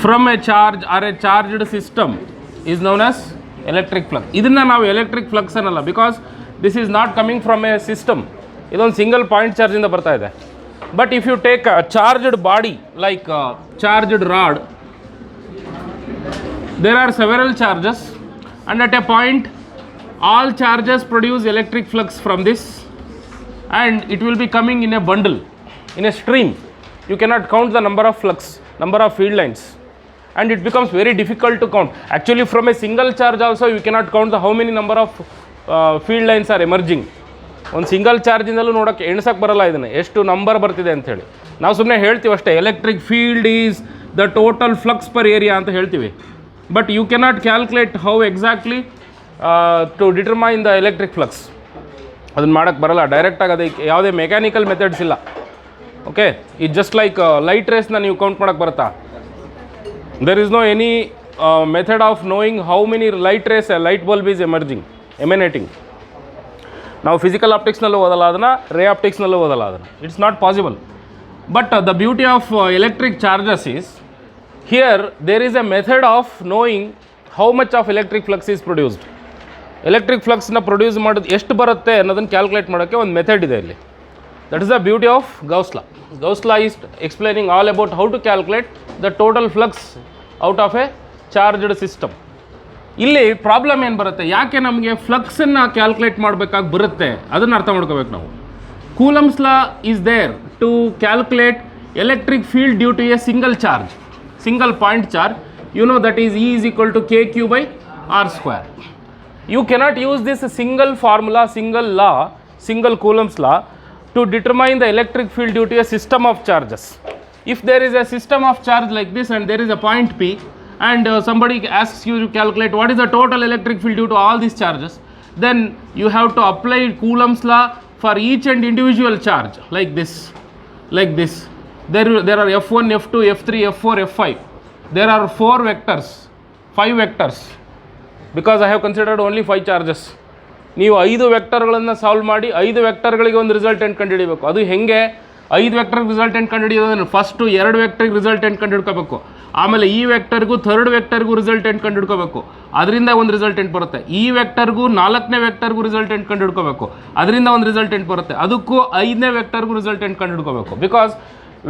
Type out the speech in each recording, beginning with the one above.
from a charge or a charged system is known as electric flux. ಇದನ್ನು ನಾವು electric flux ಅನ್ನಲ್ಲ, because this is not coming from a system. ಇದೊಂದು single point ಚಾರ್ಜಿಂದ ಬರ್ತಾ ಇದೆ. But if you take a charged body like charged rod, there are several charges and at a point all charges produce electric flux from this, and it will be coming in a bundle, in a stream. You cannot count the number of flux, number of field lines, and it becomes very difficult to count. Actually from a single charge also you cannot count the how many number of field lines are emerging. ಒಂದು single ಚಾರ್ಜಿಂದಲೂ ನೋಡೋಕ್ಕೆ ಎಣ್ಸಕ್ಕೆ ಬರಲ್ಲ ಇದನ್ನು ಎಷ್ಟು number ಬರ್ತಿದೆ ಅಂಥೇಳಿ. ನಾವು ಸುಮ್ಮನೆ ಹೇಳ್ತೀವಿ ಅಷ್ಟೇ, electric field is the total flux per area ಅಂತ ಹೇಳ್ತೀವಿ. But you cannot calculate how exactly to determine the electric flux. ಅದನ್ನು ಮಾಡೋಕ್ಕೆ ಬರಲ್ಲ ಡೈರೆಕ್ಟಾಗಿ, ಅದಕ್ಕೆ ಯಾವುದೇ ಮೆಕ್ಯಾನಿಕಲ್ ಮೆಥಡ್ಸ್ ಇಲ್ಲ. ಓಕೆ, ಇದು ಜಸ್ಟ್ ಲೈಕ್ ಲೈಟ್ ರೇಸ್ನ ನೀವು ಕೌಂಟ್ ಮಾಡೋಕ್ಕೆ ಬರುತ್ತಾ? There is no any method of knowing how many light rays a light bulb is emanating. ನಾವು ಫಿಸಿಕಲ್ ಆಪ್ಟಿಕ್ಸ್ನಲ್ಲೂ ಓದಲ್ಲ ಅದನ್ನು, ರೇ ಆಪ್ಟಿಕ್ಸ್ನಲ್ಲೂ ಓದಲ್ಲ ಅದನ್ನು. It's not possible. But the beauty of electric charges is here there is a method of knowing how much of electric flux is produced. Electric ಫ್ಲಕ್ಸ್ನ produce ಮಾಡೋದು ಎಷ್ಟು ಬರುತ್ತೆ ಅನ್ನೋದನ್ನು ಕ್ಯಾಲ್ಕುಲೇಟ್ ಮಾಡೋಕ್ಕೆ ಒಂದು ಮೆಥಡ್ ಇದೆ ಇಲ್ಲಿ. That is the beauty of Gauss law. Gauss law is explaining all about how to calculate the total flux out of a charged system. ಇಲ್ಲಿ ಪ್ರಾಬ್ಲಮ್ ಏನು ಬರುತ್ತೆ, ಯಾಕೆ ನಮಗೆ ಫ್ಲಕ್ಸನ್ನು ಕ್ಯಾಲ್ಕುಲೇಟ್ ಮಾಡಬೇಕಾಗಿ ಬರುತ್ತೆ ಅದನ್ನು ಅರ್ಥ ಮಾಡ್ಕೋಬೇಕು ನಾವು. Coulomb's law is there to calculate electric field due to a single charge, single point charge. You know that is E is equal to kq by r square. You cannot use this single formula, single law, single Coulomb's law to determine the electric field due to a system of charges. If there is a system of charge like this and there is a point P and somebody asks you to calculate what is the total electric field due to all these charges, then you have to apply Coulomb's law for each and individual charge like this, like this. There are F1, F2, F3, F4, F5. There are 4 vectors, 5 vectors, because I have considered only 5 charges. ನೀವು 5 ವೆಕ್ಟರ್ಗಳನ್ನು solve ಮಾಡಿ 5 ವೆಕ್ಟರ್ಗಳಿಗೆ ಒಂದು resultant ಕಂಡುಹಿಡಿಯಬೇಕು. ಅದು ಹೆಂಗೆ 5 ವೆಕ್ಟರ್ಗೆ resultant ಕಂಡುಹಿಡಿಯೋದು? First 2 ವೆಕ್ಟರ್ಗೆ resultant ಕಂಡುಹಿಡ್ಕೋಬೇಕು, ಆಮೇಲೆ ಈ ವೆಕ್ಟರ್ಗೂ 3rd ವೆಕ್ಟರ್ಗೂ resultant ಕಂಡುಹಿಡ್ಕೋಬೇಕು, ಅದರಿಂದ ಒಂದು ರಿಸಲ್ಟೆಂಟ್ ಬರುತ್ತೆ. ಈ ವೆಕ್ಟರ್ಗೂ 4ನೇ ವೆಕ್ಟರ್ಗೂ ರಿಸಲ್ಟೆಂಟ್ ಕಂಡುಹಿಡ್ಕೋಬೇಕು, ಅದರಿಂದ ಒಂದು ರಿಸಲ್ಟೆಂಟ್ ಬರುತ್ತೆ. ಅದಕ್ಕೂ 5ನೇ ವೆಕ್ಟರ್ಗೂ ರಿಸಲ್ಟೆಂಟ್ ಕಂಡುಹಿಡ್ಕೋಬೇಕು. Because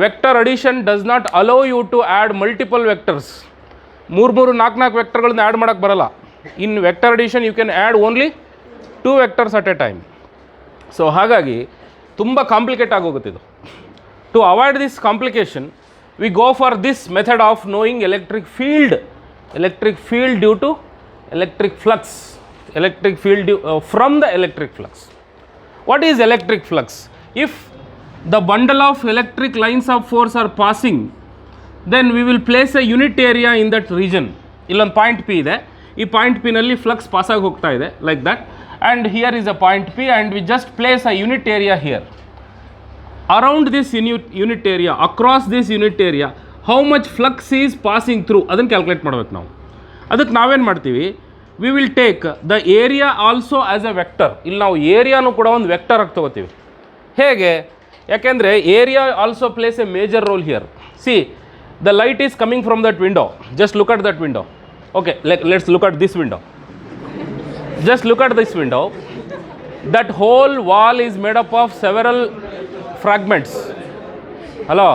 vector addition does not allow you to add multiple vectors. 3-4 ವೆಕ್ಟರ್ಗಳನ್ನು ಆ್ಯಡ್ ಮಾಡೋಕ್ಕೆ ಬರಲ್ಲ. In vector addition you can add only 2 vectors at a time. So ಹಾಗಾಗಿ ತುಂಬ ಕಾಂಪ್ಲಿಕೇಟ್ ಆಗೋಗುತ್ತೆ ಇದು. To avoid this complication we go for this method of knowing electric field due to electric flux, electric field from the electric flux. What is electric flux? If the bundle of electric lines of force are passing, then we will place a unit area in that region. Illond point P ide, ee point P nalli flux pass agi hogta ide like that, and here is a point P and we just place a unit area here. Around this unit area, across this unit area, how much flux is passing through adannu calculate madಬೇಕು ನಾವು. ಅದಕ್ಕೆ ನಾವೇನು ಮಾಡ್ತೀವಿ, we will take the area also as a vector. ಇಲ್ಲಿ ನಾವು ಏರಿಯಾನು ಕೂಡ ಒಂದು vector ಆಗಿ ತಗೋತೀವಿ. ಹೇಗೆ? ಯಾಕೆಂದರೆ area also place a major role here. See, the light is coming from that window. Just look at that window. Okay, let's look at this window. Just look at this window. That whole wall is made up of several fragments. Hello,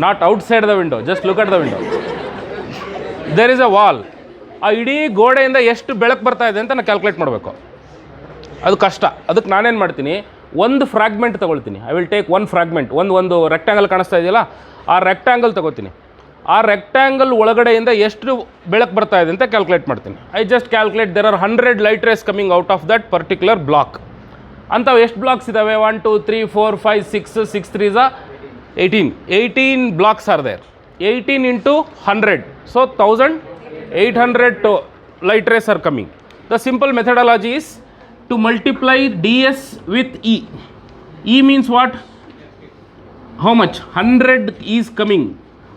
not outside the window, just look at the window. There is a wall. ಆ ಇಡೀ ಗೋಡೆಯಿಂದ ಎಷ್ಟು ಬೆಳಕು ಬರ್ತಾ ಇದೆ ಅಂತ ನಾನು calculate ಮಾಡಬೇಕು. ಅದು ಕಷ್ಟ. ಅದಕ್ಕೆ ನಾನೇನು ಮಾಡ್ತೀನಿ, ಒಂದು ಫ್ರಾಗ್ಮೆಂಟ್ ತೊಗೊಳ್ತೀನಿ. I will take 1 fragment. ಒಂದು ರೆಕ್ಟ್ಯಾಂಗಲ್ ಕಾಣಿಸ್ತಾ ಇದೆಯಲ್ಲ, ಆ ರೆಕ್ಟ್ಯಾಂಗಲ್ ತೊಗೋತೀನಿ. ಆ ರೆಕ್ಟ್ಯಾಂಗಲ್ ಒಳಗಡೆಯಿಂದ ಎಷ್ಟು ಬೆಳಕು ಬರ್ತಾ ಇದೆ ಅಂತ ಕ್ಯಾಲ್ಕುಲೇಟ್ ಮಾಡ್ತೀನಿ. I just calculate there are 100 light rays coming out of that particular block. ಅಂಥವು ಎಷ್ಟು ಬ್ಲಾಕ್ಸ್ ಇದ್ದಾವೆ? 1 2 3 4 5 6 6 3 18 blocks are there. 18 into 100, so 1800 light rays are coming. The simple methodology is to multiply ds with E. E means what? How much? 100 is coming.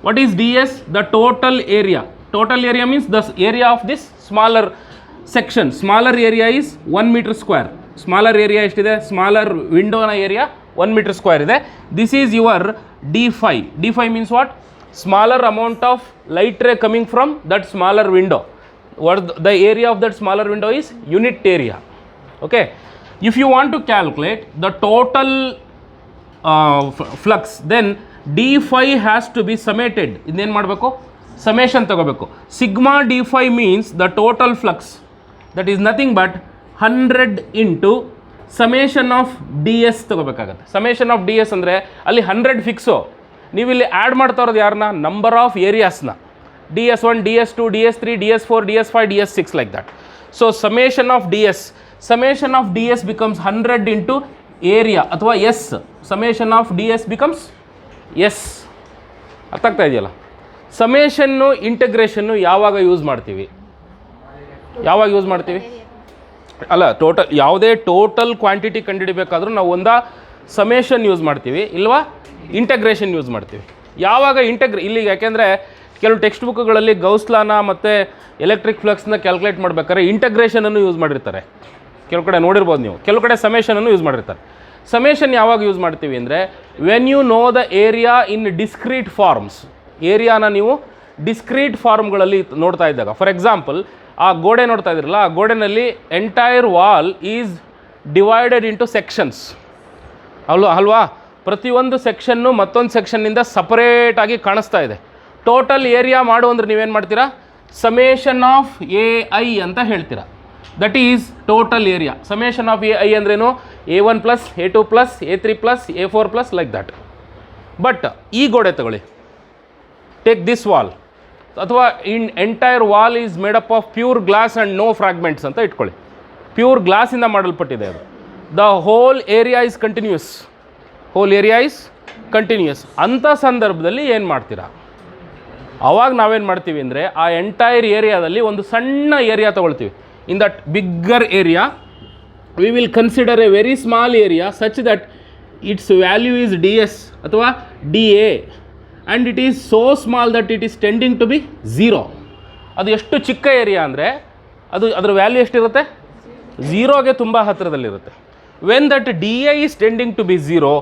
What is ds? The total area. Total area means the area of this smaller section. Smaller area is 1 meter square. Smaller area ಎಷ್ಟಿದೆ? Smaller window na area 1 meter square ಇದೆ. This is your d5. d5 means what? smaller amount of light ray coming from that smaller window. What the area of that smaller window is unit area. Okay, if you want to calculate the total flux, then d phi has to be summated. ಇನ್ನೇನು ಮಾಡಬೇಕು, summation ತಗೋಬೇಕು. Sigma d phi means the total flux, that is nothing but 100 into summation of ds ತಗೋಬೇಕಾಗತ್ತೆ. summation of ds ಅಂದರೆ ಅಲ್ಲಿ 100 fix, ನೀವು ಇಲ್ಲಿ add ಮಾಡ್ತಾ ಇರೋದು ಯಾರನ್ನ, ನಂಬರ್ ಆಫ್ ಏರಿಯಾಸ್ನ, ds1 ds2 ds3 ds4 ds5 ds6 like that. So summation of ds becomes 100 into area ಅಥವಾ s. summation of ds becomes s. ಅರ್ಥ ಆಗ್ತಾ ಇದೆಯಲ್ಲ. ಸಮೇಷನ್ನು ಇಂಟಗ್ರೇಷನ್ನು ಯಾವಾಗ ಯೂಸ್ ಮಾಡ್ತೀವಿ, ಅಲ್ಲ ಟೋಟಲ್ ಯಾವುದೇ ಟೋಟಲ್ ಕ್ವಾಂಟಿಟಿ ಕಂಡುಹಿಡಿಬೇಕಾದ್ರೂ ನಾವು ಒಂದಾ ಸಮೇಷನ್ ಯೂಸ್ ಮಾಡ್ತೀವಿ, ಇಲ್ವಾ ಇಂಟಗ್ರೇಷನ್ ಯೂಸ್ ಮಾಡ್ತೀವಿ. ಯಾವಾಗ ಇಲ್ಲಿ ಯಾಕೆಂದರೆ ಕೆಲವು ಟೆಕ್ಸ್ಟ್ ಬುಕ್ಗಳಲ್ಲಿ ಗೌಸ್ಲಾನ ಮತ್ತು ಎಲೆಕ್ಟ್ರಿಕ್ ಫ್ಲಕ್ಸ್ನ ಕ್ಯಾಲ್ಕುಲೇಟ್ ಮಾಡ್ಬೇಕಾದ್ರೆ ಇಂಟಗ್ರೇಷನನ್ನು ಯೂಸ್ ಮಾಡಿರ್ತಾರೆ. ಕೆಲವು ಕಡೆ ನೋಡಿರ್ಬೋದು ನೀವು, ಕೆಲವು ಕಡೆ ಸಮೇಷನನ್ನು ಯೂಸ್ ಮಾಡಿರ್ತಾರೆ. ಸಮೇಷನ್ ಯಾವಾಗ ಯೂಸ್ ಮಾಡ್ತೀವಿ ಅಂದರೆ when you know the area in discrete forms. ಏರಿಯಾನ ನೀವು ಡಿಸ್ಕ್ರೀಟ್ ಫಾರ್ಮ್ಗಳಲ್ಲಿ ನೋಡ್ತಾ ಇದ್ದಾಗ, ಫಾರ್ ಎಕ್ಸಾಂಪಲ್ ಆ ಗೋಡೆ ನೋಡ್ತಾ ಇದ್ರಲ್ಲ, ಆ ಗೋಡೆನಲ್ಲಿ entire wall is divided into sections ಅಲ್ವಾ. ಪ್ರತಿಯೊಂದು ಸೆಕ್ಷನ್ನು ಮತ್ತೊಂದು ಸೆಕ್ಷನ್ನಿಂದ ಸಪರೇಟಾಗಿ ಕಾಣಿಸ್ತಾ ಇದೆ. ಟೋಟಲ್ ಏರಿಯಾ ಮಾಡು ಅಂದ್ರೆ ನೀವೇನು ಮಾಡ್ತೀರಾ, ಸಮೇಷನ್ ಆಫ್ ಎ ಐ ಅಂತ ಹೇಳ್ತೀರಾ. That is total area. Summation of A I ಅಂದ್ರೇನು, a1 plus a2 plus a3 plus a4 plus like that. But ಈ ಗೋಡೆ ತಗೊಳ್ಳಿ, ಟೇಕ್ ದಿಸ್ ವಾಲ್, ಅಥವಾ entire wall is made up of pure glass and no fragments ಅಂತ ಇಟ್ಕೊಳ್ಳಿ. Pure ಗ್ಲಾಸಿಂದ ಮಾಡಲ್ಪಟ್ಟಿದೆ ಅದು. The whole area is continuous. ಅಂಥ ಸಂದರ್ಭದಲ್ಲಿ ಏನು ಮಾಡ್ತೀರಾ, ಆವಾಗ ನಾವೇನು ಮಾಡ್ತೀವಿ ಅಂದರೆ ಆ ಎಂಟೈರ್ ಏರಿಯಾದಲ್ಲಿ ಒಂದು ಸಣ್ಣ ಏರಿಯಾ ತೊಗೊಳ್ತೀವಿ. In that bigger area we will consider a very small area such that its value is ds ಅಥವಾ dA and it is so small that it is tending to be 0. ಅದು ಎಷ್ಟು ಚಿಕ್ಕ area ಅಂದರೆ ಅದರ value ಎಷ್ಟಿರುತ್ತೆ, 0ಗೆ ತುಂಬ ಹತ್ತಿರದಲ್ಲಿರುತ್ತೆ. When that dA is tending to be 0,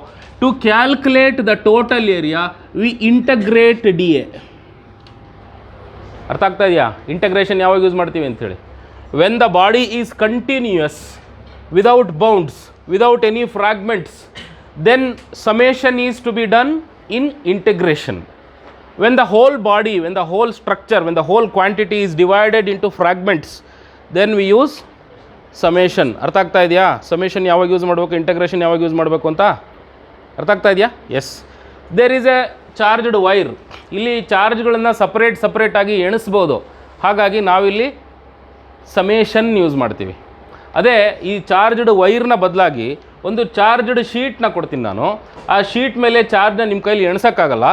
to calculate the total area we integrate dA. ಅರ್ಥ ಆಗ್ತಾ ಇದೆಯಾ? ಇಂಟಗ್ರೇಷನ್ ಯಾವಾಗ ಯೂಸ್ ಮಾಡ್ತೀವಿ ಅಂಥೇಳಿ, when the body is continuous without bounds, without any fragments, then summation is to be done in integration. When the whole body, when the whole structure, when the whole quantity is divided into fragments, then we use summation. ಅರ್ಥ ಆಗ್ತಾ ಇದೆಯಾ? Summation ಯಾವಾಗ use ಮಾಡಬೇಕು, integration ಯಾವಾಗ use ಮಾಡಬೇಕು ಅಂತ ಅರ್ಥ ಆಗ್ತಾ ಇದೆಯಾ? Yes. There is a charged wire. ಇಲ್ಲಿ ಚಾರ್ಜ್ಗಳನ್ನು ಸಪ್ರೇಟಾಗಿ ಎಣಿಸ್ಬೋದು. ಹಾಗಾಗಿ ನಾವಿಲ್ಲಿ ಸಮೇಷನ್ ಯೂಸ್ ಮಾಡ್ತೀವಿ. ಅದೇ ಈ ಚಾರ್ಜ್ಡ್ ವೈರ್ನ ಬದಲಾಗಿ ಒಂದು ಚಾರ್ಜ್ಡ್ ಶೀಟ್ನ ಕೊಡ್ತೀನಿ ನಾನು. ಆ ಶೀಟ್ ಮೇಲೆ ಚಾರ್ಜ್ನ ನಿಮ್ಮ ಕೈಲಿ ಎಣ್ಸೋಕ್ಕಾಗಲ್ಲ.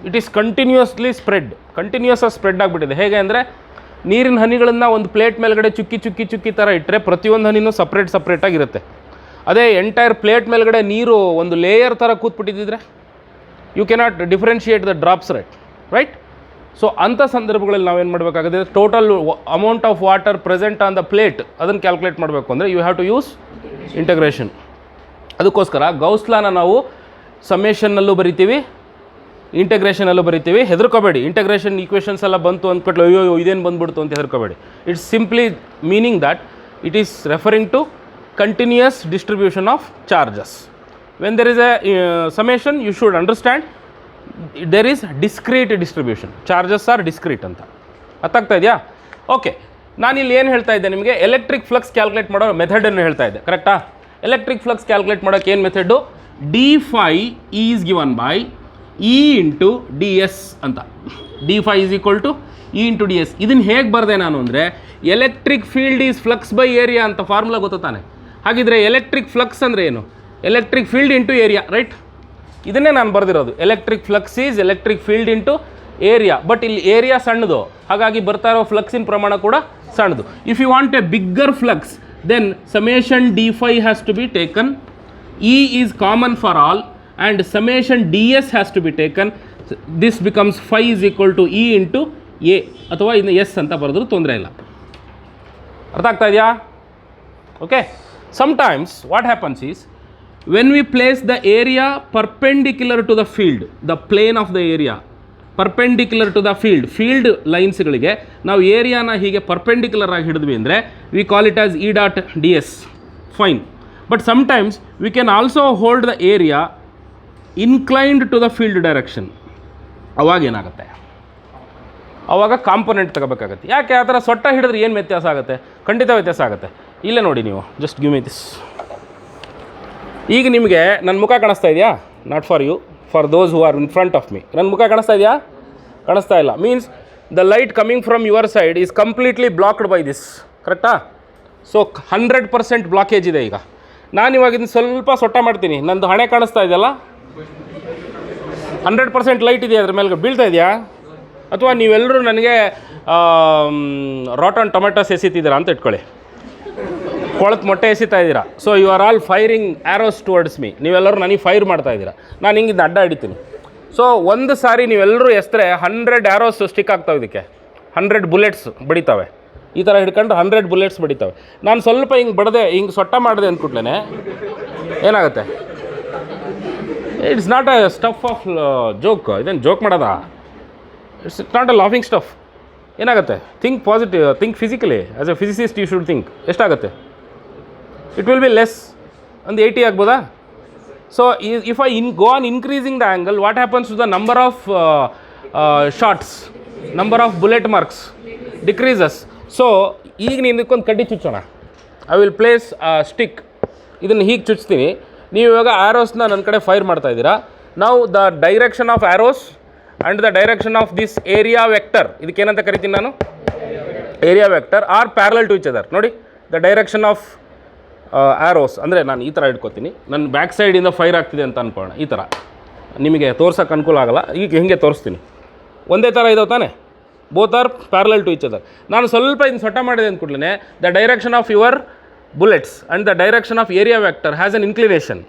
ಇಟ್ ಈಸ್ ಕಂಟಿನ್ಯೂಯಸ್ ಸ್ಪ್ರೆಡ್ ಆಗಿಬಿಟ್ಟಿದೆ. ಹೇಗೆ ಅಂದರೆ ನೀರಿನ ಹನಿಗಳನ್ನು ಒಂದು ಪ್ಲೇಟ್ ಮೇಲ್ಗಡೆ ಚುಕ್ಕಿ ಥರ ಇಟ್ಟರೆ ಪ್ರತಿಯೊಂದು ಹನಿನೂ ಸಪ್ರೇಟಾಗಿರುತ್ತೆ. ಅದೇ ಎಂಟೈರ್ ಪ್ಲೇಟ್ ಮೇಲ್ಗಡೆ ನೀರು ಒಂದು ಲೇಯರ್ ಥರ ಕೂತ್ಬಿಟ್ಟಿದ್ದರೆ you cannot differentiate the drops right. So ಅಂಥ ಸಂದರ್ಭಗಳಲ್ಲಿ ನಾವೇನು ಮಾಡಬೇಕಾಗುತ್ತೆ, total amount of water present on the plate ಅದನ್ನು ಕ್ಯಾಲ್ಕುಲೇಟ್ ಮಾಡಬೇಕು ಅಂದರೆ you have to use integration. ಅದಕ್ಕೋಸ್ಕರ ಗೌಸ್ಲಾನ ನಾವು ಸಮೇಷನ್ನಲ್ಲೂ ಬರಿತೀವಿ, ಇಂಟಗ್ರೇಷನಲ್ಲೂ ಬರಿತೀವಿ. ಹೆದರ್ಕೋಬೇಡಿ, ಇಂಟಗ್ರೇಷನ್ ಈಕ್ವೇಷನ್ಸ್ ಎಲ್ಲ ಬಂತು ಅಂದ್ಬಿಟ್ಟು ಅಯ್ಯೋ ಇದೇನು ಬಂದ್ಬಿಡ್ತು ಅಂತ ಹೆದರ್ಕೋಬೇಡಿ. It's simply meaning that it is referring to continuous distribution of charges. When there is a summation you should understand there is discrete distribution. Charges are discrete ಅಂತ. ಅರ್ಥ ಆಗ್ತಾ ಇದೆಯಾ? ಓಕೆ, ನಾನಿಲ್ಲಿ ಏನು ಹೇಳ್ತಾ ಇದ್ದೆ ನಿಮಗೆ, ಎಲೆಕ್ಟ್ರಿಕ್ ಫ್ಲಕ್ಸ್ ಕ್ಯಾಲ್ಕುಲೇಟ್ ಮಾಡೋ ಮೆಥಡನ್ನು ಹೇಳ್ತಾ ಇದ್ದೆ, ಕರೆಕ್ಟಾ? ಎಲೆಕ್ಟ್ರಿಕ್ ಫ್ಲಕ್ಸ್ ಕ್ಯಾಲ್ಕುಲೇಟ್ ಮಾಡೋಕ್ಕೆ ಏನು method, d phi is given by E into d s ಅಂತ. D phi is equal to E into d s. ಇದನ್ನು ಹೇಗೆ ಬರೆದೆ ನಾನು ಅಂದರೆ, electric field is flux by area ಅಂತ ಫಾರ್ಮುಲಾ ಗೊತ್ತಾ ತಾನೆ? ಹಾಗಿದ್ರೆ ಎಲೆಕ್ಟ್ರಿಕ್ ಫ್ಲಕ್ಸ್ ಅಂದರೆ ಏನು, electric field into area, right? ಇದನ್ನೇ ನಾನು ಬರೆದಿರೋದು. Electric flux is electric field into area. But ಇಲ್ಲಿ ಏರಿಯಾ ಸಣ್ಣದು, ಹಾಗಾಗಿ ಬರ್ತಾ ಇರೋ ಫ್ಲಕ್ಸಿನ ಪ್ರಮಾಣ ಕೂಡ ಸಣ್ಣದು. If you want a bigger flux, then summation d phi has to be taken, E is common for all, and summation ds has to be taken. This becomes phi is equal to E into A, ಅಥವಾ ಇನ್ನು S ಅಂತ ಬರೆದ್ರು ತೊಂದರೆ ಇಲ್ಲ. ಅರ್ಥ ಆಗ್ತಾ ಇದೆಯಾ? Okay. Sometimes what happens is, when we place the area perpendicular to the field, the plane of the area, perpendicular to the field ಲೈನ್ಸ್ಗಳಿಗೆ ನಾವು ಏರಿಯಾನ ಹೀಗೆ ಪರ್ಪೆಂಡಿಕ್ಯುಲರ್ ಆಗಿ ಹಿಡಿದ್ವಿ ಅಂದರೆ we call it as E dot D s, fine. But sometimes we can also hold the area inclined to the field direction. ಅವಾಗ ಏನಾಗುತ್ತೆ, ಅವಾಗ ಕಾಂಪೊನೆಂಟ್ ತಗೋಬೇಕಾಗತ್ತೆ. ಯಾಕೆ ಆ ಥರ ಸೊಟ್ಟ ಹಿಡಿದ್ರೆ ಏನು ವ್ಯತ್ಯಾಸ ಆಗುತ್ತೆ? ಖಂಡಿತ ವ್ಯತ್ಯಾಸ ಆಗುತ್ತೆ. ಇಲ್ಲೇ ನೋಡಿ ನೀವು, ಜಸ್ಟ್ ಗಿವ್ ಮಿ ದಿಸ್. ಈಗ ನಿಮಗೆ ನನ್ನ ಮುಖ ಕಾಣಿಸ್ತಾ ಇದೆಯಾ? Not for you, for those who are in front of me. ನನ್ನ ಮುಖ ಕಾಣಿಸ್ತಾ ಇದೆಯಾ? ಕಾಣಿಸ್ತಾ ಇಲ್ಲ. Means the light coming from your side is completely blocked by this, ಕರೆಕ್ಟಾ? ಸೊ 100% ಬ್ಲಾಕೇಜ್ ಇದೆ. ಈಗ ನಾನು ಇವಾಗ ಇದನ್ನು ಸ್ವಲ್ಪ ಸೊಟ್ಟ ಮಾಡ್ತೀನಿ, ನಂದು ಹಣೆ ಕಾಣಿಸ್ತಾ ಇದೆಯಲ್ಲ, 100% ಲೈಟ್ ಇದೆಯಾ ಅದ್ರ ಮೇಲೆ ಬೀಳ್ತಾ ಇದೆಯಾ? ಅಥವಾ ನೀವೆಲ್ಲರೂ ನನಗೆ ರಾಟನ್ ಟೊಮೆಟೊಸ್ ಎಸಿತಿದ್ದೀರಾ ಅಂತ ಇಟ್ಕೊಳ್ಳಿ, ಕೊಳತು ಮೊಟ್ಟೆ ಎಸಿತಾ ಇದ್ದೀರಾ. So you are all firing arrows towards me. ನೀವೆಲ್ಲರೂ ನನಗೆ ಫೈರ್ ಮಾಡ್ತಾ ಇದ್ದೀರಾ, ನಾನು ಹಿಂಗೆ ಅಡ್ಡ ಹಿಡಿತೀನಿ. ಸೊ ಒಂದು ಸಾರಿ ನೀವೆಲ್ಲರೂ ಎಸ್ತರೆ 100 ಆ್ಯರೋಸ್ ಸ್ಟಿಕ್ ಆಗ್ತಾವೆ, ಇದಕ್ಕೆ 100 ಬುಲೆಟ್ಸ್ ಬಡಿತಾವೆ. ಈ ಥರ ಹಿಡ್ಕೊಂಡ್ರೆ 100 ಬುಲೆಟ್ಸ್ ಬಡಿತಾವೆ. ನಾನು ಸ್ವಲ್ಪ ಹಿಂಗೆ ಬಡದೆ, ಹಿಂಗೆ ಸೊಟ್ಟ ಮಾಡಿದೆ ಅಂದ್ಕೊಟ್ಲೇ ಏನಾಗುತ್ತೆ? It's not a stuff of joke. ಇದೇನು ಜೋಕ್ ಮಾಡೋದಾ? It's not a laughing stuff. ಏನಾಗುತ್ತೆ? Think positive, think physically. As a physicist you should think. ಎಷ್ಟಾಗುತ್ತೆ? ಇಟ್ ವಿಲ್ ಬಿ ಲೆಸ್, ಒಂದು 80 ಆಗ್ಬೋದಾ? So if I go on increasing the angle, what happens to the number of shots, number of bullet marks decreases. So ಈಗ ಇದಕ್ಕೊಂದು ಕಡ್ಡಿ ಚುಚ್ಚೋಣ. I will place stick. ಇದನ್ನು ಹೀಗೆ ಚುಚ್ತೀನಿ. ನೀವು ಇವಾಗ ಆ್ಯರೋಸ್ನ ನನ್ನ ಕಡೆ ಫೈರ್ ಮಾಡ್ತಾ ಇದ್ದೀರಾ. ನಾವು the direction of arrows and the direction of this area vector, ಇದಕ್ಕೇನಂತ ಕರಿತೀನಿ ನಾನು? Area vector are parallel to each other. ನೋಡಿ, ದ ಡೈರೆಕ್ಷನ್ ಆಫ್ ಆ್ಯರೋಸ್ ಅಂದರೆ ನಾನು ಈ ಥರ ಇಟ್ಕೋತೀನಿ, ನನ್ನ ಬ್ಯಾಕ್ ಸೈಡಿಂದ ಫೈರ್ ಆಗ್ತಿದೆ ಅಂತ ಅನ್ಕೊಳ್ಳೋಣ. ಈ ಥರ ನಿಮಗೆ ತೋರ್ಸೋಕ್ಕೆ ಅನುಕೂಲ ಆಗೋಲ್ಲ, ಈಗ ಹಿಂಗೆ ತೋರಿಸ್ತೀನಿ. ಒಂದೇ ಥರ ಇದಾವೆ ತಾನೆ? Both are parallel to each other. ನಾನು ಸ್ವಲ್ಪ ಇದನ್ನು ಸೊಟ್ಟ ಮಾಡಿದೆ ಅಂದ್ಕೊಡ್ಲೇ the direction of your bullets and the direction of area vector has an inclination.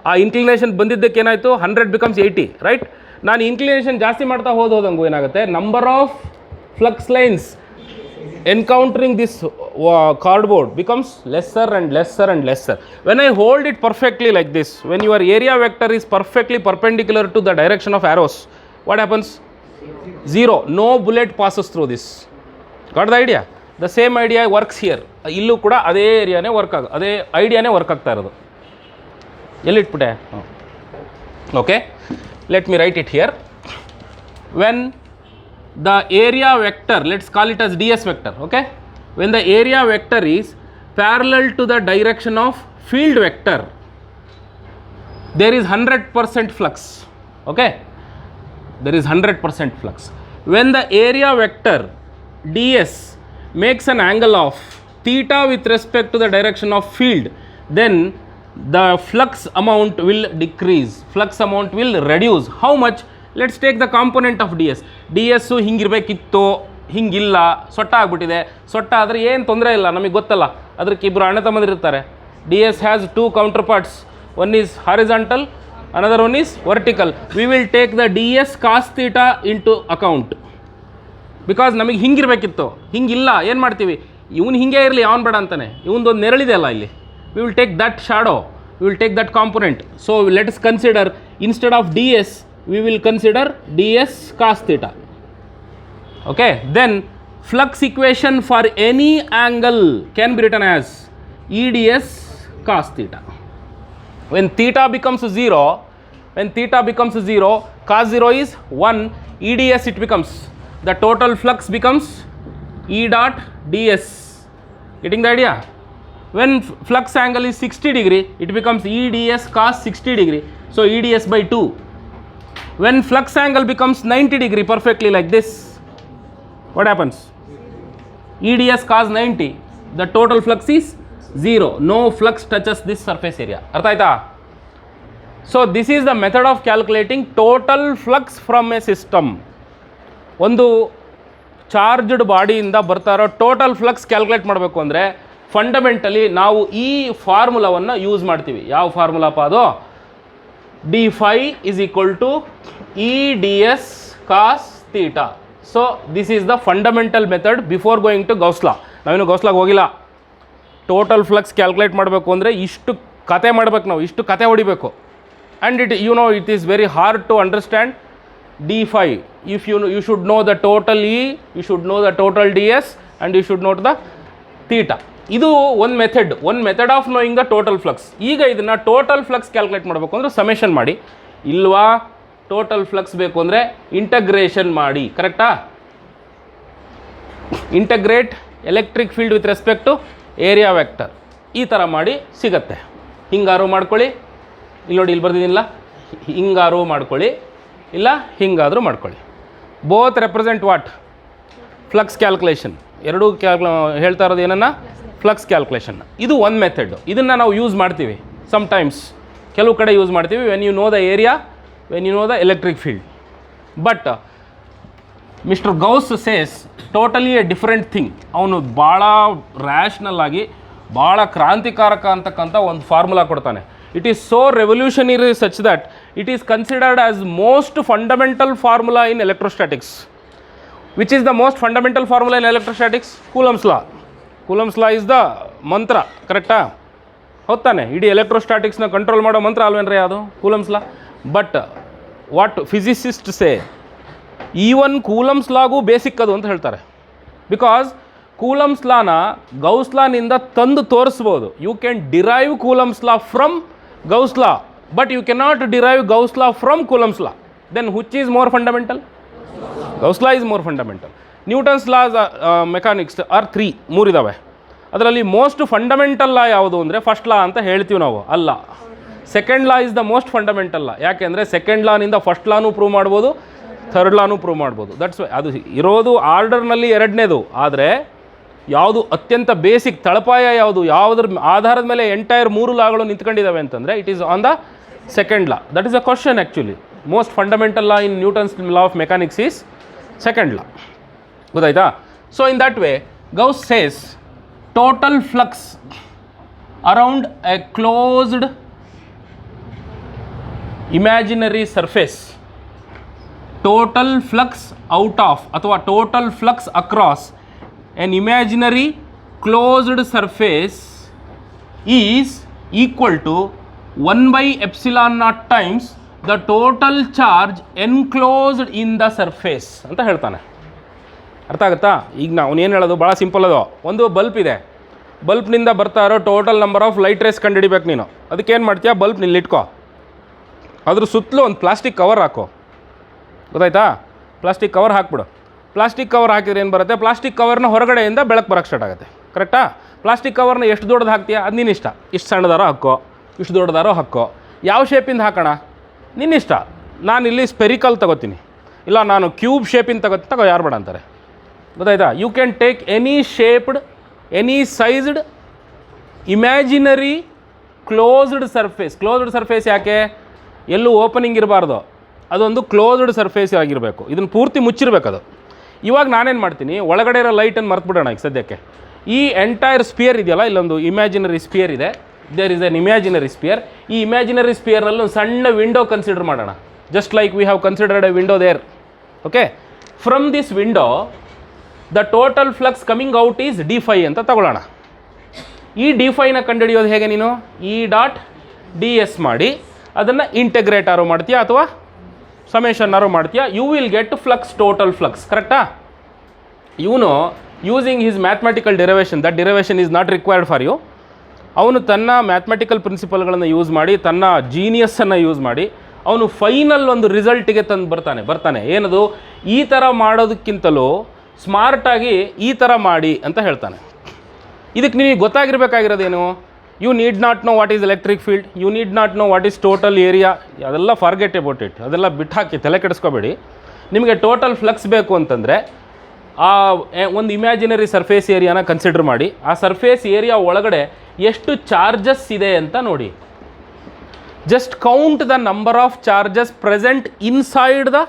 ಆ ಇನ್ಕ್ಲಿನೇಷನ್ ಬಂದಿದ್ದಕ್ಕೆ ಏನಾಯಿತು? 100 ಬಿಕಮ್ಸ್ 80, ರೈಟ್? ನಾನು ಇನ್ಕ್ಲಿನೇಷನ್ ಜಾಸ್ತಿ ಮಾಡ್ತಾ ಹೋದಂಗೂ ಏನಾಗುತ್ತೆ? Number of flux lines encountering this cardboard becomes lesser and lesser and lesser. When I hold it perfectly like this, when your area vector is perfectly perpendicular to the direction of arrows, what happens? 0. No bullet passes through this. Got the idea? The same idea works here. ಇಲ್ಲೂ ಕೂಡ ಅದೇ ಏರಿಯಾನೇ ಅದೇ ಐಡಿಯಾನೇ work ಆಗ್ತಾ ಇರೋದು. ಎಲ್ಲಿಟ್ಬಿಟ್ಟೆ? Okay, let me write it here. When the area vector, let's call it as ds vector, okay? When the area vector is parallel to the direction of field vector, there is 100% flux, okay? There is 100% flux. When the area vector ds makes an angle of theta with respect to the direction of field, then the flux amount will decrease, flux amount will reduce. How much? Let's take the component of ds. ds ಹಿಂಗಿರಬೇಕಿತ್ತು, ಹಿಂಗಿಲ್ಲ, ಸೊಟ್ಟ ಆಗಿಬಿಟ್ಟಿದೆ. ಸೊಟ್ಟ ಆದರೆ ಏನು ತೊಂದರೆ ಇಲ್ಲ, ನಮಗೆ ಗೊತ್ತಲ್ಲ. ಅದಕ್ಕೆ ಇಬ್ಬರು ಅಣ್ಣ ತಮ್ಮಂದಿರಿರ್ತಾರೆ. ds has 2 counterparts. One is horizontal, another one is vertical. We will take the ds cos theta into account because ನಮಗೆ ಹಿಂಗಿರಬೇಕಿತ್ತು, ಹಿಂಗಿಲ್ಲ. ಏನು ಮಾಡ್ತೀವಿ? ಇವನು ಹಿಂಗೆ ಇರಲಿ, ಅವನು ಬೇಡ ಅಂತಾನೆ. ಇವನದೊಂದು ನೆರಳಿದೆ ಅಲ್ಲ ಇಲ್ಲಿ. We will take that shadow, we will take that component. So let us consider, instead of ds we will consider ds cos theta. Okay, then flux equation for any angle can be written as eds cos theta. When theta becomes 0, cos 0 is 1, eds it becomes, the total flux becomes e dot ds. Getting the idea? When flux angle is 60 degree, it becomes eds cos 60 degree. So eds by 2. When flux angle becomes 90 degree perfectly like this, what happens? eds cos 90. The total flux is 0. No flux touches this surface area. Artha aita? So this is the method of calculating total flux from a system. ಒಂದು charged ಬಾಡಿಯಿಂದ ಬರ್ತಾ ಇರೋ total flux calculate ಮಾಡಬೇಕು ಅಂದರೆ fundamentally ನಾವು ಈ ಫಾರ್ಮುಲಾವನ್ನು use ಮಾಡ್ತೀವಿ. ಯಾವ ಫಾರ್ಮುಲಾಪ್ಪ ಅದು? d5 is equal to e ds cos theta. So this is the fundamental method before going to Gauss law. ನಾವೇನು ಗೌಸ್ ಲಾಗೆ ಹೋಗಿಲ್ಲ. ಟೋಟಲ್ ಫ್ಲಕ್ಸ್ ಕ್ಯಾಲ್ಕುಲೇಟ್ ಮಾಡಬೇಕು ಅಂದರೆ ಇಷ್ಟು ಕತೆ ಮಾಡಬೇಕು, ನಾವು ಇಷ್ಟು ಕತೆ ಹೊಡಿಬೇಕು. And it you know it is very hard to understand d phi. If you should know the total E, you should know the total d s and you should note the theta. ಇದು ಒಂದು method of knowing the total flux. ಈಗ ಇದನ್ನು total flux calculate ಮಾಡಬೇಕು ಅಂದರೆ summation ಮಾಡಿ, ಇಲ್ವಾ total flux ಬೇಕು ಅಂದರೆ ಇಂಟಗ್ರೇಷನ್ ಮಾಡಿ. ಕರೆಕ್ಟಾ? Integrate electric field with respect to area vector, ಈ ಥರ ಮಾಡಿ ಸಿಗತ್ತೆ. ಹಿಂಗಾರು ಮಾಡ್ಕೊಳ್ಳಿ, ಇಲ್ಲಿ ನೋಡಿ ಇಲ್ಲಿ ಬರ್ದಿದ್ದೀನಿಲ್ಲ, ಹಿಂಗಾರು ಮಾಡ್ಕೊಳ್ಳಿ, ಇಲ್ಲ ಹಿಂಗಾದರೂ ಮಾಡ್ಕೊಳ್ಳಿ. Both represent what? Flux calculation. ಎರಡೂ ಹೇಳ್ತಾ ಇರೋದು ಏನನ್ನ? Flux calculation. ಇದು ಒಂದು ಮೆಥಡ್. ಇದನ್ನು ನಾವು ಯೂಸ್ ಮಾಡ್ತೀವಿ ಸಮ್ಟೈಮ್ಸ್, ಕೆಲವು ಕಡೆ ಯೂಸ್ ಮಾಡ್ತೀವಿ when you know the area, when you know the electric field. But mister Gauss says totally a different thing. ಅವನು ಭಾಳ ರ್ಯಾಷ್ನಲ್ ಆಗಿ ಭಾಳ ಕ್ರಾಂತಿಕಾರಕ ಅಂತಕ್ಕಂಥ ಒಂದು ಫಾರ್ಮುಲಾ ಕೊಡ್ತಾನೆ. It is so revolutionary such that it is considered as most fundamental formula in electrostatics. Which is the most fundamental formula in electrostatics? Coulombs law. Coulombs law is the ಮಂತ್ರ. ಕರೆಕ್ಟಾ? ಹೊತ್ತಾನೆ ಇಡೀ ಎಲೆಕ್ಟ್ರೋಸ್ಟ್ಯಾಟಿಕ್ಸ್ನ control ಮಾಡೋ ಮಂತ್ರ ಅಲ್ವೇನ್ರಿ ಅದು Coulomb's law. But what physicist say, even Coulomb's ಲಾಗೂ basic ಅದು ಅಂತ ಹೇಳ್ತಾರೆ. ಬಿಕಾಸ್ ಕೂಲಮ್ಸ್ ಲಾನ ಗೌಸ್ ಲಾನಿಂದ ತಂದು ತೋರಿಸ್ಬೋದು. You can derive Coulomb's law from Gauss law, but you cannot derive Gauss law from Coulomb's law. Then which is more fundamental? Gauss law is more fundamental. Newton's laws mechanics are 3 ಇದ್ದಾವೆ. ಅದರಲ್ಲಿ most fundamental ಲಾ ಯಾವುದು ಅಂದರೆ first law ಅಂತ ಹೇಳ್ತೀವಿ ನಾವು. ಅಲ್ಲ, second law is the most fundamental law. ಯಾಕೆಂದರೆ second ಲಾನಿಂದ ಫಸ್ಟ್ ಲಾನೂ ಪ್ರೂವ್ ಮಾಡ್ಬೋದು, ಥರ್ಡ್ ಲಾನೂ ಪ್ರೂವ್ ಮಾಡ್ಬೋದು. ದಟ್ಸ್ ವೈ ಅದು ಇರೋದು ಆರ್ಡರ್ನಲ್ಲಿ ಎರಡನೇದು. ಆದರೆ ಯಾವುದು ಅತ್ಯಂತ ಬೇಸಿಕ್ ತಳಪಾಯ ಯಾವುದು, ಯಾವುದ್ರ ಆಧಾರದ ಮೇಲೆ ಎಂಟೈರ್ 3 ಲಾಗಳು ನಿಂತ್ಕೊಂಡಿದ್ದಾವೆ ಅಂತಂದರೆ it is on the second law. That is a question actually. Most fundamental law in Newton's law of mechanics is second law. ಗೊತ್ತಾಯ್ತಾ? So in that way Gauss says total flux around a closed imaginary surface, total flux out of ಅಥವಾ total flux across an imaginary closed surface is equal to 1 by epsilon naught times the total charge enclosed in the surface ಅಂತ ಹೇಳ್ತಾನೆ. ಅರ್ಥ ಆಗುತ್ತಾ? ಈಗ ನಾವು ಏನು ಹೇಳೋದು ಭಾಳ ಸಿಂಪಲ್. ಅದು ಒಂದು ಬಲ್ಪ್ ಇದೆ, ಬಲ್ಪ್ನಿಂದ ಬರ್ತಾ ಇರೋ total number of light rays ಕಂಡುಹಿಡಿಬೇಕು ನೀನು. ಅದಕ್ಕೆ ಏನು ಮಾಡ್ತೀಯಾ? ಬಲ್ಪ್ ನಿಲ್ಲಿಟ್ಕೋ, ಅದ್ರ ಸುತ್ತಲೂ ಒಂದು ಪ್ಲಾಸ್ಟಿಕ್ ಕವರ್ ಹಾಕೋ. ಗೊತ್ತಾಯ್ತಾ? ಪ್ಲಾಸ್ಟಿಕ್ ಕವರ್ ಹಾಕ್ಬಿಡು. ಪ್ಲಾಸ್ಟಿಕ್ ಕವರ್ ಹಾಕಿದ್ರೆ ಏನು ಬರುತ್ತೆ? ಪ್ಲಾಸ್ಟಿಕ್ ಕವರ್ನ ಹೊರಗಡೆಯಿಂದ ಬೆಳಕು ಬರೋಕ್ಕೆ ಸ್ಟಾರ್ಟ್ ಆಗುತ್ತೆ. ಕರೆಕ್ಟಾ? ಪ್ಲಾಸ್ಟಿಕ್ ಕವರ್ನ ಎಷ್ಟು ದೊಡ್ಡದು ಹಾಕ್ತೀಯಾ ಅದು ನಿನ್ನ ಇಷ್ಟ. ಇಷ್ಟು ಸಣ್ಣದಾರೋ ಹಾಕೋ, ಇಷ್ಟು ದೊಡ್ಡದಾರೋ ಹಾಕೋ. ಯಾವ ಶೇಪಿಂದ ಹಾಕೋಣ ನಿನ್ನಿಷ್ಟ. ನಾನು ಇಲ್ಲಿ ಸ್ಪೆರಿಕಲ್ ತಗೋತೀನಿ, ಇಲ್ಲ ನಾನು ಕ್ಯೂಬ್ ಶೇಪಿಂದ ತಗೋ, ಯಾರು ಬೇಡ ಅಂತಾರೆ. ಗೊತ್ತಾಯ್ತಾ? You can take any shaped, any sized imaginary closed surface. Closed surface ಯಾಕೆ? ಎಲ್ಲೂ ಓಪನಿಂಗ್ ಇರಬಾರ್ದು, ಅದೊಂದು ಕ್ಲೋಸ್ಡ್ ಸರ್ಫೇಸ್ ಆಗಿರಬೇಕು. ಇದನ್ನು ಪೂರ್ತಿ ಮುಚ್ಚಿರಬೇಕದು. ಇವಾಗ ನಾನೇನು ಮಾಡ್ತೀನಿ, ಒಳಗಡೆ ಇರೋ ಲೈಟನ್ನು ಮರ್ತ್ಬಿಡೋಣ ಈಗ ಸದ್ಯಕ್ಕೆ. ಈ ಎಂಟೈರ್ ಸ್ಪಿಯರ್ ಇದೆಯಲ್ಲ, ಇಲ್ಲೊಂದು ಇಮ್ಯಾಜಿನರಿ ಸ್ಪಿಯರ್ ಇದೆ. There is an imaginary sphere. ಈ ಇಮ್ಯಾಜಿನರಿ ಸ್ಪಿಯರ್ನಲ್ಲಿ ಒಂದು ಸಣ್ಣ ವಿಂಡೋ ಕನ್ಸಿಡರ್ ಮಾಡೋಣ. Just like we have considered a window there. Okay, from this window the total flux coming out is d5 ಅಂತ ತಗೊಳ್ಳೋಣ. ಈ d5ನ ಕಂಡುಹಿಡಿಯೋದು ಹೇಗೆ? ನೀನು E.ds ಮಾಡಿ ಅದನ್ನು ಇಂಟೆಗ್ರೇಟ್ ಆರೋ ಮಾಡ್ತೀಯಾ ಅಥವಾ ಸಮೇಷನ್ ಆರೋ ಮಾಡ್ತೀಯಾ. You will get flux, total flux. ಕರೆಕ್ಟಾ? ಇವನು using his mathematical derivation, that derivation is not required for you. ಅವನು ತನ್ನ ಮ್ಯಾಥಮೆಟಿಕಲ್ ಪ್ರಿನ್ಸಿಪಲ್ಗಳನ್ನು ಯೂಸ್ ಮಾಡಿ, ತನ್ನ ಜೀನಿಯಸ್ಸನ್ನು ಯೂಸ್ ಮಾಡಿ ಅವನು ಫೈನಲ್ ಒಂದು ರಿಸಲ್ಟಿಗೆ ತಂದು ಬರ್ತಾನೆ. ಏನದು? ಈ ಥರ ಮಾಡೋದಕ್ಕಿಂತಲೂ ಸ್ಮಾರ್ಟಾಗಿ ಈ ಥರ ಮಾಡಿ ಅಂತ ಹೇಳ್ತಾನೆ. ಇದಕ್ಕೆ ನಿಮಗೆ ಗೊತ್ತಾಗಿರಬೇಕಾಗಿರೋದೇನು? You need not know what is electric field, you need not know what is total area. ಅದೆಲ್ಲ ಫಾರ್ಗೆಟ್ ಅಬೌಟ್ ಇಟ್, ಅದೆಲ್ಲ ಬಿಟ್ಟು ಹಾಕಿ, ತಲೆ ಕೆಡಿಸ್ಕೋಬೇಡಿ. ನಿಮಗೆ ಟೋಟಲ್ ಫ್ಲಕ್ಸ್ ಬೇಕು ಅಂತಂದರೆ ಆ ಒಂದು ಇಮ್ಯಾಜಿನರಿ ಸರ್ಫೇಸ್ ಏರಿಯಾನ ಕನ್ಸಿಡರ್ ಮಾಡಿ, ಆ ಸರ್ಫೇಸ್ ಏರಿಯಾ ಒಳಗಡೆ ಎಷ್ಟು ಚಾರ್ಜಸ್ ಇದೆ ಅಂತ ನೋಡಿ. Just count the number of charges present inside the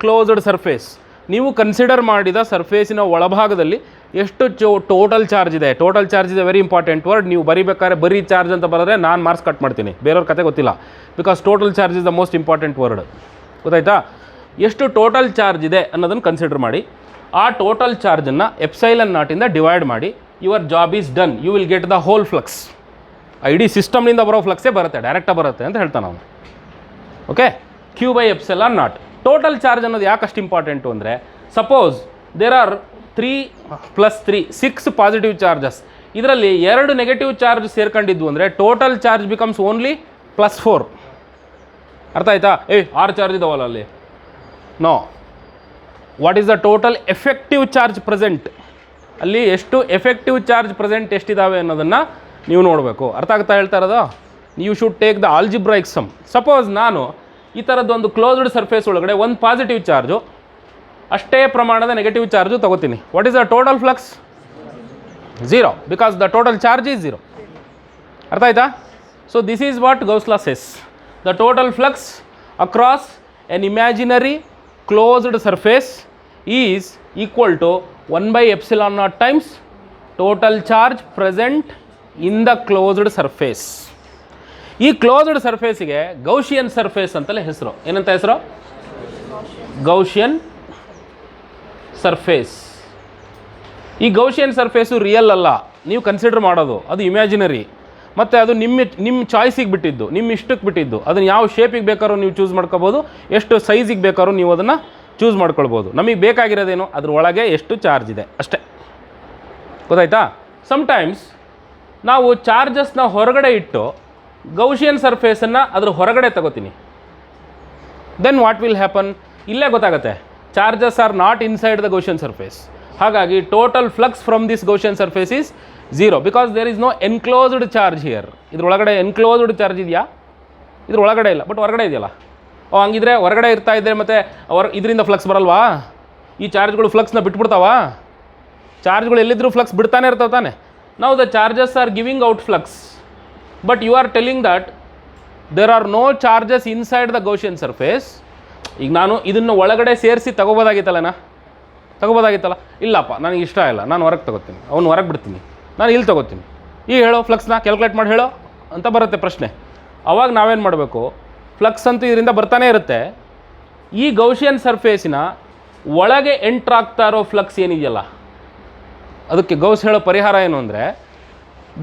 closed surface. ನೀವು ಕನ್ಸಿಡರ್ ಮಾಡಿದ ಸರ್ಫೇಸಿನ ಒಳಭಾಗದಲ್ಲಿ ಎಷ್ಟು ಟೋಟಲ್ ಚಾರ್ಜ್ ಇದೆ. ಟೋಟಲ್ ಚಾರ್ಜ್ ಇದೆ ವೆರಿ ಇಂಪಾರ್ಟೆಂಟ್ ವರ್ಡ್. ನೀವು ಬರೀಬೇಕಾದ್ರೆ ಬರೀ ಚಾರ್ಜ್ ಅಂತ ಬರೆದ್ರೆ ನಾನು ಮಾರ್ಕ್ಸ್ ಕಟ್ ಮಾಡ್ತೀನಿ, ಬೇರೆಯವ್ರ ಕತೆ ಗೊತ್ತಿಲ್ಲ. Because total charge is the most important word. ಗೊತ್ತಾಯ್ತಾ? ಎಷ್ಟು ಟೋಟಲ್ ಚಾರ್ಜ್ ಇದೆ ಅನ್ನೋದನ್ನು ಕನ್ಸಿಡರ್ ಮಾಡಿ. ಆ ಟೋಟಲ್ ಚಾರ್ಜನ್ನು ಎಪ್ಸೈಲನ್ ನಾಟಿಂದ ಡಿವೈಡ್ ಮಾಡಿ. Your job is done. You will get the whole flux. ಇಡೀ ಸಿಸ್ಟಮ್ನಿಂದ ಬರೋ ಫ್ಲಕ್ಸೇ ಬರುತ್ತೆ, ಡೈರೆಕ್ಟಾಗಿ ಬರುತ್ತೆ ಅಂತ ಹೇಳ್ತಾನೆ ಅವನು. Okay, Q by epsilon naught. Total charge ಅನ್ನೋದು ಯಾಕಷ್ಟು ಇಂಪಾರ್ಟೆಂಟು ಅಂದರೆ, suppose there are 3 + 3 6 positive charges, ಇದರಲ್ಲಿ 2 ನೆಗೆಟಿವ್ ಚಾರ್ಜ್ ಸೇರ್ಕೊಂಡಿದ್ವು ಅಂದರೆ ಟೋಟಲ್ ಚಾರ್ಜ್ ಬಿಕಮ್ಸ್ ಓನ್ಲಿ +4. ಅರ್ಥ ಆಯ್ತಾ? 6 ಚಾರ್ಜ್ ಇದಾವಲ್ಲ ಅಲ್ಲಿ. No, what is the total effective charge present, ಅಲ್ಲಿ ಎಷ್ಟು ಎಫೆಕ್ಟಿವ್ ಚಾರ್ಜ್ ಪ್ರೆಸೆಂಟ್ ಎಷ್ಟಿದ್ದಾವೆ ಅನ್ನೋದನ್ನು ನೀವು ನೋಡಬೇಕು. ಅರ್ಥ ಆಗ್ತಾ ಹೇಳ್ತಾ ಇರೋದು? You should take the algebraic sum. Suppose ನಾನು ಈ ಥರದ್ದೊಂದು ಕ್ಲೋಸ್ಡ್ ಸರ್ಫೇಸ್ ಒಳಗಡೆ ಒಂದು ಪಾಸಿಟಿವ್ ಚಾರ್ಜು, ಅಷ್ಟೇ ಪ್ರಮಾಣದ ನೆಗೆಟಿವ್ ಚಾರ್ಜು ತಗೋತೀನಿ. What is the total flux? 0, because the total charge is 0. ಅರ್ಥ ಆಯ್ತಾ? So this is what Gauss law says. The total flux across an imaginary closed surface is equal to 1/ε0 times total charge present in the closed surface. ಈ closed ಸರ್ಫೇಸಿಗೆ Gaussian surface ಅಂತಲೇ ಹೆಸರು. ಏನಂತ ಹೆಸರು? Gaussian surface. ಈ Gaussian surface real ಅಲ್ಲ, ನೀವು consider ಮಾಡೋದು, ಅದು ಇಮ್ಯಾಜಿನರಿ. ಮತ್ತು ಅದು ನಿಮ್ಮ ಚಾಯ್ಸಿಗೆ ಬಿಟ್ಟಿದ್ದು, ನಿಮ್ಮ ಇಷ್ಟಕ್ಕೆ ಬಿಟ್ಟಿದ್ದು. ಅದನ್ನು ಯಾವ ಶೇಪಿಗೆ ಬೇಕಾದ್ರೂ ನೀವು ಚೂಸ್ ಮಾಡ್ಕೋಬೋದು, ಎಷ್ಟು ಸೈಜಿಗೆ ಬೇಕಾದ್ರೂ ನೀವು ಅದನ್ನು ಚೂಸ್ ಮಾಡ್ಕೊಳ್ಬೋದು. ನಮಗೆ ಬೇಕಾಗಿರೋದೇನು, ಅದ್ರ ಒಳಗೆ ಎಷ್ಟು ಚಾರ್ಜ್ ಇದೆ ಅಷ್ಟೇ. ಗೊತ್ತಾಯ್ತಾ? ಸಮ್ಟೈಮ್ಸ್ ನಾವು ಚಾರ್ಜಸ್ನ ಹೊರಗಡೆ ಇಟ್ಟು ಗೌಶಿಯನ್ ಸರ್ಫೇಸನ್ನು ಅದ್ರ ಹೊರಗಡೆ ತಗೋತೀನಿ. Then what will happen? ಇಲ್ಲೇ ಗೊತ್ತಾಗುತ್ತೆ, charges are not inside the Gaussian surface. ಹಾಗಾಗಿ total flux from this Gaussian surface is 0, because there is no enclosed charge here. ಇದ್ರೊಳಗಡೆ ಎನ್ಕ್ಲೋಸ್ಡ್ ಚಾರ್ಜ್ ಇದೆಯಾ? ಇದ್ರೊಳಗಡೆ ಇಲ್ಲ, ಬಟ್ ಹೊರಗಡೆ ಇದೆಯಲ್ಲ. ಹಂಗಿದ್ರೆ ಹೊರಗಡೆ ಇರ್ತಾ ಇದ್ದರೆ ಮತ್ತು ಇದರಿಂದ ಫ್ಲಕ್ಸ್ ಬರಲ್ವಾ? ಈ ಚಾರ್ಜ್ಗಳು ಫ್ಲಕ್ಸ್ನ ಬಿಟ್ಬಿಡ್ತಾವ? ಚಾರ್ಜ್ಗಳು ಎಲ್ಲಿದ್ದರೂ ಫ್ಲಕ್ಸ್ ಬಿಡ್ತಾನೆ ಇರ್ತಾವೆ ತಾನೆ. Now the charges are giving out flux, but you are telling that there are no charges inside the Gaussian surface. ಈಗ ನಾನು ಇದನ್ನು ಒಳಗಡೆ ಸೇರಿಸಿ ತಗೋಬೋದಾಗಿತ್ತಲ್ಲನಾ? ತಗೋಬೋದಾಗಿತ್ತಲ್ಲ. ಇಲ್ಲಪ್ಪ, ನನಗೆ ಇಷ್ಟ ಇಲ್ಲ, ನಾನು ಹೊರಗೆ ತಗೋತೀನಿ, ಅವ್ನು ಹೊರಗೆ ಬಿಡ್ತೀನಿ, ನಾನು ಇಲ್ಲಿ ತಗೋತೀನಿ. ಈಗ ಹೇಳೋ ಫ್ಲಕ್ಸ್ನ ಕ್ಯಾಲ್ಕುಲೇಟ್ ಮಾಡಿ ಹೇಳೋ ಅಂತ ಬರುತ್ತೆ ಪ್ರಶ್ನೆ. ಅವಾಗ ನಾವೇನು ಮಾಡಬೇಕು? ಫ್ಲಕ್ಸ್ ಅಂತೂ ಇದರಿಂದ ಬರ್ತಾನೆ ಇರುತ್ತೆ. ಈ ಗೌಶಿಯನ್ ಸರ್ಫೇಸಿನ ಒಳಗೆ ಎಂಟ್ರಾಗ್ತಾ ಇರೋ ಫ್ಲಕ್ಸ್ ಏನಿದೆಯಲ್ಲ, ಅದಕ್ಕೆ ಗೌಸ್ ಹೇಳೋ ಪರಿಹಾರ ಏನು ಅಂದರೆ,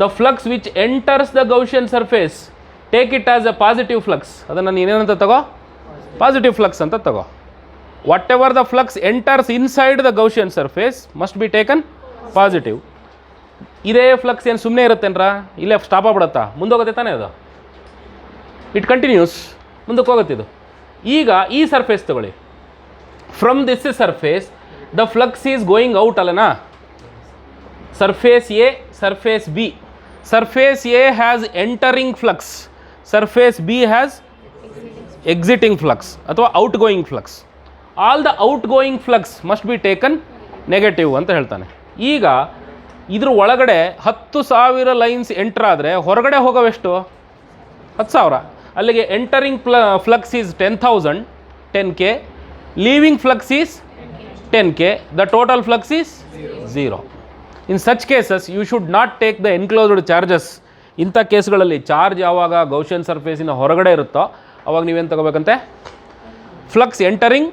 the flux which enters the Gaussian surface take it as a positive flux. ಅದನ್ನು ನೀನೇನಂತ ತಗೋ? ಪಾಸಿಟಿವ್ ಫ್ಲಕ್ಸ್ ಅಂತ ತಗೋ. Whatever the flux enters inside the Gaussian surface must be taken positive. ಇದೇ ಫ್ಲಕ್ಸ್ ಏನು ಸುಮ್ಮನೆ ಇರುತ್ತೇನ್ರ? ಇಲ್ಲೇ ಸ್ಟಾಪ್ ಆಗ್ಬಿಡುತ್ತಾ? ಮುಂದೋಗುತ್ತೆ ತಾನೇ ಅದು? ಇಟ್ ಕಂಟಿನ್ಯೂಸ್, ಮುಂದಕ್ಕೆ ಹೋಗುತ್ತೆ ಇದು. ಈಗ ಈ ಸರ್ಫೇಸ್ ತಗೊಳ್ಳಿ. From this surface the flux is going out ಅಲ್ಲನಾ? Surface A, surface B. Surface A has entering flux, surface B has exiting flux ಅಥವಾ outgoing flux. All the outgoing flux must be taken negative ಅಂತ ಹೇಳ್ತಾನೆ. ಈಗ ಇದ್ರ ಒಳಗಡೆ 10,000 lines enter ಆದರೆ ಹೊರಗಡೆ ಹೋಗೋವೆಷ್ಟು? 10,000. ಅಲ್ಲಿಗೆ entering flux is 10,000, 10K. Leaving flux is 10K. The total flux is 0. In such cases you should not take the enclosed charges. ಇಂಥ ಕೇಸ್ಗಳಲ್ಲಿ ಚಾರ್ಜ್ ಯಾವಾಗ ಗೌಶಿಯನ್ ಸರ್ಫೇಸಿನ ಹೊರಗಡೆ ಇರುತ್ತೋ ಅವಾಗ ನೀವೇನು ತಗೋಬೇಕಂತೆ? ಫ್ಲಕ್ಸ್ ಎಂಟರಿಂಗ್,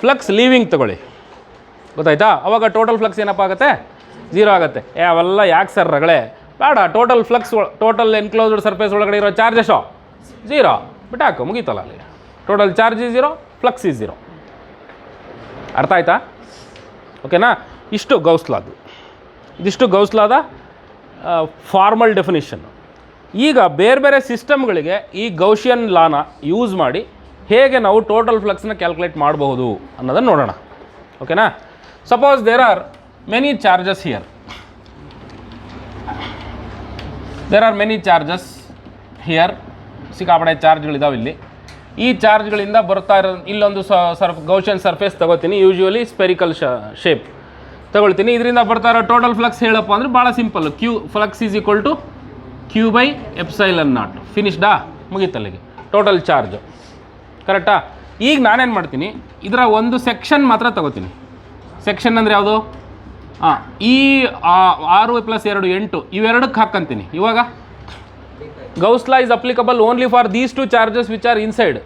ಫ್ಲಕ್ಸ್ ಲೀವಿಂಗ್ ತಗೊಳ್ಳಿ. ಗೊತ್ತಾಯ್ತಾ? ಅವಾಗ ಟೋಟಲ್ ಫ್ಲಕ್ಸ್ ಏನಪ್ಪ ಆಗುತ್ತೆ? 0 ಆಗುತ್ತೆ. ಅವೆಲ್ಲ ಯಾಕೆ ಸರ್ ರಗಳೆ? ಬೇಡ. Total flux, total enclosed surface ಒಳಗಡೆ ಇರೋ ಚಾರ್ಜ್ ಎಷ್ಟೋ? 0. ಬಿಟ್ಟಾಕು, ಮುಗೀತಲ್ಲ ಅಲ್ಲಿ. Total charge is 0, flux is 0. ಅರ್ಥ ಆಯ್ತಾ? ಓಕೆನಾ? ಇಷ್ಟು ಗೌಸ್ ಲಾದು. ಇದಿಷ್ಟು ಗೌಸ್ ಲಾದ ಫಾರ್ಮಲ್ ಡೆಫಿನಿಷನ್. ಈಗ ಬೇರೆ ಬೇರೆ ಸಿಸ್ಟಮ್ಗಳಿಗೆ ಈ ಗೌಶಿಯನ್ ಲಾನ ಯೂಸ್ ಮಾಡಿ ಹೇಗೆ ನಾವು ಟೋಟಲ್ ಫ್ಲಕ್ಸ್ನ ಕ್ಯಾಲ್ಕುಲೇಟ್ ಮಾಡಬಹುದು ಅನ್ನೋದನ್ನು ನೋಡೋಣ. ಓಕೆನಾ? Suppose there are many charges here. There are many charges here. ಸಿಕ್ಕಾಪಡೆ ಚಾರ್ಜ್ಗಳಿದಾವೆ ಇಲ್ಲಿ. ಈ ಚಾರ್ಜ್ಗಳಿಂದ ಬರ್ತಾ ಇರೋ ಇಲ್ಲೊಂದು ಗೌಶಿಯನ್ ಸರ್ಫೇಸ್ ತಗೋತೀನಿ. ಯೂಶ್ವಲಿ ಸ್ಪೆರಿಕಲ್ ಶೇಪ್ ತಗೊಳ್ತೀನಿ. ಇದರಿಂದ ಬರ್ತಾ ಇರೋ ಟೋಟಲ್ ಫ್ಲಕ್ಸ್ ಹೇಳಪ್ಪ ಅಂದರೆ ಭಾಳ simple. Flux is equal to Q/ε0. ಫಿನಿಶ್ಡಾ? ಮುಗೀತಲ್ಲಿಗೆ ಟೋಟಲ್ ಚಾರ್ಜ್. ಕರೆಕ್ಟಾ? ಈಗ ನಾನೇನು ಮಾಡ್ತೀನಿ, ಇದರ ಒಂದು ಸೆಕ್ಷನ್ ಮಾತ್ರ ತಗೋತೀನಿ. ಸೆಕ್ಷನ್ ಅಂದರೆ ಯಾವುದು? ಈ 6 + 2 8 ಇವೆರಡಕ್ಕೆ ಹಾಕ್ಕಂತೀನಿ. ಇವಾಗ Gauss law is applicable only for these 2 charges which are inside.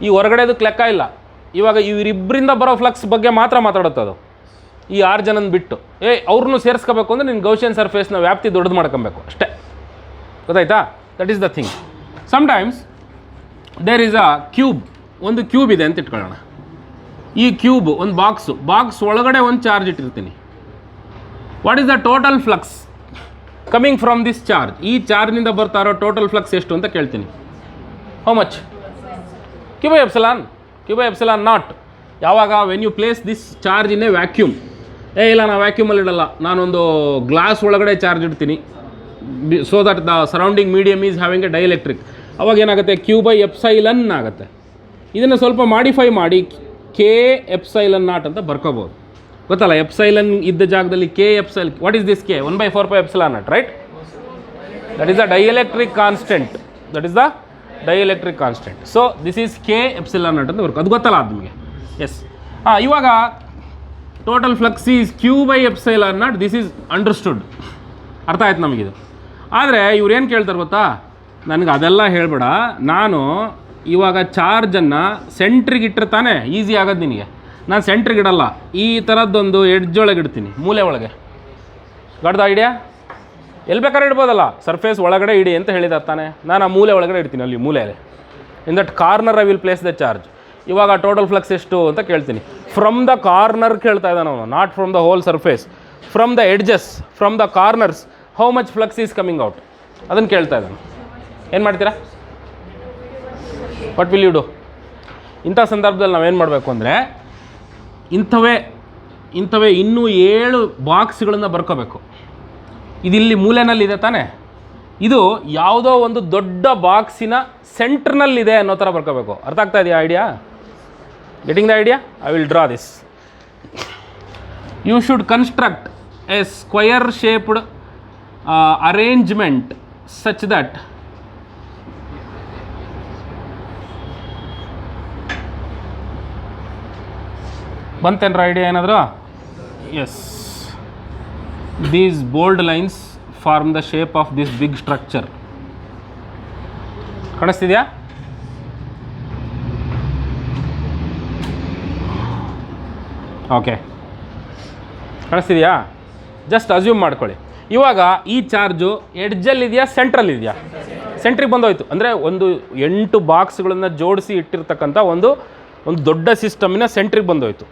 ಈ ಹೊರಗಡೆದಕ್ಕೆ ಲೆಕ್ಕ ಇಲ್ಲ. ಇವಾಗ ಇವರಿಬ್ಬರಿಂದ ಬರೋ ಫ್ಲಕ್ಸ್ ಬಗ್ಗೆ ಮಾತ್ರ ಮಾತಾಡುತ್ತದು. ಈ 6 ಜನನ ಬಿಟ್ಟು ಅವ್ರನ್ನೂ ಸೇರಿಸ್ಕೋಬೇಕು ಅಂದರೆ ನೀನು ಗೌಶಿಯನ್ ಸರ್ಫೇಸ್ನ ವ್ಯಾಪ್ತಿ ದೊಡ್ಡದು ಮಾಡ್ಕೊಬೇಕು ಅಷ್ಟೇ. ಗೊತ್ತಾಯ್ತಾ? That is the thing. Sometimes there is a cube. ಒಂದು ಕ್ಯೂಬ್ ಇದೆ ಅಂತ ಇಟ್ಕೊಳ್ಳೋಣ. ಈ ಕ್ಯೂಬ್ ಒಂದು ಬಾಕ್ಸ್ ಒಳಗಡೆ ಒಂದು ಚಾರ್ಜ್ ಇಟ್ಟಿರ್ತೀನಿ. What is the total flux coming from this charge? ಈ ಚಾರ್ಜ್ನಿಂದ ಬರ್ತಾ ಇರೋ ಟೋಟಲ್ ಫ್ಲಕ್ಸ್ ಎಷ್ಟು ಅಂತ ಕೇಳ್ತೀನಿ. How much? q by epsilon naught. ಯಾವಾಗ when you place this charge in a vacuum, ಇಲ್ಲ ನಾನು ವ್ಯಾಕ್ಯೂಮಲ್ಲಿ ಇಡಲ್ಲ, ನಾನೊಂದು ಗ್ಲಾಸ್ ಒಳಗಡೆ ಚಾರ್ಜ್ ಇಡ್ತೀನಿ, so that the surrounding medium is having a dielectric. ಅವಾಗ ಏನಾಗುತ್ತೆ? q by epsilon ಆಗುತ್ತೆ. ಇದನ್ನು ಸ್ವಲ್ಪ ಮಾಡಿಫೈ ಮಾಡಿ k epsilon ನಾಟ್ ಅಂತ ಬರ್ಕೋಬೋದು. ಗೊತ್ತಲ್ಲ, ಎಪ್ಸೈಲನ್ ಇದ್ದ ಜಾಗದಲ್ಲಿ k epsilon. What is this k? 1/4 epsilon not, right? That is the dielectric constant. So this is k epsilon not ಅಂತ ಬರ್ಕೋ. ಅದು ಗೊತ್ತಲ್ಲ ಅದು ನಿಮಗೆ? ಎಸ್. ಇವಾಗ total flux is q by epsilon not. This is understood. ಅರ್ಥ ಆಯ್ತು ನಮಗಿದು. ಆದರೆ ಇವ್ರು ಏನು ಕೇಳ್ತಾರೆ ಗೊತ್ತಾ? ನನಗೆ ಅದೆಲ್ಲ ಹೇಳ್ಬೇಡ, ನಾನು ಇವಾಗ ಚಾರ್ಜನ್ನು ಸೆಂಟ್ರಿಗೆ ಇಟ್ಟಿರ್ತಾನೆ, ಈಸಿ ಆಗೋದು ನಿನಗೆ. ನಾನು ಸೆಂಟ್ರಿಗೆ ಇಡಲ್ಲ, ಈ ಥರದ್ದೊಂದು ಎಡ್ಜ್ ಒಳಗೆ ಇಡ್ತೀನಿ, ಮೂಲೆ ಒಳಗೆ. Got the idea? ಎಲ್ಲಿ ಬೇಕಾದ್ರೆ ಇಡ್ಬೋದಲ್ಲ, ಸರ್ಫೇಸ್ ಒಳಗಡೆ ಇಡಿ ಅಂತ ಹೇಳಿದ ತಾನೆ. ನಾನು ಆ ಮೂಲೆ ಒಳಗಡೆ ಇಡ್ತೀನಿ, ಅಲ್ಲಿ ಮೂಲೆಯಲ್ಲಿ. In that corner I will place the charge. ಇವಾಗ ಟೋಟಲ್ ಫ್ಲಕ್ಸ್ ಎಷ್ಟು ಅಂತ ಕೇಳ್ತೀನಿ. ಫ್ರಮ್ ದ ಕಾರ್ನರ್ ಕೇಳ್ತಾ ಇದ್ದಾನೆ ಅವನು, not from the whole surface. From the edges, from the corners, how much flux is coming out ಅದನ್ನು ಕೇಳ್ತಾ ಇದ್ದಾನೆ. ಏನು ಮಾಡ್ತೀರಾ? What will you do? ಇಂಥ ಸಂದರ್ಭದಲ್ಲಿ ನಾವೇನು ಮಾಡಬೇಕು ಅಂದರೆ, ಇಂಥವೇ ಇನ್ನೂ 7 ಬಾಕ್ಸ್ಗಳನ್ನು ಬರ್ಕೋಬೇಕು. ಇದಿಲ್ಲಿ ಮೂಲೆನಲ್ಲಿದೆ ತಾನೇ, ಇದು ಯಾವುದೋ ಒಂದು ದೊಡ್ಡ ಬಾಕ್ಸಿನ ಸೆಂಟ್ರ್ನಲ್ಲಿದೆ ಅನ್ನೋ ಥರ ಬರ್ಕೋಬೇಕು. ಅರ್ಥ ಆಗ್ತಾ ಇದೆಯಾ idea? Getting the idea? I will draw this. You should construct a square shaped arrangement such that ಬಂತೇನ್ರ ಐಡಿಯಾ ಏನಾದರೂ? Yes. These bold lines form the shape of this big structure. ಕಾಣಿಸ್ತಿದೆಯಾ? ಓಕೆ, ಕಾಣಿಸ್ತಿದೆಯಾ? ಜಸ್ಟ್ ಅಸ್ಯೂಮ್ ಮಾಡ್ಕೊಳ್ಳಿ. ಇವಾಗ ಈ charge ಎಡ್ಜಲ್ಲಿದೆಯಾ, ಸೆಂಟ್ರಲ್ಲಿದೆಯಾ? ಸೆಂಟ್ರಿಗೆ ಬಂದೋಯ್ತು. ಅಂದರೆ ಒಂದು 8 ಬಾಕ್ಸ್ಗಳನ್ನು ಜೋಡಿಸಿ ಇಟ್ಟಿರ್ತಕ್ಕಂಥ ಒಂದು ದೊಡ್ಡ ಸಿಸ್ಟಮಿನ ಸೆಂಟ್ರಿಗೆ ಬಂದೋಯ್ತು.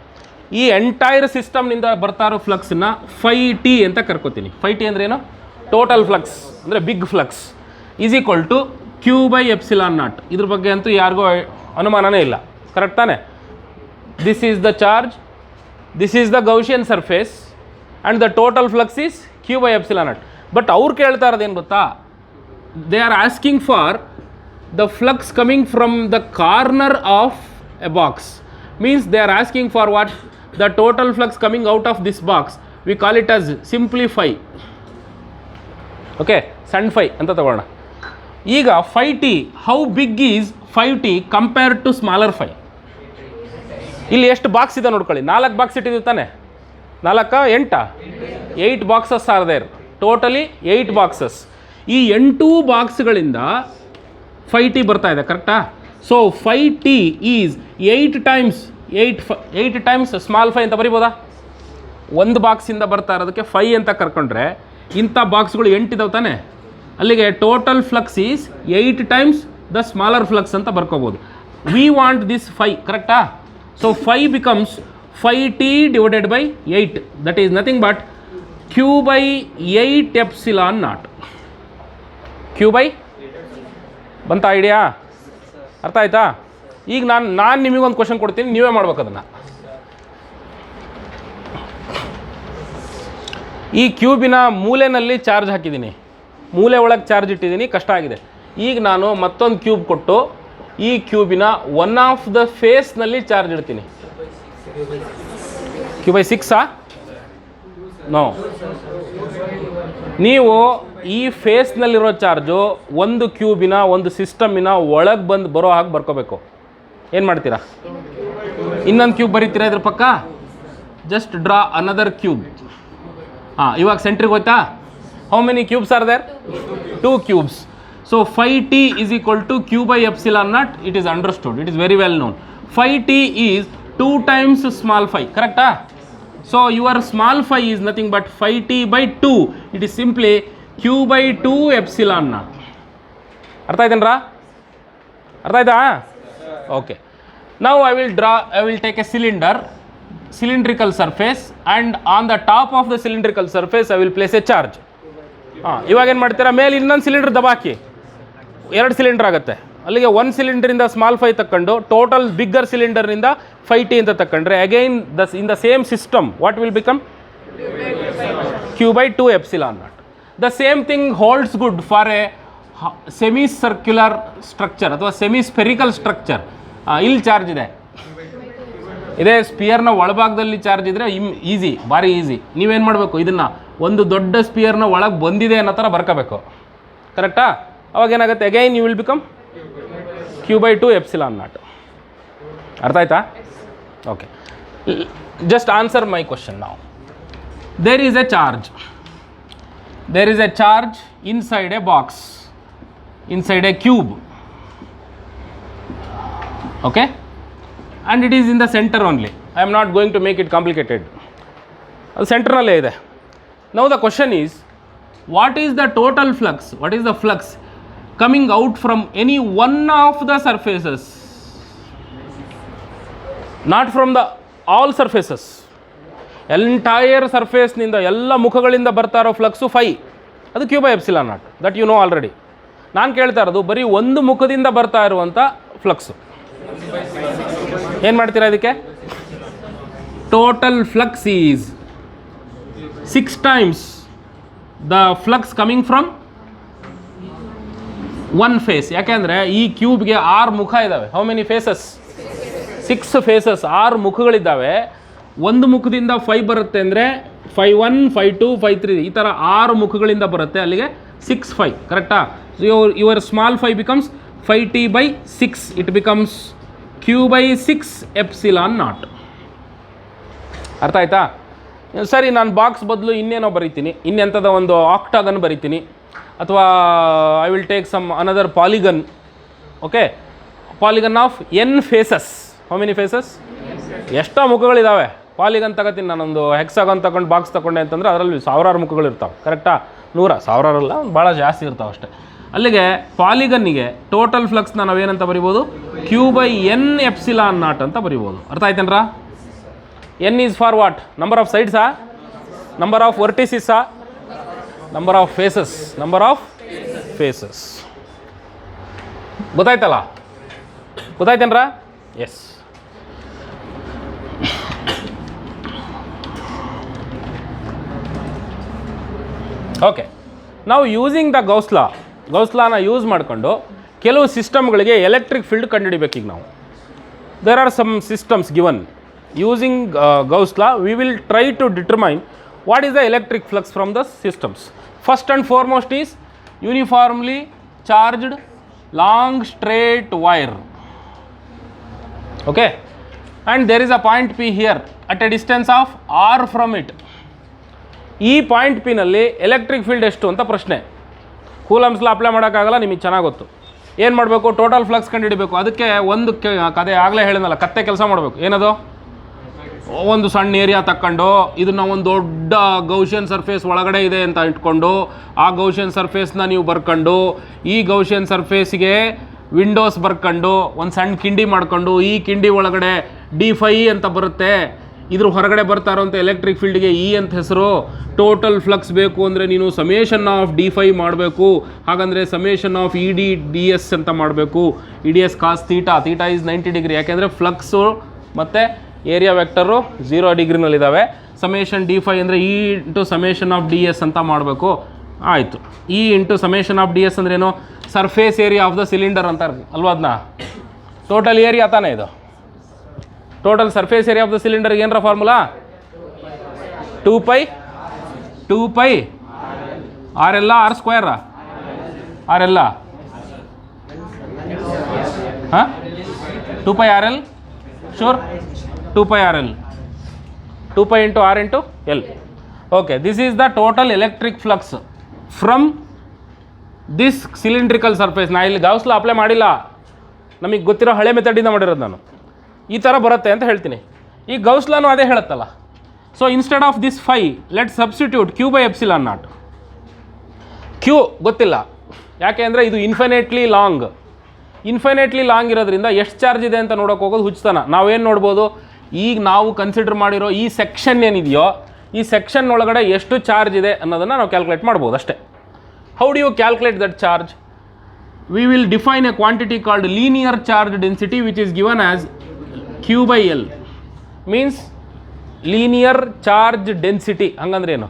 ಈ ಎಂಟೈರ್ ಸಿಸ್ಟಮ್ನಿಂದ ಬರ್ತಾ ಇರೋ ಫ್ಲಕ್ಸನ್ನ 5t ಅಂತ ಕರ್ಕೋತೀನಿ. 5t ಅಂದರೆ ಏನು? ಟೋಟಲ್ ಫ್ಲಕ್ಸ್ ಅಂದರೆ big flux is equal to q by epsilon naught. ಇದ್ರ ಬಗ್ಗೆ ಅಂತೂ ಯಾರಿಗೂ ಅನುಮಾನನೇ ಇಲ್ಲ, ಕರೆಕ್ಟ್ ತಾನೆ? This is the charge, this is the Gaussian surface and the total flux is q by epsilon naught. But ಅವ್ರು ಕೇಳ್ತಾ ಇರೋದೇನು ಗೊತ್ತಾ? They are asking for the flux coming from the corner of a box. Means they are asking for what? The total flux coming out of this box. We call it as simply phi. Okay, sun phi anta ತಗೊಳ್ಳೋಣ. ಈಗ 5t, how big is 5t compared to smaller phi? ಇಲ್ಲಿ ಎಷ್ಟು box ಇದೆ ನೋಡ್ಕೊಳ್ಳಿ. 4 box ಇಟ್ಟಿದ್ದೀವಿ ತಾನೆ? 4 8 8 boxes are there. Totally 8 boxes. ಈ 8 ಬಾಕ್ಸ್ಗಳಿಂದ 5t ಬರ್ತಾ ಇದೆ, ಕರೆಕ್ಟಾ? So 5t is 8 times small phi ಅಂತ ಬರಿಬೋದಾ? ಒಂದು ಬಾಕ್ಸಿಂದ ಬರ್ತಾ ಇರೋದಕ್ಕೆ 5 ಅಂತ ಕರ್ಕೊಂಡ್ರೆ, ಇಂಥ ಬಾಕ್ಸ್ಗಳು 8 ಇದಾವೆ ತಾನೆ, ಅಲ್ಲಿಗೆ total flux is 8 times the smaller flux ಅಂತ ಬರ್ಕೋಬೋದು. ವಿ ವಾಂಟ್ ದಿಸ್ 5, ಕರೆಕ್ಟಾ? So 5 becomes 5t divided by 8. That is nothing but q by 8 epsilon not. q by ಬಂತ ಐಡಿಯಾ? ಅರ್ಥ ಆಯ್ತಾ? ಈಗ ನಾನು ನಿಮಗೊಂದು ಕ್ವಶನ್ ಕೊಡ್ತೀನಿ, ನೀವೇ ಮಾಡ್ಬೇಕು ಅದನ್ನು. ಈ ಕ್ಯೂಬಿನ ಮೂಲೆಯಲ್ಲಿ ಚಾರ್ಜ್ ಹಾಕಿದ್ದೀನಿ, ಮೂಲೆ ಒಳಗೆ ಚಾರ್ಜ್ ಇಟ್ಟಿದ್ದೀನಿ, ಕಷ್ಟ ಆಗಿದೆ. ಈಗ ನಾನು ಮತ್ತೊಂದು ಕ್ಯೂಬ್ ಕೊಟ್ಟು ಈ ಕ್ಯೂಬಿನ ಒನ್ ಆಫ್ ದ ಫೇಸ್ನಲ್ಲಿ ಚಾರ್ಜ್ ಇಡ್ತೀನಿ. q by 6 ನೋ, ನೀವು ಈ ಫೇಸ್ನಲ್ಲಿರೋ ಚಾರ್ಜು ಒಂದು ಕ್ಯೂಬಿನ ಒಂದು ಸಿಸ್ಟಮಿನ ಒಳಗೆ ಬಂದು ಬರೋ ಹಾಗೆ ಬರ್ಕೋಬೇಕು. ಏನು ಮಾಡ್ತೀರಾ? ಇನ್ನೊಂದು ಕ್ಯೂಬ್ ಬರೀತೀರಾ ಇದ್ರ ಪಕ್ಕ? Just draw another cube. ಇವಾಗ ಸೆಂಟ್ರಿಗೆ ಹೋಯ್ತಾ? How many cubes are there? 2 cubes. So 5t is equal to q by epsilon naught. It is understood, it is very well known. 5t is 2 times small phi, ಕರೆಕ್ಟಾ? So your small phi is nothing but 5t by 2. It is simply q by 2 epsilon naught. ಅರ್ಥ ಆಯ್ತೇನ್ರಾ? ಅರ್ಥ ಆಯ್ತಾ? Okay. Now I will take a cylindrical surface, and on the top of the cylindrical surface I will place a charge. ಇವಾಗ ಏನು ಮಾಡ್ತೀರಾ, ಮೇಲೆ ಇನ್ನೊಂದು cylinder ದಬಾಕಿ, 2 cylinder ಆಗುತ್ತೆ. ಅಲ್ಲಿಗೆ 1 ಸಿಲಿಂಡರಿಂದ ಸ್ಮಾಲ್ 5 ತಗೊಂಡು ಟೋಟಲ್ ಬಿಗ್ಗರ್ ಸಿಲಿಂಡರ್ನಿಂದ 5t ಅಂತ ತಗೊಂಡ್ರೆ again in the same system what will become q/2 epsilon naught. The same thing holds good for a semi-circular structure ಅಥವಾ semi-spherical structure. ಇಲ್ಲಿ ಚಾರ್ಜ್ ಇದೆ, ಇದೇ ಸ್ಪಿಯರ್ನ ಒಳಭಾಗದಲ್ಲಿ ಚಾರ್ಜ್ ಇದ್ದರೆ ಈಸಿ, ಭಾರಿ ಈಸಿ. ನೀವೇನು ಮಾಡಬೇಕು, ಇದನ್ನು ಒಂದು ದೊಡ್ಡ ಸ್ಪಿಯರ್ನ ಒಳಗೆ ಬಂದಿದೆ ಅನ್ನೋ ಥರ ಬರ್ಕೋಬೇಕು, ಕರೆಕ್ಟಾ? ಅವಾಗ ಏನಾಗುತ್ತೆ, again you will become q/2 epsilon naught. ಅರ್ಥ ಆಯ್ತಾ? Okay, just answer my question ನಾವು. There is a charge inside a box, inside a cube, okay, and it is in the center only. I am not going to make it complicated. Center nalle ide. Now the question is, what is the total flux, what is the flux coming out from any one of the surfaces, not from the all surfaces. Entire ಸರ್ಫೇಸ್ನಿಂದ ಎಲ್ಲ ಮುಖಗಳಿಂದ ಬರ್ತಾ ಇರೋ flux 5, ಅದು q/epsilon naught, that you know already. ನಾನು ಕೇಳ್ತಾ ಇರೋದು ಬರೀ ಒಂದು ಮುಖದಿಂದ ಬರ್ತಾ ಇರುವಂಥ ಫ್ಲಕ್ಸು. ಏನು ಮಾಡ್ತೀರಾ ಇದಕ್ಕೆ? Total flux is 6 times the flux coming from one face. ಯಾಕೆಂದರೆ ಈ ಕ್ಯೂಬ್ಗೆ 6 ಮುಖ ಇದ್ದಾವೆ. How many faces? 6 ಫೇಸಸ್, 6 ಮುಖಗಳಿದ್ದಾವೆ. ಒಂದು ಮುಖದಿಂದ 5 ಬರುತ್ತೆ ಅಂದರೆ 5(1), 5(2), 5(3) ಈ ಥರ 6 ಮುಖಗಳಿಂದ ಬರುತ್ತೆ. ಅಲ್ಲಿಗೆ 6, 5, ಕರೆಕ್ಟಾ? Your small 5 becomes 5t/6. It becomes q/6 epsilon naught. ಅರ್ಥ ಆಯ್ತಾ? ಸರಿ, ನಾನು ಬಾಕ್ಸ್ ಬದಲು ಇನ್ನೇನೋ ಬರೀತೀನಿ, ಇನ್ನೆಂಥದ ಒಂದು ಆಕ್ಟಾಗನ್ ಬರೀತೀನಿ, ಅಥವಾ I will take some another polygon. Okay, polygon of n faces. How many faces? ಎಷ್ಟೋ ಮುಖಗಳಿದ್ದಾವೆ. ಪಾಲಿಗನ್ ತಗೋತೀನಿ ನಾನೊಂದು, ಹೆಕ್ಸಾಗನ್ ತಗೊಂಡು ಬಾಕ್ಸ್ ತಗೊಂಡೆ ಅಂತಂದರೆ ಅದರಲ್ಲಿ 1000 ಮುಖಗಳಿರ್ತಾವೆ, ಕರೆಕ್ಟಾ? 100, 1000 ಅಲ್ಲ, ಭಾಳ ಜಾಸ್ತಿ ಇರ್ತಾವೆ ಅಷ್ಟೇ. ಅಲ್ಲಿಗೆ ಪಾಲಿಗನ್ನಿಗೆ ಟೋಟಲ್ ಫ್ಲಕ್ಸ್ನ ನಾವೇನಂತ ಬರಿಬೋದು? q/n epsilon naught ಅಂತ ಬರಿಬೋದು. ಅರ್ಥ ಆಯ್ತೇನ್ರ? n is for what? Number of ಸೈಡ್ಸಾ, ನಂಬರ್ ಆಫ್ ವರ್ಟಿಸಿಸಾ, number of faces? Number of faces. ಗೊತ್ತಾಯ್ತಲ್ಲ? ಗೊತ್ತಾಯ್ತೇನ್ರ? ಎಸ್. ಓಕೆ, ನಾವು ಯೂಸಿಂಗ್ ದ ಗೌಸ್ಲಾನ ಯೂಸ್ ಮಾಡಿಕೊಂಡು ಕೆಲವು ಸಿಸ್ಟಮ್ಗಳಿಗೆ ಎಲೆಕ್ಟ್ರಿಕ್ ಫೀಲ್ಡ್ ಕಂಡುಹಿಡಿಬೇಕು. ಈಗ ನಾವು there are some systems given using Gauss law. We will try to determine what is the electric flux from the systems. First and foremost is uniformly charged long straight wire. Okay, and there is a point P here at a distance of r from it. ಈ point ಪಿನಲ್ಲಿ electric field ಎಷ್ಟು ಅಂತ ಪ್ರಶ್ನೆ. Coulombs ಲಾ apply ಮಾಡೋಕ್ಕಾಗಲ್ಲ, ನಿಮಗೆ ಚೆನ್ನಾಗಿ ಗೊತ್ತು. ಏನು ಮಾಡಬೇಕು? ಟೋಟಲ್ ಫ್ಲಕ್ಸ್ ಕಂಡುಹಿಡಬೇಕು. ಅದಕ್ಕೆ ಒಂದು ಕತೆ ಆಗಲೇ ಹೇಳಿದ್ನಲ್ಲ, ಕತ್ತೆ ಕೆಲಸ ಮಾಡಬೇಕು. ಏನದು? ಒಂದು ಸಣ್ಣ ಏರಿಯಾ ತಕ್ಕೊಂಡು ಇದನ್ನು ಒಂದು ದೊಡ್ಡ ಗೌಷಿಯನ್ ಸರ್ಫೇಸ್ ಒಳಗಡೆ ಇದೆ ಅಂತ ಇಟ್ಕೊಂಡು ಆ ಗೌಷಿಯನ್ ಸರ್ಫೇಸ್ನ ನೀವು ಬರ್ಕೊಂಡು ಈ ಗೌಷಿಯನ್ ಸರ್ಫೇಸಿಗೆ ವಿಂಡೋಸ್ ಬರ್ಕೊಂಡು ಒಂದು ಸಣ್ಣ ಕಿಂಡಿ ಮಾಡ್ಕೊಂಡು ಈ ಕಿಂಡಿ ಒಳಗಡೆ d5 ಅಂತ ಬರುತ್ತೆ. ಇದ್ರ ಹೊರಗಡೆ ಬರ್ತಾ ಇರೋಂಥ ಎಲೆಕ್ಟ್ರಿಕ್ ಫೀಲ್ಡ್ಗೆ E ಅಂತ ಹೆಸರು. ಟೋಟಲ್ ಫ್ಲಕ್ಸ್ ಬೇಕು ಅಂದರೆ ನೀನು ಸಮೇಷನ್ ಆಫ್ d5 ಮಾಡಬೇಕು. ಹಾಗಂದರೆ ಸಮೇಷನ್ ಆಫ್ ds ಅಂತ ಮಾಡಬೇಕು. ds cos theta is 90 degree. ಯಾಕೆಂದರೆ ಫ್ಲಕ್ಸು ಮತ್ತು ಏರಿಯಾ ವೆಕ್ಟರು 0 ಡಿಗ್ರಿನಲ್ಲಿದ್ದಾವೆ. ಸಮೇಷನ್ d5 ಅಂದರೆ E into summation of ds ಅಂತ ಮಾಡಬೇಕು. ಆಯಿತು, E into summation of ds ಅಂದ್ರೇನು? Surface area of the cylinder ಅಂತ ಅಲ್ವಾ? ಅದನ್ನ ಟೋಟಲ್ ಏರಿಯಾ ತಾನೇ ಇದು. Total surface area of the ಸಿಲಿಂಡರ್ಗೆ ಏನರ ಫಾರ್ಮುಲಾ? 2π r ಎಲ್ಲ r ಸ್ಕ್ವೇರಾ? r ಎಲ್ಲ ಹಾಂ 2πRL ಶೋರ್ 2πRL 2π into r into L. Okay, this is the total electric flux from this cylindrical surface. ನಾ ಇಲ್ಲಿ ಗೌಸ್ ಲಾ ಅಪ್ಲೈ ಮಾಡಿಲ್ಲ, ನಮಗೆ ಗೊತ್ತಿರೋ ಹಳೆ ಮೆಥಡಿಂದ ಮಾಡಿರೋದು. ನಾನು ಈ ಥರ ಬರುತ್ತೆ ಅಂತ ಹೇಳ್ತೀನಿ. ಈ ಗೌಸ್ ಲಾನು ಅದೇ ಹೇಳುತ್ತಲ್ಲ. So instead of this 5 let substitute q/epsilon naught. q ಗೊತ್ತಿಲ್ಲ, ಯಾಕೆ ಅಂದರೆ ಇದು ಇನ್ಫಿನಿಟ್ಲಿ ಲಾಂಗ್. ಇನ್ಫೈನೈಟ್ಲಿ ಲಾಂಗ್ ಇರೋದ್ರಿಂದ ಎಷ್ಟು ಚಾರ್ಜ್ ಇದೆ ಅಂತ ನೋಡೋಕೆ ಹೋಗೋದು ಹುಚ್ಚತನ. ನಾವೇನು ನೋಡ್ಬೋದು, ಈಗ ನಾವು ಕನ್ಸಿಡರ್ ಮಾಡಿರೋ ಈ ಸೆಕ್ಷನ್ ಏನಿದೆಯೋ ಈ ಸೆಕ್ಷನ್ ಒಳಗಡೆ ಎಷ್ಟು ಚಾರ್ಜ್ ಇದೆ ಅನ್ನೋದನ್ನು ನಾವು ಕ್ಯಾಲ್ಕುಲೇಟ್ ಮಾಡ್ಬೋದು ಅಷ್ಟೇ. How do you calculate that charge? We will define a quantity called linear charge density which is given as Q by L. Means linear charge density ಹಂಗಂದ್ರೆ ಏನು?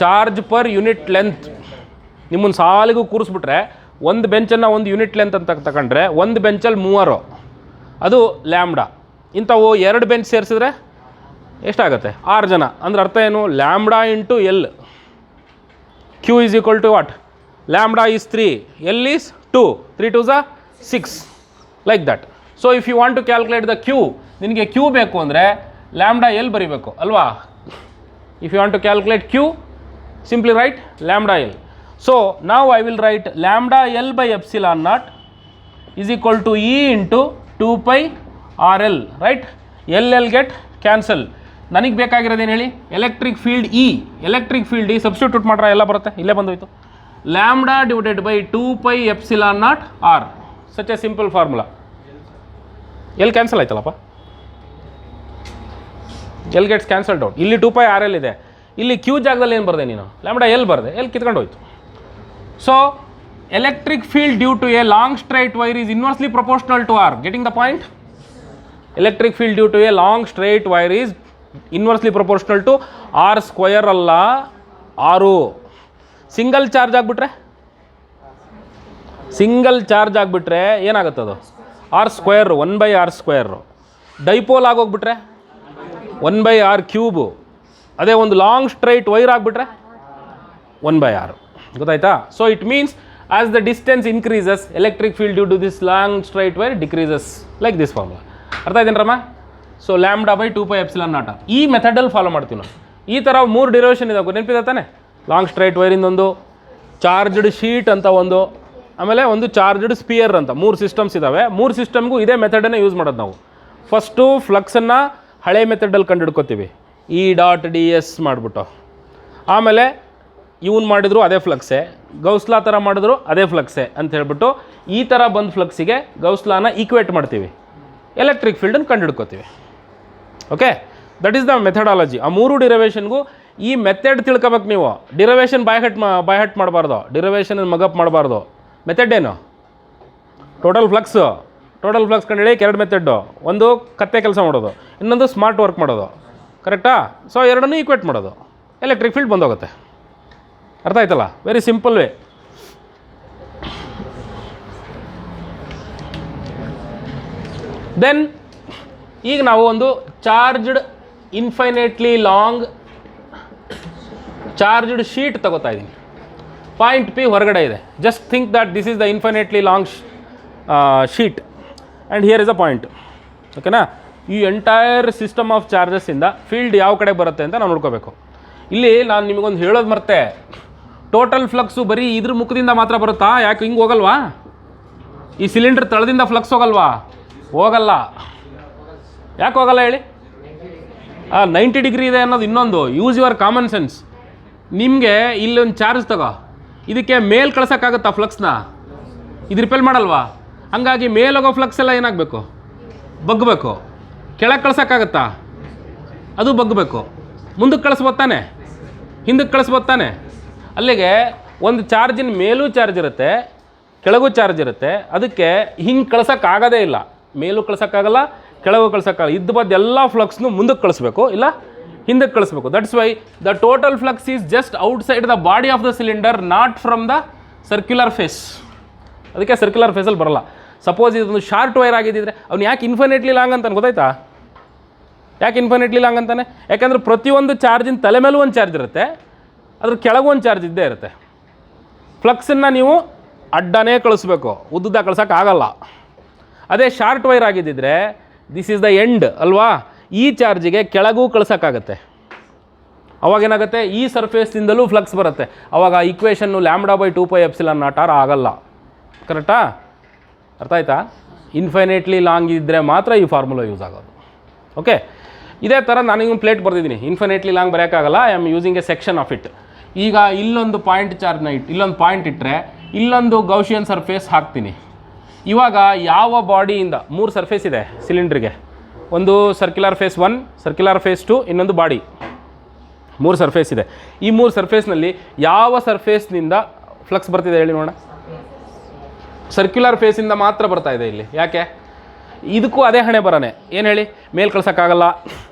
Charge per unit length. ನಿಮ್ಮನ್ನು ಸಾಲಿಗೂ ಕೂರಿಸ್ಬಿಟ್ರೆ ಒಂದು ಬೆಂಚನ್ನು ಒಂದು unit length ಅಂತ ತಗೊಂಡ್ರೆ ಒಂದು ಬೆಂಚಲ್ಲಿ 3 ಅದು lambda. ಇಂಥವು 2 ಬೆಂಚ್ ಸೇರಿಸಿದ್ರೆ ಎಷ್ಟಾಗುತ್ತೆ? 6 ಜನ. ಅಂದ್ರೆ ಅರ್ಥ ಏನು? Lambda into L. Q is equal to what? Lambda is 3, L is 2, 3 2s are 6, like that. So if you want to calculate the Q, ನಿನಗೆ Q ಬೇಕು ಅಂದರೆ ಲ್ಯಾಂಬ್ಡಾ ಎಲ್ ಬರೀಬೇಕು ಅಲ್ವಾ? If you want to calculate Q, simply write lambda L. So now I will write lambda L by epsilon naught is equal to E into 2 pi RL, right? L get cancel. ನನಗೆ ಬೇಕಾಗಿರೋದೇನು ಹೇಳಿ? Electric field E. Electric field E substitute ಮಾಡ್ರೆ ಎಲ್ಲ ಬರುತ್ತೆ, ಇಲ್ಲೇ ಬಂದೋಯ್ತು. Lambda divided by 2 pi epsilon naught R. Such a simple formula. L cancel ಆಯ್ತಲ್ಲಪ್ಪ, L gets cancelled out. ಇಲ್ಲಿ 2 pi RL ಇದೆ, ಇಲ್ಲಿ ಕ್ಯೂ ಜಾಗದಲ್ಲಿ ಏನು ಬರದೆ ನೀನು? ಲ್ಯಾಂಬ್ಡಾ ಎಲ್ ಬರದೆ, ಎಲ್ ಕಿತ್ಕೊಂಡು ಹೋಯ್ತು. So electric field due to a long straight wire is inversely proportional to r. Getting the point? Electric field due to a long straight wire is inversely proportional to r square ಅಲ್ಲ, 6. Single charge ಆಗಿಬಿಟ್ರೆ ಏನಾಗುತ್ತದು? R square, 1/r². Dipole ಆಗೋಗ್ಬಿಟ್ರೆ 1/r³. ಅದೇ ಒಂದು long straight wire ಆಗಿಬಿಟ್ರೆ 1/r. ಗೊತ್ತಾಯ್ತಾ? So it means as the distance increases electric field due to this long straight wire decreases, like this formula. ಅರ್ಥ ಆಯ್ತೇನ್ರಮ್ಮ? So lambda by 2 pi epsilon naught. ಈ ಮೆಥಡಲ್ಲಿ follow ಮಾಡ್ತೀವಿ ನಾವು. ಈ ಥರ 3 ಡಿರೈವೇಷನ್ ಇದಾವೆ, ನೆನಪಿದೆ ತಾನೆ? ಲಾಂಗ್ ಸ್ಟ್ರೈಟ್ ವೈರಿಂದೊಂದು, ಚಾರ್ಜ್ಡ್ ಶೀಟ್ ಅಂತ ಒಂದು, ಆಮೇಲೆ ಒಂದು ಚಾರ್ಜ್ಡ್ ಸ್ಪಿಯರ್ ಅಂತ 3 ಸಿಸ್ಟಮ್ಸ್ ಇದ್ದಾವೆ. 3 ಸಿಸ್ಟಮ್ಗೂ ಇದೇ ಮೆಥಡನ್ನೇ ಯೂಸ್ ಮಾಡೋದು ನಾವು. ಫಸ್ಟು ಫ್ಲಕ್ಸನ್ನು ಹಳೆ ಮೆಥಡಲ್ಲಿ ಕಂಡುಹಿಡ್ಕೋತೀವಿ, E.ds ಮಾಡಿಬಿಟ್ಟು. ಆಮೇಲೆ ಇವನು ಮಾಡಿದ್ರು ಅದೇ ಫ್ಲಕ್ಸೇ, ಗೌಸ್ಲಾ ಥರ ಮಾಡಿದ್ರು ಅದೇ ಫ್ಲಕ್ಸೇ ಅಂತ ಹೇಳ್ಬಿಟ್ಟು ಈ ಥರ ಬಂದು ಫ್ಲಕ್ಸಿಗೆ ಗೌಸ್ಲಾನ ಈಕ್ವೇಟ್ ಮಾಡ್ತೀವಿ, ಎಲೆಕ್ಟ್ರಿಕ್ ಫೀಲ್ಡನ್ನು ಕಂಡುಹಿಡ್ಕೋತೀವಿ. Okay, that is the methodology. ಆ 3 ಡಿರೈವೇಷನ್ಗೂ ಈ ಮೆಥಡ್ ತಿಳ್ಕೊಬೇಕು ನೀವು. ಡಿರೈವೇಷನ್ ಬೈ ಹಟ್ ಮಾಡಬಾರ್ದು, ಡಿರೈವೇಷನ್ ಮಗಪ್ ಮಾಡಬಾರ್ದು. ಮೆಥಡ್ ಏನು? ಟೋಟಲ್ ಫ್ಲಕ್ಸ್ ಕಂಡುಹಿಡಿಯೋಕೆ 2 ಮೆಥಡ್ಡು. ಒಂದು ಕತ್ತೆ ಕೆಲಸ ಮಾಡೋದು, ಇನ್ನೊಂದು ಸ್ಮಾರ್ಟ್ ವರ್ಕ್ ಮಾಡೋದು. ಕರೆಕ್ಟಾ? ಸೊ ಎರಡನ್ನೂ ಈಕ್ವೇಟ್ ಮಾಡೋದು, ಎಲೆಕ್ಟ್ರಿಕ್ ಫೀಲ್ಡ್ ಬಂದೋಗುತ್ತೆ. ಅರ್ಥ ಆಯ್ತಲ್ಲ? Very simple way. ದೆನ್ ಈಗ ನಾವು ಒಂದು charged infinitely long charged sheet ತಗೋತಾ ಇದ್ದೀನಿ. ಪಾಯಿಂಟ್ P ಹೊರಗಡೆ ಇದೆ. Just think that this is the infinitely long sheet and here is a point. ಓಕೆನಾ? ಈ ಎಂಟೈರ್ ಸಿಸ್ಟಮ್ ಆಫ್ ಚಾರ್ಜಸ್ಸಿಂದ ಫೀಲ್ಡ್ ಯಾವ ಕಡೆ ಬರುತ್ತೆ ಅಂತ ನಾವು ನೋಡ್ಕೋಬೇಕು. ಇಲ್ಲಿ ನಾನು ನಿಮಗೊಂದು ಹೇಳೋದು ಮರ್ತೆ, ಟೋಟಲ್ ಫ್ಲಕ್ಸು ಬರೀ ಇದ್ರ ಮುಖದಿಂದ ಮಾತ್ರ ಬರುತ್ತಾ? ಯಾಕೆ ಹಿಂಗೆ ಹೋಗಲ್ವಾ? ಈ ಸಿಲಿಂಡರ್ ತಳದಿಂದ ಫ್ಲಕ್ಸ್ ಹೋಗಲ್ವಾ? ಹೋಗಲ್ಲ. ಯಾಕೆ ಹೋಗಲ್ಲ ಹೇಳಿ? 90 ಡಿಗ್ರಿ ಇದೆ ಅನ್ನೋದು ಇನ್ನೊಂದು. Use your common sense. ನಿಮಗೆ ಇಲ್ಲೊಂದು ಚಾರ್ಜ್ ತಗೋ, ಇದಕ್ಕೆ ಮೇಲ್ ಕಳ್ಸೋಕ್ಕಾಗತ್ತಾ ಫ್ಲಕ್ಸ್ನ? ಇದು ರಿಪೆಲ್ ಮಾಡಲ್ವಾ? ಹಾಗಾಗಿ ಮೇಲೋಗೋ ಫ್ಲಕ್ಸ್ ಎಲ್ಲ ಏನಾಗಬೇಕು? ಬಗ್ಗಬೇಕು. ಕೆಳಗೆ ಕಳ್ಸೋಕ್ಕಾಗತ್ತಾ? ಅದು ಬಗ್ಗಬೇಕು. ಮುಂದಕ್ಕೆ ಕಳಿಸ್ಬೋದು ತಾನೆ, ಹಿಂದಕ್ಕೆ ಕಳಿಸ್ಬೋದು ತಾನೆ. ಅಲ್ಲಿಗೆ ಒಂದು ಚಾರ್ಜಿನ ಮೇಲೂ ಚಾರ್ಜ್ ಇರುತ್ತೆ, ಕೆಳಗೂ ಚಾರ್ಜ್ ಇರುತ್ತೆ. ಅದಕ್ಕೆ ಹಿಂಗೆ ಕಳ್ಸೋಕ್ಕಾಗೋದೇ ಇಲ್ಲ. ಮೇಲೂ ಕಳ್ಸೋಕ್ಕಾಗಲ್ಲ, ಕೆಳಗೂ ಕಳ್ಸೋಕ್ಕಾಗಲ್ಲ. ಇದ್ದು ಬದ್ದು ಎಲ್ಲ ಫ್ಲಕ್ಸ್ನು ಮುಂದಕ್ಕೆ ಕಳಿಸ್ಬೇಕು, ಇಲ್ಲ ಹಿಂದಕ್ಕೆ ಕಳಿಸ್ಬೇಕು. That's why the total flux is just outside the body of the cylinder, not from the circular face. ಅದಕ್ಕೆ ಸರ್ಕ್ಯುಲರ್ ಫೇಸಲ್ಲಿ ಬರಲ್ಲ. ಸಪೋಸ್ ಇದೊಂದು ಶಾರ್ಟ್ ವೈರ್ ಆಗಿದ್ದಿದ್ರೆ ಅವ್ನು ಯಾಕೆ ಇನ್ಫೈನೈಟ್ಲಿ ಲಾಂಗ್ ಅಂತಾನೆ ಗೊತ್ತಾಯ್ತಾ? ಯಾಕೆ ಇನ್ಫೈನೈಟ್ಲಿ ಲಾಂಗ್ ಅಂತಾನೆ? ಯಾಕಂದರೆ ಪ್ರತಿಯೊಂದು ಚಾರ್ಜಿನ ತಲೆ ಮೇಲೂ ಒಂದು ಚಾರ್ಜ್ ಇರುತ್ತೆ, ಅದ್ರ ಕೆಳಗೂ ಒಂದು ಚಾರ್ಜ್ ಇದ್ದೇ ಇರುತ್ತೆ. ಫ್ಲಕ್ಸನ್ನು ನೀವು ಅಡ್ಡನೇ ಕಳಿಸ್ಬೇಕು, ಉದ್ದುದ್ದ ಕಳ್ಸೋಕ್ಕಾಗಲ್ಲ. ಅದೇ ಶಾರ್ಟ್ ವೈರ್ ಆಗಿದ್ದಿದ್ರೆ ದಿಸ್ ಈಸ್ ದ ಎಂಡ್ ಅಲ್ವಾ? ಈ ಚಾರ್ಜಿಗೆ ಕೆಳಗೂ ಕಳ್ಸೋಕ್ಕಾಗತ್ತೆ. ಅವಾಗೇನಾಗುತ್ತೆ? ಈ ಸರ್ಫೇಸ್ನಿಂದಲೂ ಫ್ಲಕ್ಸ್ ಬರುತ್ತೆ. ಅವಾಗ ಈಕ್ವೇಷನ್ನು lambda by 2 pi epsilon naught R ಆಗಲ್ಲ. ಕರೆಕ್ಟಾ? ಅರ್ಥ ಆಯ್ತಾ? ಇನ್ಫೈನೈಟ್ಲಿ ಲಾಂಗ್ ಇದ್ದರೆ ಮಾತ್ರ ಈ ಫಾರ್ಮುಲಾ ಯೂಸ್ ಆಗೋದು. ಓಕೆ, ಇದೇ ಥರ ನಾನೀಗ ಪ್ಲೇಟ್ ಬರೆದಿದ್ದೀನಿ. ಇನ್ಫೈನೈಟ್ಲಿ ಲಾಂಗ್ ಬರೆಯೋಕ್ಕಾಗಲ್ಲ, I am using a section of it. ಈಗ ಇಲ್ಲೊಂದು ಪಾಯಿಂಟ್ ಚಾರ್ಜ್ನ ಇಲ್ಲೊಂದು ಪಾಯಿಂಟ್ ಇಟ್ಟರೆ ಇಲ್ಲೊಂದು ಗೌಶಿಯನ್ ಸರ್ಫೇಸ್ ಹಾಕ್ತೀನಿ. ಇವಾಗ ಯಾವ ಬಾಡಿಯಿಂದ 3 ಸರ್ಫೇಸ್ ಇದೆ ಸಿಲಿಂಡ್ರಿಗೆ, ಒಂದು ಸರ್ಕ್ಯುಲರ್ ಫೇಸ್ 1, ಸರ್ಕ್ಯುಲರ್ ಫೇಸ್ 2, ಇನ್ನೊಂದು ಬಾಡಿ, 3 ಸರ್ಫೇಸ್ ಇದೆ. ಈ 3 ಸರ್ಫೇಸ್ನಲ್ಲಿ ಯಾವ ಸರ್ಫೇಸ್ನಿಂದ ಫ್ಲಕ್ಸ್ ಬರ್ತಿದೆ ಹೇಳಿ ನೋಡೋಣ? ಸರ್ಕ್ಯುಲರ್ ಫೇಸಿಂದ ಮಾತ್ರ ಬರ್ತಾ ಇದೆ ಇಲ್ಲಿ. ಯಾಕೆ? ಇದಕ್ಕೂ ಅದೇ ಹಣೆ ಬರೋನೆ. ಏನು ಹೇಳಿ? ಮೇಲೆ ಕಳ್ಸೋಕ್ಕಾಗಲ್ಲ,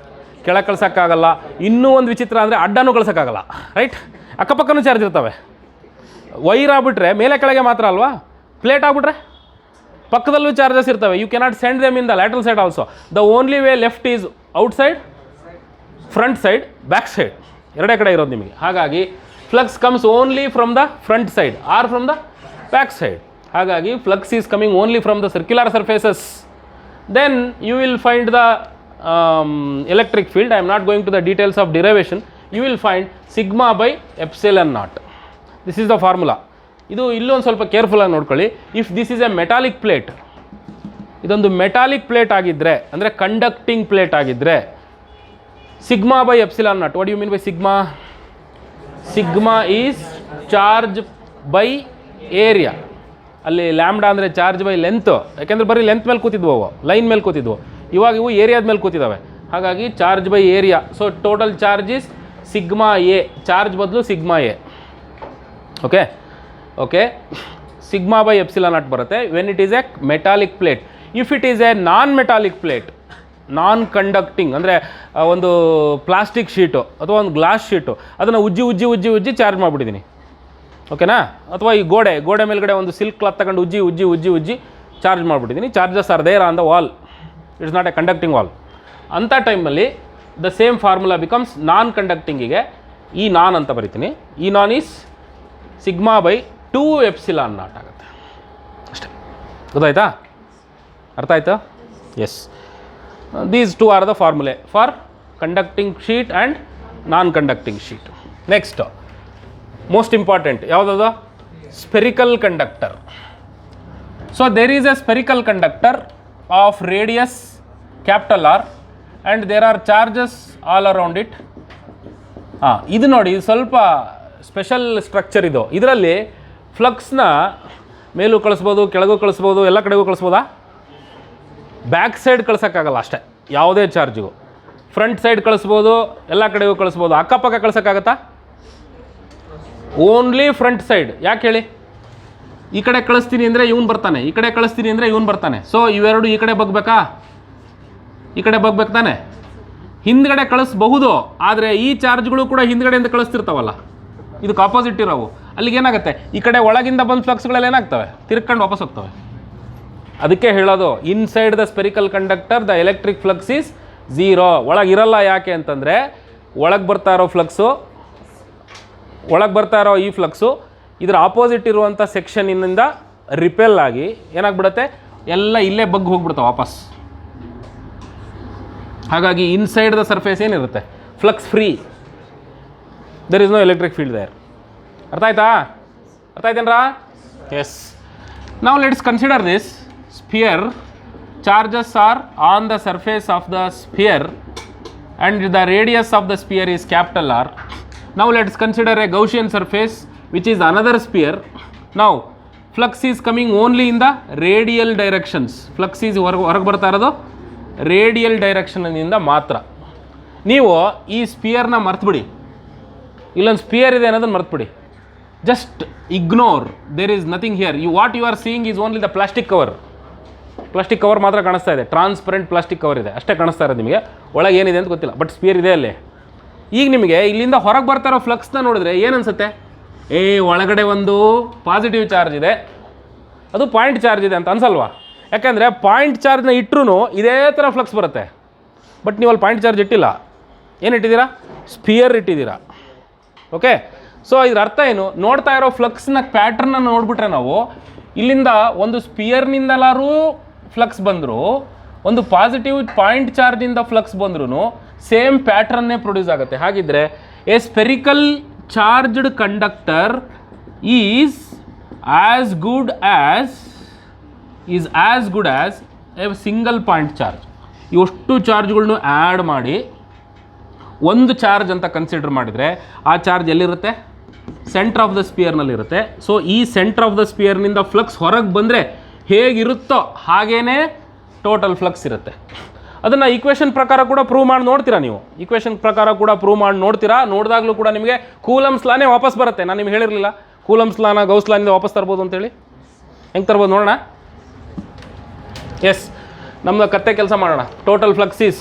ಕೆಳಗೆ ಕಳ್ಸೋಕ್ಕಾಗಲ್ಲ, ಇನ್ನೂ ಒಂದು ವಿಚಿತ್ರ ಅಂದರೆ ಅಡ್ಡನೂ ಕಳ್ಸೋಕ್ಕಾಗಲ್ಲ, ರೈಟ್? ಅಕ್ಕಪಕ್ಕನೂ ಚಾರ್ಜ್ ಇರ್ತವೆ. ವೈರ್ ಆಗಿಬಿಟ್ರೆ ಮೇಲೆ ಕೆಳಗೆ ಮಾತ್ರ ಅಲ್ವಾ, ಪ್ಲೇಟ್ ಆಗಿಬಿಟ್ರೆ ಪಕ್ಕದಲ್ಲೂ ಚಾರ್ಜಸ್ ಇರ್ತವೆ. You cannot send them in the lateral side also. The only way left is outside, front side, back side, ಎರಡೇ ಕಡೆ ಇರೋದು ನಿಮಗೆ. ಹಾಗಾಗಿ flux comes only from the front side or from the back side. ಹಾಗಾಗಿ flux is coming only from the circular surfaces. Then you will find the electric field. I am not going to the details of derivation. You will find sigma by epsilon naught. This is the formula. ಇದು ಇಲ್ಲೊಂದು ಸ್ವಲ್ಪ ಕೇರ್ಫುಲ್ಲಾಗಿ ನೋಡ್ಕೊಳ್ಳಿ. If this is a metallic plate, ಇದೊಂದು metallic plate ಆಗಿದ್ದರೆ, ಅಂದರೆ conducting plate ಆಗಿದ್ದರೆ, sigma by epsilon naught. What you mean by sigma? Sigma is charge by area. ಅಲ್ಲಿ ಲ್ಯಾಂಬ್ಡಾ ಅಂದರೆ ಚಾರ್ಜ್ ಬೈ ಲೆಂತ್. ಯಾಕೆಂದರೆ ಬರೀ ಲೆಂತ್ ಮೇಲೆ ಕೂತಿದ್ವು, ಅವು ಲೈನ್ ಮೇಲೆ ಕೂತಿದ್ವು. ಇವಾಗ ಇವು ಏರಿಯಾದ ಮೇಲೆ ಕೂತಿದ್ದಾವೆ. ಹಾಗಾಗಿ charge by area. So total charge is sigma A. Charge ಬದಲು sigma A. Okay okay sigma by epsilon naught ಬರುತ್ತೆ when it is a metallic plate. If it is a non metallic plate, non conducting ಅಂದರೆ ಒಂದು plastic sheet ಅಥವಾ ಒಂದು glass sheet, ಅದನ್ನು ಉಜ್ಜಿ ಉಜ್ಜಿ ಉಜ್ಜಿ ಉಜ್ಜಿ ಚಾರ್ಜ್ ಮಾಡಿಬಿಟ್ಟಿದ್ದೀನಿ, ಓಕೆನಾ? ಅಥವಾ ಈ ಗೋಡೆ ಮೇಲ್ಗಡೆ ಒಂದು ಸಿಲ್ಕ್ ಕ್ಲಾತ್ ತಗೊಂಡು ಉಜ್ಜಿ ಉಜ್ಜಿ ಉಜ್ಜಿ ಉಜ್ಜಿ ಚಾರ್ಜ್ ಮಾಡಿಬಿಟ್ಟಿದ್ದೀನಿ. Charges are there on the wall. It's not a conducting wall. ಅಂಥ ಟೈಮಲ್ಲಿ the same formula becomes non ಕಂಡಕ್ಟಿಂಗಿಗೆ ಈ ನಾನ್ ಅಂತ ಬರಿತೀನಿ. ಈ non is sigma by 2 epsilon naught ಆಗುತ್ತೆ ಅಷ್ಟೇ. ಗೊತ್ತಾಯ್ತಾ? ಅರ್ಥ ಆಯ್ತಾ? Yes. These 2 are the formulae for conducting sheet and non conducting sheet. Next most important ಯಾವುದದು? Spherical conductor. So there is a spherical conductor of radius capital R and there are charges all around it. ಇದು ನೋಡಿ, ಇದು ಸ್ವಲ್ಪ special structure. ಇದು ಇದರಲ್ಲಿ ಫ್ಲಕ್ಸ್ನ ಮೇಲೂ ಕಳಿಸ್ಬೋದು, ಕೆಳಗೂ ಕಳಿಸ್ಬೋದು, ಎಲ್ಲ ಕಡೆಗೂ ಕಳಿಸ್ಬೋದಾ? ಬ್ಯಾಕ್ ಸೈಡ್ ಕಳ್ಸೋಕ್ಕಾಗಲ್ಲ ಅಷ್ಟೇ ಯಾವುದೇ ಚಾರ್ಜಿಗೂ. ಫ್ರಂಟ್ ಸೈಡ್ ಕಳಿಸ್ಬೋದು, ಎಲ್ಲ ಕಡೆಗೂ ಕಳಿಸ್ಬೋದು. ಅಕ್ಕಪಕ್ಕ ಕಳ್ಸೋಕ್ಕಾಗತ್ತಾ? Only front side. ಯಾಕೆ ಹೇಳಿ? ಈ ಕಡೆ ಕಳಿಸ್ತೀನಿ ಅಂದರೆ ಇವನು ಬರ್ತಾನೆ, ಈ ಕಡೆ ಕಳಿಸ್ತೀನಿ ಅಂದರೆ ಇವನು ಬರ್ತಾನೆ. ಸೊ ಇವೆರಡು ಈ ಕಡೆ ಬಗ್ಬೇಕಾ? ಈ ಕಡೆ ಬಗ್ಬೇಕು ತಾನೆ. ಹಿಂದ್ಗಡೆ ಕಳಿಸ್ಬಹುದು, ಆದರೆ ಈ ಚಾರ್ಜ್ಗಳು ಕೂಡ ಹಿಂದ್ಗಡೆಯಿಂದ ಕಳಿಸ್ತಿರ್ತಾವಲ್ಲ, ಇದಕ್ಕೆ ಆಪೋಸಿಟ್ ಇರೋವು. ಅಲ್ಲಿಗೆ ಏನಾಗುತ್ತೆ? ಈ ಕಡೆ ಒಳಗಿಂದ ಬಂದ ಫ್ಲಕ್ಸ್ಗಳೆಲ್ಲ ಏನಾಗ್ತವೆ? ತಿರ್ಕೊಂಡು ವಾಪಸ್ ಹೋಗ್ತವೆ. ಅದಕ್ಕೆ ಹೇಳೋದು inside the spherical conductor the electric flux is 0. ಒಳಗಿರಲ್ಲ. ಯಾಕೆ ಅಂತಂದರೆ ಒಳಗೆ ಬರ್ತಾ ಇರೋ ಫ್ಲಕ್ಸು, ಒಳಗೆ ಬರ್ತಾ ಇರೋ ಈ ಫ್ಲಕ್ಸು ಇದರ ಆಪೋಸಿಟ್ ಇರುವಂಥ ಸೆಕ್ಷನ್ನಿಂದ ರಿಪೆಲ್ ಆಗಿ ಏನಾಗ್ಬಿಡುತ್ತೆ? ಎಲ್ಲ ಇಲ್ಲೇ ಬಗ್ಗಿ ಹೋಗ್ಬಿಡ್ತಾವೆ ವಾಪಸ್. ಹಾಗಾಗಿ ಇನ್ಸೈಡ್ ದ ಸರ್ಫೇಸ್ ಏನಿರುತ್ತೆ? Flux free. There is no electric field there. ಅರ್ಥ ಆಯ್ತಾ? ಅರ್ಥ ಆಯ್ತೇನ್ರಾ? ಎಸ್. ನಾವು let's consider this sphere. Charges are on the surface of the sphere and the radius of the sphere is capital R. ನಾವು let's consider a Gaussian surface which is another sphere. Now flux is coming only in the radial directions. Flux is ಹೊರಗೆ ಬರ್ತಾ ಇರೋದು radial ಡೈರೆಕ್ಷನ್ನಿಂದ ಮಾತ್ರ. ನೀವು ಈ ಸ್ಪಿಯರ್ನ ಮರ್ತುಬಿಡಿ, ಇಲ್ಲೊಂದು sphere ಇದೆ ಅನ್ನೋದನ್ನು ಮರ್ತುಬಿಡಿ. Just ignore, there is nothing here. What you are seeing is only the plastic cover. Plastic cover ಮಾತ್ರ ಕಾಣಿಸ್ತಾ ಇದೆ, ಟ್ರಾನ್ಸ್ಪರೆಂಟ್ ಪ್ಲಾಸ್ಟಿಕ್ ಕವರ್ ಇದೆ ಅಷ್ಟೇ ಕಾಣಿಸ್ತಾ ಇರೋದು. ನಿಮಗೆ ಒಳಗೆ ಏನಿದೆ ಅಂತ ಗೊತ್ತಿಲ್ಲ, ಬಟ್ ಸ್ಪಿಯರ್ ಇದೆ ಅಲ್ಲಿ. ಈಗ ನಿಮಗೆ ಇಲ್ಲಿಂದ ಹೊರಗೆ ಬರ್ತಾ ಇರೋ ಫ್ಲಕ್ಸ್ನ ನೋಡಿದ್ರೆ ಏನು ಅನಿಸುತ್ತೆ? ಒಳಗಡೆ ಒಂದು ಪಾಸಿಟಿವ್ ಚಾರ್ಜ್ ಇದೆ, ಅದು ಪಾಯಿಂಟ್ ಚಾರ್ಜ್ ಇದೆ ಅಂತ ಅನ್ಸಲ್ವಾ? ಯಾಕೆಂದರೆ ಪಾಯಿಂಟ್ ಚಾರ್ಜ್ನ ಇಟ್ಟರೂ ಇದೇ ಥರ ಫ್ಲಕ್ಸ್ ಬರುತ್ತೆ. ಬಟ್ ನೀವು ಅಲ್ಲಿ ಪಾಯಿಂಟ್ ಚಾರ್ಜ್ ಇಟ್ಟಿಲ್ಲ, ಏನು ಇಟ್ಟಿದ್ದೀರಾ? ಸ್ಪಿಯರ್ ಇಟ್ಟಿದ್ದೀರಾ. ಓಕೆ. ಸೊ ಇದ್ರ ಅರ್ಥ ಏನು? ನೋಡ್ತಾ ಇರೋ ಫ್ಲಕ್ಸ್ನ ಪ್ಯಾಟ್ರನ್ನ ನೋಡಿಬಿಟ್ರೆ ನಾವು ಇಲ್ಲಿಂದ ಒಂದು ಸ್ಪಿಯರ್ನಿಂದಲಾರೂ ಫ್ಲಕ್ಸ್ ಬಂದರೂ, ಒಂದು ಪಾಸಿಟಿವ್ ಪಾಯಿಂಟ್ ಚಾರ್ಜಿಂದ ಫ್ಲಕ್ಸ್ ಬಂದ್ರೂ ಸೇಮ್ ಪ್ಯಾಟ್ರನ್ನೇ ಪ್ರೊಡ್ಯೂಸ್ ಆಗುತ್ತೆ. ಹಾಗಿದ್ರೆ A spherical charged conductor is as good as a single point charge. ಇಷ್ಟು ಚಾರ್ಜ್ಗಳನ್ನೂ ಆ್ಯಡ್ ಮಾಡಿ ಒಂದು ಚಾರ್ಜ್ ಅಂತ ಕನ್ಸಿಡರ್ ಮಾಡಿದರೆ ಆ ಚಾರ್ಜ್ ಎಲ್ಲಿರುತ್ತೆ? ಸೆಂಟರ್ ಆಫ್ ದ ಸ್ಪಿಯರ್ನಲ್ಲಿರುತ್ತೆ. ಸೊ ಈ ಸೆಂಟರ್ ಆಫ್ ದ ಸ್ಪಿಯರ್ನಿಂದ ಫ್ಲಕ್ಸ್ ಹೊರಗೆ ಬಂದರೆ ಹೇಗಿರುತ್ತೋ ಹಾಗೇ ಟೋಟಲ್ ಫ್ಲಕ್ಸ್ ಇರುತ್ತೆ. ಅದನ್ನು ಈಕ್ವೇಷನ್ ಪ್ರಕಾರ ಕೂಡ ಪ್ರೂವ್ ಮಾಡಿ ನೋಡ್ತೀರಾ ನೀವು. ಈಕ್ವೇಷನ್ ಪ್ರಕಾರ ಕೂಡ ಪ್ರೂವ್ ಮಾಡಿ ನೋಡ್ತೀರಾ. ನೋಡಿದಾಗಲೂ ಕೂಡ ನಿಮಗೆ ಕೂಲಮ್ಸ್ ಲಾನೇ ವಾಪಸ್ ಬರುತ್ತೆ. ನಾನು ನಿಮ್ಗೆ ಹೇಳಿರಲಿಲ್ಲ ಕೂಲಮ್ಸ್ ಲಾನ ಗೌಸ್ ಲಾನಿಂದ ವಾಪಸ್ ತರ್ಬೋದು ಅಂತೇಳಿ. ಹೆಂಗೆ ತರ್ಬೋದು ನೋಡೋಣ. ಎಸ್, ನಮ್ಮದು ಕತ್ತೆ ಕೆಲಸ ಮಾಡೋಣ. Total flux is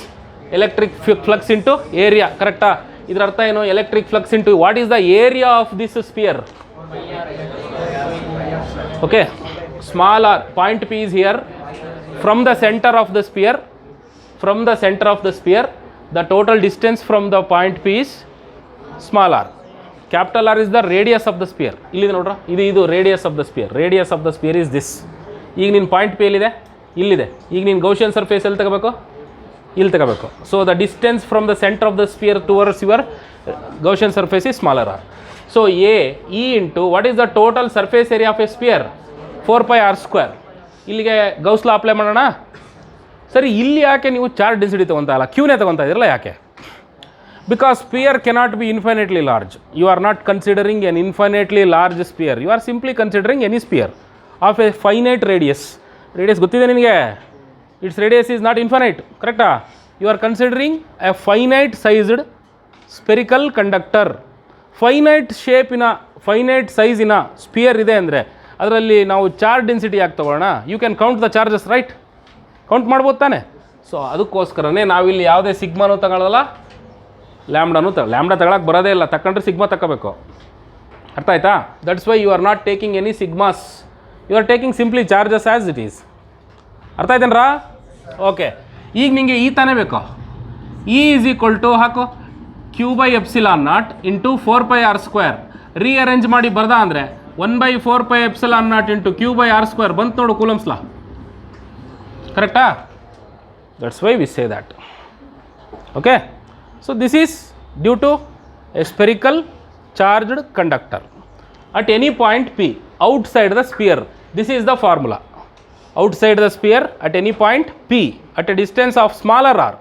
electric flux into area. ಕರೆಕ್ಟಾ? ಇದರ ಅರ್ಥ ಏನು? Electric flux into what is the area of this sphere? Okay, small r, point P is here. From the center of the sphere, the total distance from the point P is small r. Capital R is the radius of the sphere. ಇಲ್ಲಿದೆ ನೋಡ್ರ, ಇದು radius of the sphere. Radius of the sphere is this. ಈಗ ನಿನ್ನ point P ಎಲ್ಲಿದೆ? ಇಲ್ಲಿದೆ. ಈಗ ನೀನು Gaussian surface ಎಲ್ಲಿ ತಗೋಬೇಕು? ಇಲ್ಲಿ ತಗೋಬೇಕು. So the distance from the centre of the spear towards your Gaussian surface is smaller r. So E into what is the total surface area of a sphere? 4πr². ಇಲ್ಲಿಗೆ Gauss ಲಾ apply ಮಾಡೋಣ. ಸರಿ, ಇಲ್ಲಿ ಯಾಕೆ ನೀವು charge density ತೊಗೊತಾ ಇಲ್ಲ, ಕ್ಯೂನೇ ತೊಗೊತಾ ಇದ್ದೀರಲ್ಲ, ಯಾಕೆ? Because sphere cannot be infinitely large. You are not considering an infinitely large sphere. You are simply considering any sphere of a finite radius. Radius ಗೊತ್ತಿದೆ ನಿನಗೆ? It's radius is not infinite. ಕರೆಕ್ಟಾ? You are considering a finite sized spherical conductor. Finite ಶೇಪಿನ, finite ಸೈಜಿನ sphere ಇದೆ ಅಂದರೆ ಅದರಲ್ಲಿ ನಾವು charge density ಯಾಕೆ ತೊಗೊಳ್ಳೋಣ? You can count the charges, right? Count ಮಾಡ್ಬೋದು ತಾನೆ. ಸೊ ಅದಕ್ಕೋಸ್ಕರನೇ ನಾವಿಲ್ಲಿ ಯಾವುದೇ ಸಿಗ್ಮಾನು ತಗೊಳ್ಳಲ್ಲ, ಲ್ಯಾಂಬ್ಡಾನು ಲ್ಯಾಂಬ್ಡಾ ತಗೊಳಕ್ಕೆ ಬರೋದೇ ಇಲ್ಲ. ತಗೊಂಡ್ರೆ ಸಿಗ್ಮಾ ತಗೋಬೇಕು. ಅರ್ಥ ಆಯ್ತಾ? That's why you are not taking any sigmas. You are taking simply charges as it is. ಅರ್ಥ ಆಯ್ತೇನ್ರಾ? ಓಕೆ, ಈಗ ನಿಮಗೆ ಈ ತಾನೇ ಬೇಕು. E ಈಸ್ ಈಕ್ವಲ್ ಟು ಹಾಕು Q/ε0 ಇಂಟು 4πr². ರೀಅರೇಂಜ್ ಮಾಡಿ ಬರ್ದ ಅಂದರೆ 1/4πε0 ಇಂಟು Q/r² ಬಂತು ನೋಡು ಕೂಲಮ್ಸ್ ಲಾ. ಕರೆಕ್ಟಾ? That's why we say that. Okay, so this is due to a spherical charged conductor at any point P outside the sphere. This is the formula. Outside the sphere at any point P at a distance of smaller r.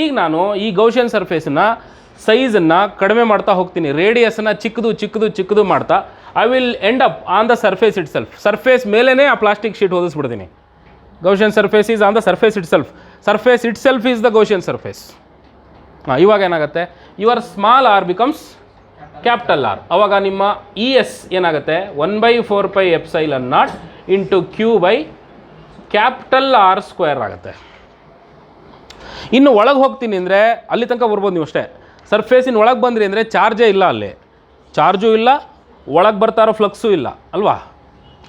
ಈಗ ನಾನು ಈ ಗೌಷಿಯನ್ ಸರ್ಫೇಸನ್ನು ಸೈಜನ್ನು ಕಡಿಮೆ ಮಾಡ್ತಾ ಹೋಗ್ತೀನಿ, ರೇಡಿಯಸನ್ನು ಚಿಕ್ಕದು ಮಾಡ್ತಾ I will end up on the surface itself. Surface ಮೇಲೇ ಆ ಪ್ಲಾಸ್ಟಿಕ್ ಶೀಟ್ ಓದಿಸ್ಬಿಡ್ತೀನಿ. Gaussian surface is on the surface itself. Surface itself is the Gaussian surface. ಇವಾಗ ಏನಾಗುತ್ತೆ? Your small r becomes capital R. ಅವಾಗ ನಿಮ್ಮ ES ಏನಾಗುತ್ತೆ? 1/4πε0 into Q/R² ಆಗುತ್ತೆ. ಇನ್ನು ಒಳಗೆ ಹೋಗ್ತೀನಿ ಅಂದರೆ ಅಲ್ಲಿ ತನಕ ಬರ್ಬೋದು ನೀವು ಅಷ್ಟೇ. ಸರ್ಫೇಸಿನ ಒಳಗೆ ಬಂದ್ರಿ ಅಂದರೆ ಚಾರ್ಜೇ ಇಲ್ಲ, ಅಲ್ಲಿ ಚಾರ್ಜು ಇಲ್ಲ, ಒಳಗೆ ಬರ್ತಾ ಇರೋ ಫ್ಲಕ್ಸು ಇಲ್ಲ ಅಲ್ವಾ?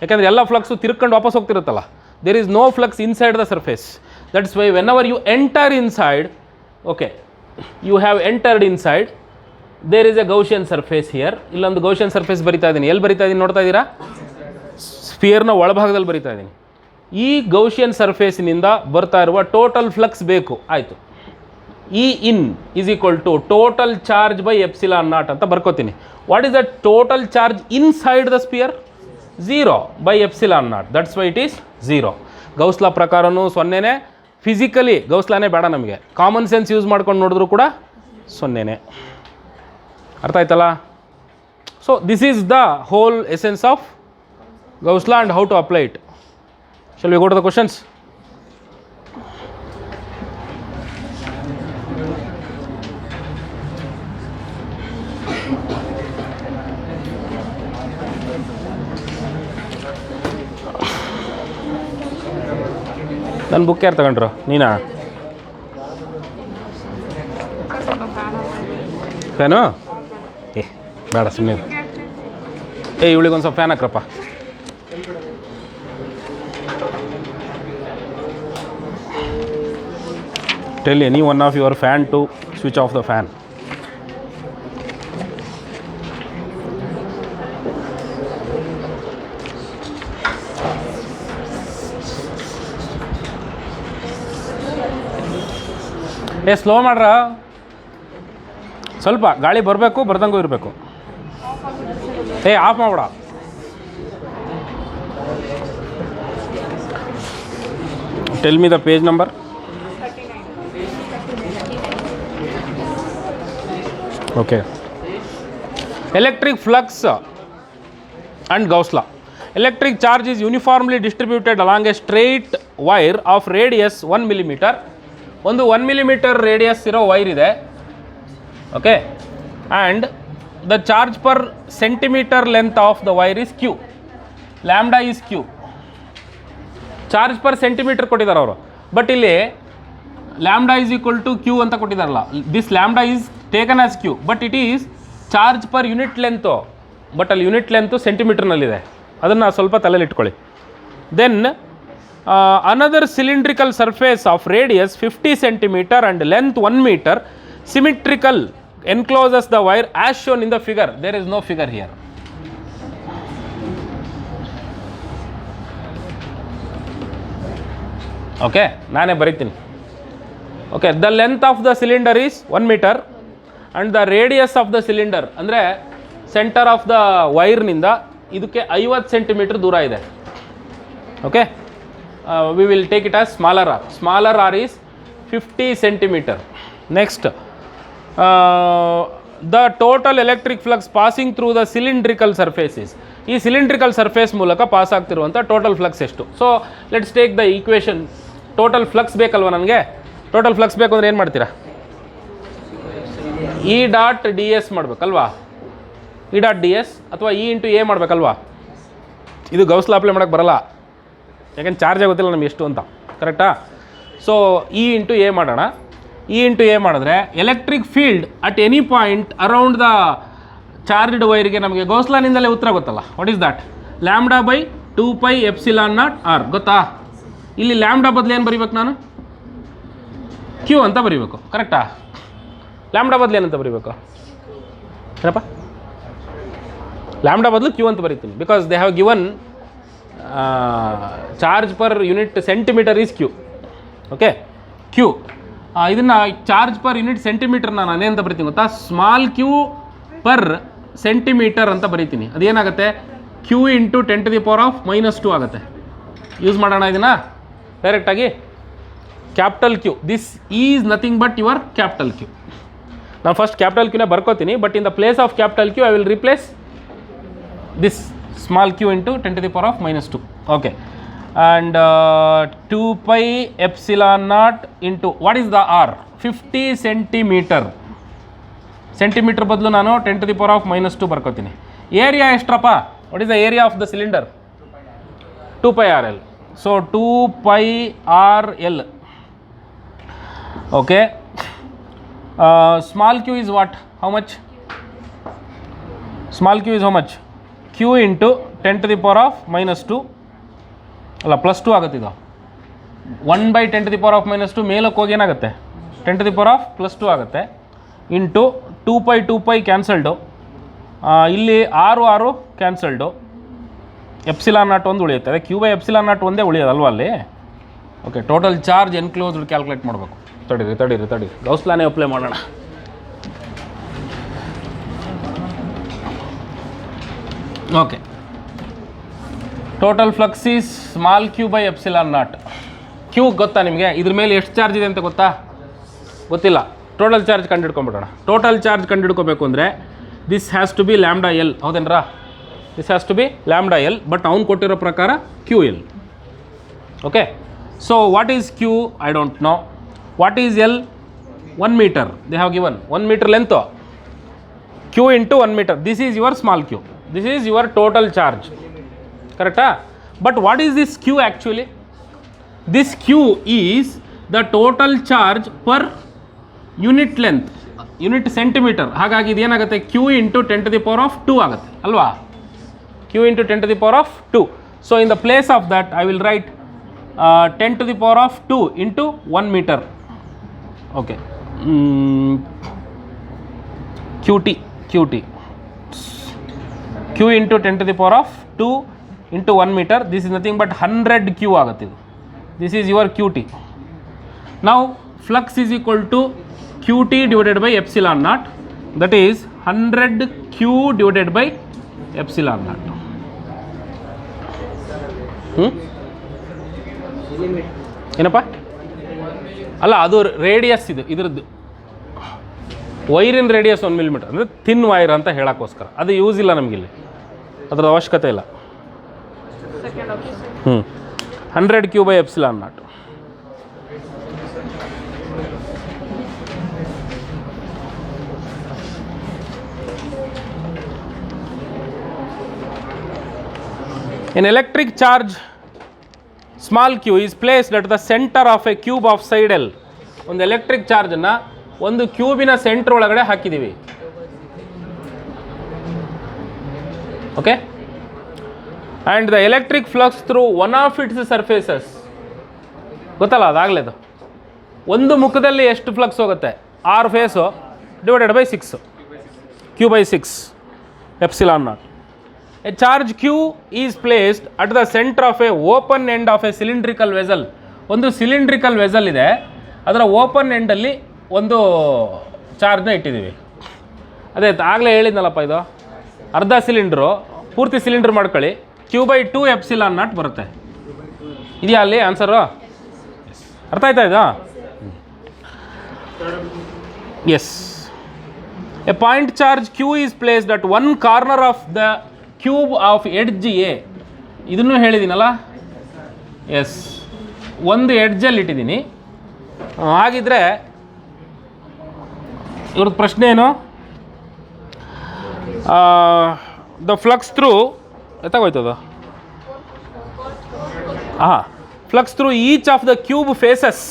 ಯಾಕೆಂದರೆ ಎಲ್ಲ ಫ್ಲಕ್ಸು ತಿರ್ಕೊಂಡು ವಾಪಸ್ ಹೋಗ್ತಿರುತ್ತಲ್ಲ. There is no flux inside the surface. That's why whenever you enter inside, okay, you have entered inside, there is a Gaussian surface here. ಇಲ್ಲೊಂದು ಗೌಷಿಯನ್ ಸರ್ಫೇಸ್ ಬರಿತಾ ಇದ್ದೀನಿ. ಎಲ್ಲಿ ಬರಿತಾ ಇದ್ದೀನಿ ನೋಡ್ತಾ ಇದ್ದೀರಾ? ಸ್ಪಿಯರ್ನ ಒಳಭಾಗದಲ್ಲಿ ಬರಿತಾ ಇದ್ದೀನಿ. ಈ ಗೌಷಿಯನ್ ಸರ್ಫೇಸಿನಿಂದ ಬರ್ತಾ ಇರುವ ಟೋಟಲ್ ಫ್ಲಕ್ಸ್ ಬೇಕು. ಆಯಿತು, E in is equal to total charge by ε0 ಅಂತ ಬರ್ಕೋತೀನಿ. What is the total charge inside the sphere? 0/ε0. That's why it is 0. Gauss law ಪ್ರಕಾರನೂ 0ನೇ. ಫಿಸಿಕಲಿ ಗೌಸ್ ಲಾನೇ ಬೇಡ ನಮಗೆ. ಕಾಮನ್ ಸೆನ್ಸ್ ಯೂಸ್ ಮಾಡ್ಕೊಂಡು ನೋಡಿದ್ರು ಕೂಡ 0ನೇ. ಅರ್ಥ ಆಯ್ತಲ್ಲ? So this is the whole essence of Gauss law and how to apply it. Shall we go to the questions? ನನ್ನ ಬುಕ್ ಯಾರು ತಗೊಂಡ್ರು? ನೀನಾ? ಫ್ಯಾನು? ಬೇಡ ಸುಮ್ಮನೆ. ಇವಳಿಗೊಂದು ಸ್ವಲ್ಪ ಫ್ಯಾನ್ ಹಾಕ್ರಪ್ಪ. Tell any one of your fan to switch off the fan. Slow ಮಾಡ್ರ, ಸ್ವಲ್ಪ ಗಾಳಿ ಬರಬೇಕು, ಬರ್ದಂಗೂ ಇರಬೇಕು. ಆಫ್ ಮಾಡ್ಬೇಡ. Tell me the page number. Okay, electric flux and Gauss law. electric charge is uniformly distributed along a straight wire of radius 1 millimeter. ಒಂದು 1 millimeter radius ಇರೋ wire ಇದೆ, okay, and the charge per centimetre length of the wire is q, lambda is q. Charge per centimetre ಕೊಟ್ಟಿದ್ದಾರೆ ಅವರು, but ಇಲ್ಲಿ lambda is equal to q ಅಂತ ಕೊಟ್ಟಿದ್ದಾರಲ್ಲ, this lambda is taken as q, but it is charge per unit length, but ಅಲ್ಲಿ unit length ಸೆಂಟಿಮೀಟರ್ನಲ್ಲಿದೆ, ಅದನ್ನು ಸ್ವಲ್ಪ ತಲೆಯಲ್ಲಿ ಇಟ್ಕೊಳ್ಳಿ. Then another cylindrical surface of radius 50 centimeter and length 1 meter symmetrical encloses the wire as shown in the figure. There is no figure here. Okay, naane baritini. Okay, the length of the cylinder is 1 meter and the radius of the cylinder andre center of the wire ninda idukke 50 centimeter ದೂರ ಇದೆ. Okay, we will take it as smaller r. Smaller r is 50 centimeter. Next, the total electric flux passing through the cylindrical surfaces. ಈ cylindrical surface ಮೂಲಕ pass ಆಗ್ತಿರುವಂಥ total flux ಎಷ್ಟು? So let's take the equation. Total flux ಬೇಕಲ್ವ ನನಗೆ? Total flux ಬೇಕು ಅಂದರೆ ಏನು ಮಾಡ್ತೀರಾ? ಇ ಡಾಟ್ ಡಿ ಎಸ್ ಮಾಡಬೇಕಲ್ವಾ? ಇ ಡಾಟ್ ಡಿ ಎಸ್ ಅಥವಾ ಇ ಇಂಟು ಎ ಮಾಡಬೇಕಲ್ವಾ? ಇದು ಗೌಸ್ ಲಾ ಅಪ್ಲೈ ಮಾಡೋಕ್ಕೆ ಬರಲ್ಲ, ಯಾಕೆಂದ್ರೆ ಚಾರ್ಜ್ ಆಗುತ್ತಿಲ್ಲ ನಮ್ಗೆ ಎಷ್ಟು ಅಂತ, ಕರೆಕ್ಟಾ? ಸೊ ಇ ಇಂಟು ಎ ಮಾಡೋಣ. ಇ ಇಂಟು ಎ ಮಾಡಿದ್ರೆ electric field at any point around the charged ವೈರ್ಗೆ ನಮಗೆ ಗೌಸ್ ಲಾನಿಂದಲೇ ಉತ್ತರ ಗೊತ್ತಲ್ಲ. What is that? Lambda by 2π epsilon naught r. ಗೊತ್ತಾ? ಇಲ್ಲಿ ಲ್ಯಾಂಬ್ಡಾ ಬದಲು ಏನು ಬರೀಬೇಕು ನಾನು? ಕ್ಯೂ ಅಂತ ಬರೀಬೇಕು, ಕರೆಕ್ಟಾ? ಲ್ಯಾಂಬ್ಡಾ ಬದಲು ಏನಂತ ಬರೀಬೇಕು? ಏನಪ್ಪ? ಲ್ಯಾಂಬ್ಡಾ ಬದಲು ಕ್ಯೂ ಅಂತ ಬರೀತೀನಿ, because they have given charge per unit centimetre is q. Okay, q. ಇದನ್ನು ಚಾರ್ಜ್ ಪರ್ ಯೂನಿಟ್ ಸೆಂಟಿಮೀಟರ್ನ ನಾನು ಏನಂತ ಬರಿತೀನಿ ಗೊತ್ತಾ? ಸ್ಮಾಲ್ ಕ್ಯೂ ಪರ್ ಸೆಂಟಿಮೀಟರ್ ಅಂತ ಬರಿತೀನಿ. ಅದೇನಾಗುತ್ತೆ? ಕ್ಯೂ ಇಂಟು 10⁻⁻² ಆಗುತ್ತೆ. ಯೂಸ್ ಮಾಡೋಣ ಇದನ್ನು ಡೈರೆಕ್ಟಾಗಿ. Capital Q, this is nothing but your capital Q. ನಾನು ಫಸ್ಟ್ ಕ್ಯಾಪಿಟಲ್ ಕ್ಯೂನೇ ಬರ್ಕೋತೀನಿ, but in the place of capital Q I will replace this small q into 10⁻². okay, and 2π epsilon naught into what is the r? 50 centimeter. Centimetre ಬದಲು ನಾನು 10⁻² ಬರ್ಕೋತೀನಿ. Area ಎಷ್ಟಪ್ಪ? What is the area of the cylinder? 2πRL. So 2πRL. Okay, small q is what? How much? Small q is how much? q into 10⁻² ಅಲ್ಲ +2 ಆಗುತ್ತೆ. ಇದು 1/10⁻² ಮೇಲಕ್ಕೆ ಹೋಗಿ ಏನಾಗುತ್ತೆ? 10⁻+2 ಆಗುತ್ತೆ. ಇಂಟು 2π ಕ್ಯಾನ್ಸಲ್ಡು, ಇಲ್ಲಿ 6 ಕ್ಯಾನ್ಸಲ್ಡು, ಎಪ್ಸಿಲಾನ್ ನಾಟ್ ಒಂದು ಉಳಿಯುತ್ತೆ. ಅದೇ ಕ್ಯೂ ಬೈ ಎಪ್ಸಿಲಾನ್ ನಾಟ್ ಒಂದೇ ಉಳಿಯೋದಲ್ವ ಅಲ್ಲಿ. Okay, total charge enclosed calculate ಮಾಡಬೇಕು. ತಡೀರಿ ಗೌಸ್ ಲಾನೇ ಅಪ್ಲೈ ಮಾಡೋಣ. Okay, total flux is small q by epsilon naught. Q ಗೊತ್ತಾ ನಿಮಗೆ? ಇದ್ರ ಮೇಲೆ ಎಷ್ಟು ಚಾರ್ಜ್ ಇದೆ ಅಂತ ಗೊತ್ತಾ? ಗೊತ್ತಿಲ್ಲ. ಟೋಟಲ್ ಚಾರ್ಜ್ ಕಂಡುಹಿಡ್ಕೊಂಬಿಡೋಣ. ಟೋಟಲ್ ಚಾರ್ಜ್ ಕಂಡುಹಿಡ್ಕೋಬೇಕು ಅಂದರೆ this has to B lambda L. ಹೌದೇನ್ರಾ? ದಿಸ್ ಹ್ಯಾಸ್ ಟು ಬಿ ಲ್ಯಾಂಬ್ಡಾ ಎಲ್, ಬಟ್ ಅವ್ನು ಕೊಟ್ಟಿರೋ ಪ್ರಕಾರ Q L. Okay, so what is Q? I don't know. What is L? 1 meter. They have given 1 meter length. Q into 1 meter. This is your small Q. This is your total charge, correct? But what is this Q actually? This Q is the total charge per unit length, unit centimeter. ಹಾಗಾಗಿ ಇದು ಏನಾಗುತ್ತೆ? Q into 10⁻² ಆಗುತ್ತೆ ಅಲ್ವಾ? Q into 10⁻². So in the place of that I will write 10⁻² into 1 meter. Okay, QT. Q into 10⁻² into 1 meter. This is nothing but 100 Q ಆಗುತ್ತೆ. This is your QT. Now flux is equal to QT divided by epsilon naught. That is 100 Q divided by epsilon naught. ಏನಪ್ಪ? ಅಲ್ಲ, ಅದು radius. ಇದ್ರದ್ದು ವೈರಿನ radius 1 millimeter ಅಂದರೆ thin wire ಅಂತ ಹೇಳೋಕ್ಕೋಸ್ಕರ. ಅದು use ಇಲ್ಲ ನಮಗಿಲ್ಲಿ, ಅದರ ಅವಶ್ಯಕತೆ ಇಲ್ಲ. 100 q by epsilon naught. An electric charge small q is placed at the center of a cube of side L. ಒಂದು ಎಲೆಕ್ಟ್ರಿಕ್ ಚಾರ್ಜನ್ನು ಒಂದು ಕ್ಯೂಬಿನ ಸೆಂಟ್ರ್ ಒಳಗಡೆ ಹಾಕಿದ್ದೀವಿ. Okay, and the electric flux through one of its surfaces. ಗೊತ್ತಲ್ಲ ಅದಾಗಲೇ ಅದು ಒಂದು ಮುಖದಲ್ಲಿ ಎಷ್ಟು ಫ್ಲಕ್ಸ್ ಹೋಗುತ್ತೆ, 6 face divided by 6 q by 6 epsilon naught. A charge q is placed at the center of a open end of a cylindrical vessel. ಒಂದು cylindrical vessel ಇದೆ, ಅದರ ಓಪನ್ ಎಂಡಲ್ಲಿ ಒಂದು ಚಾರ್ಜ್ನ ಇಟ್ಟಿದ್ದೀವಿ. ಅದೇ ಆಗಲೇ ಹೇಳಿದ್ನಲ್ಲಪ್ಪ, ಇದು ಅರ್ಧ ಸಿಲಿಂಡ್ರು, ಪೂರ್ತಿ ಸಿಲಿಂಡ್ರ್ ಮಾಡ್ಕೊಳ್ಳಿ, q by 2 epsilon naught ಬರುತ್ತೆ. ಇದೆಯಾ ಅಲ್ಲಿ ಆನ್ಸರು? ಅರ್ಥ ಆಯ್ತಾ ಇದು? Yes. A point charge q is placed at one corner of the cube of edge A. ಇದನ್ನು ಹೇಳಿದ್ದೀನಲ್ಲ, ಎಸ್, ಒಂದು ಎಡ್ಜಲ್ಲಿ ಇಟ್ಟಿದ್ದೀನಿ. ಹಾಗಿದ್ರೆ ಇವ್ರದ್ದು ಪ್ರಶ್ನೆ ಏನು? ದ ಫ್ಲಕ್ಸ್ ಥ್ರೂ ಎತ್ತಾಗೋಯ್ತದ, flux through each of the cube faces.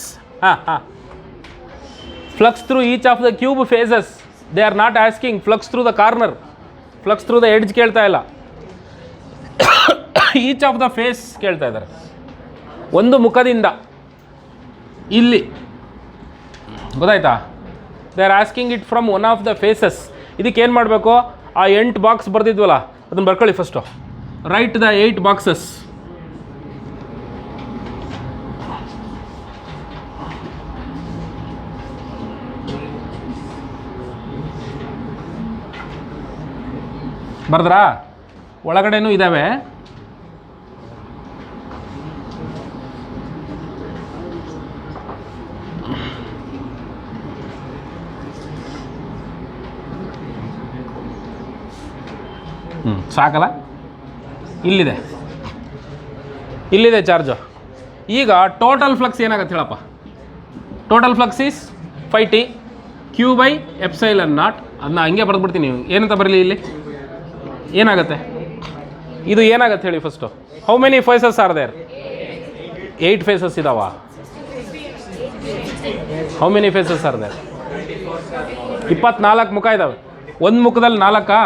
Flux through each of the cube faces. They are not asking flux through the corner, flux through the edge ಕೇಳ್ತಾ ಇಲ್ಲ, ಈಚ್ ಆಫ್ ದ ಫೇಸ್ ಕೇಳ್ತಾ ಇದ್ದಾರೆ. ಒಂದು ಮುಖದಿಂದ ಇಲ್ಲಿ, ಗೊತ್ತಾಯ್ತಾ? They are asking it from one of the faces. ಇದಕ್ಕೆ ಏನು ಮಾಡಬೇಕು? ಆ 8 ಬಾಕ್ಸ್ ಬರ್ದಿದ್ವಲ್ಲ ಅದನ್ನು ಬರ್ಕೊಳ್ಳಿ ಫಸ್ಟು. Write the 8 boxes. ಬರ್ದ್ರಾ? ಒಳಗಡೆನೂ ಇದ್ದಾವೆ. ಸಾಕಲ್ಲ? ಇಲ್ಲಿದೆ, ಇಲ್ಲಿದೆ ಚಾರ್ಜು. ಈಗ ಟೋಟಲ್ ಫ್ಲಕ್ಸ್ ಏನಾಗುತ್ತೆ ಹೇಳಪ್ಪ? Total flux is 5t q by epsilon naught. ಅದನ್ನ ಹಂಗೆ ಬರೆದ್ಬಿಡ್ತೀನಿ. ಏನಂತ ಬರಲಿ ಇಲ್ಲಿ? ಏನಾಗುತ್ತೆ ಇದು? ಏನಾಗುತ್ತೆ ಹೇಳಿ first? How many faces are there? 8 faces ಇದಾವ. How many faces are there? 24 ಮುಖ ಇದ್ದಾವೆ. ಒಂದು ಮುಖದಲ್ಲಿ 4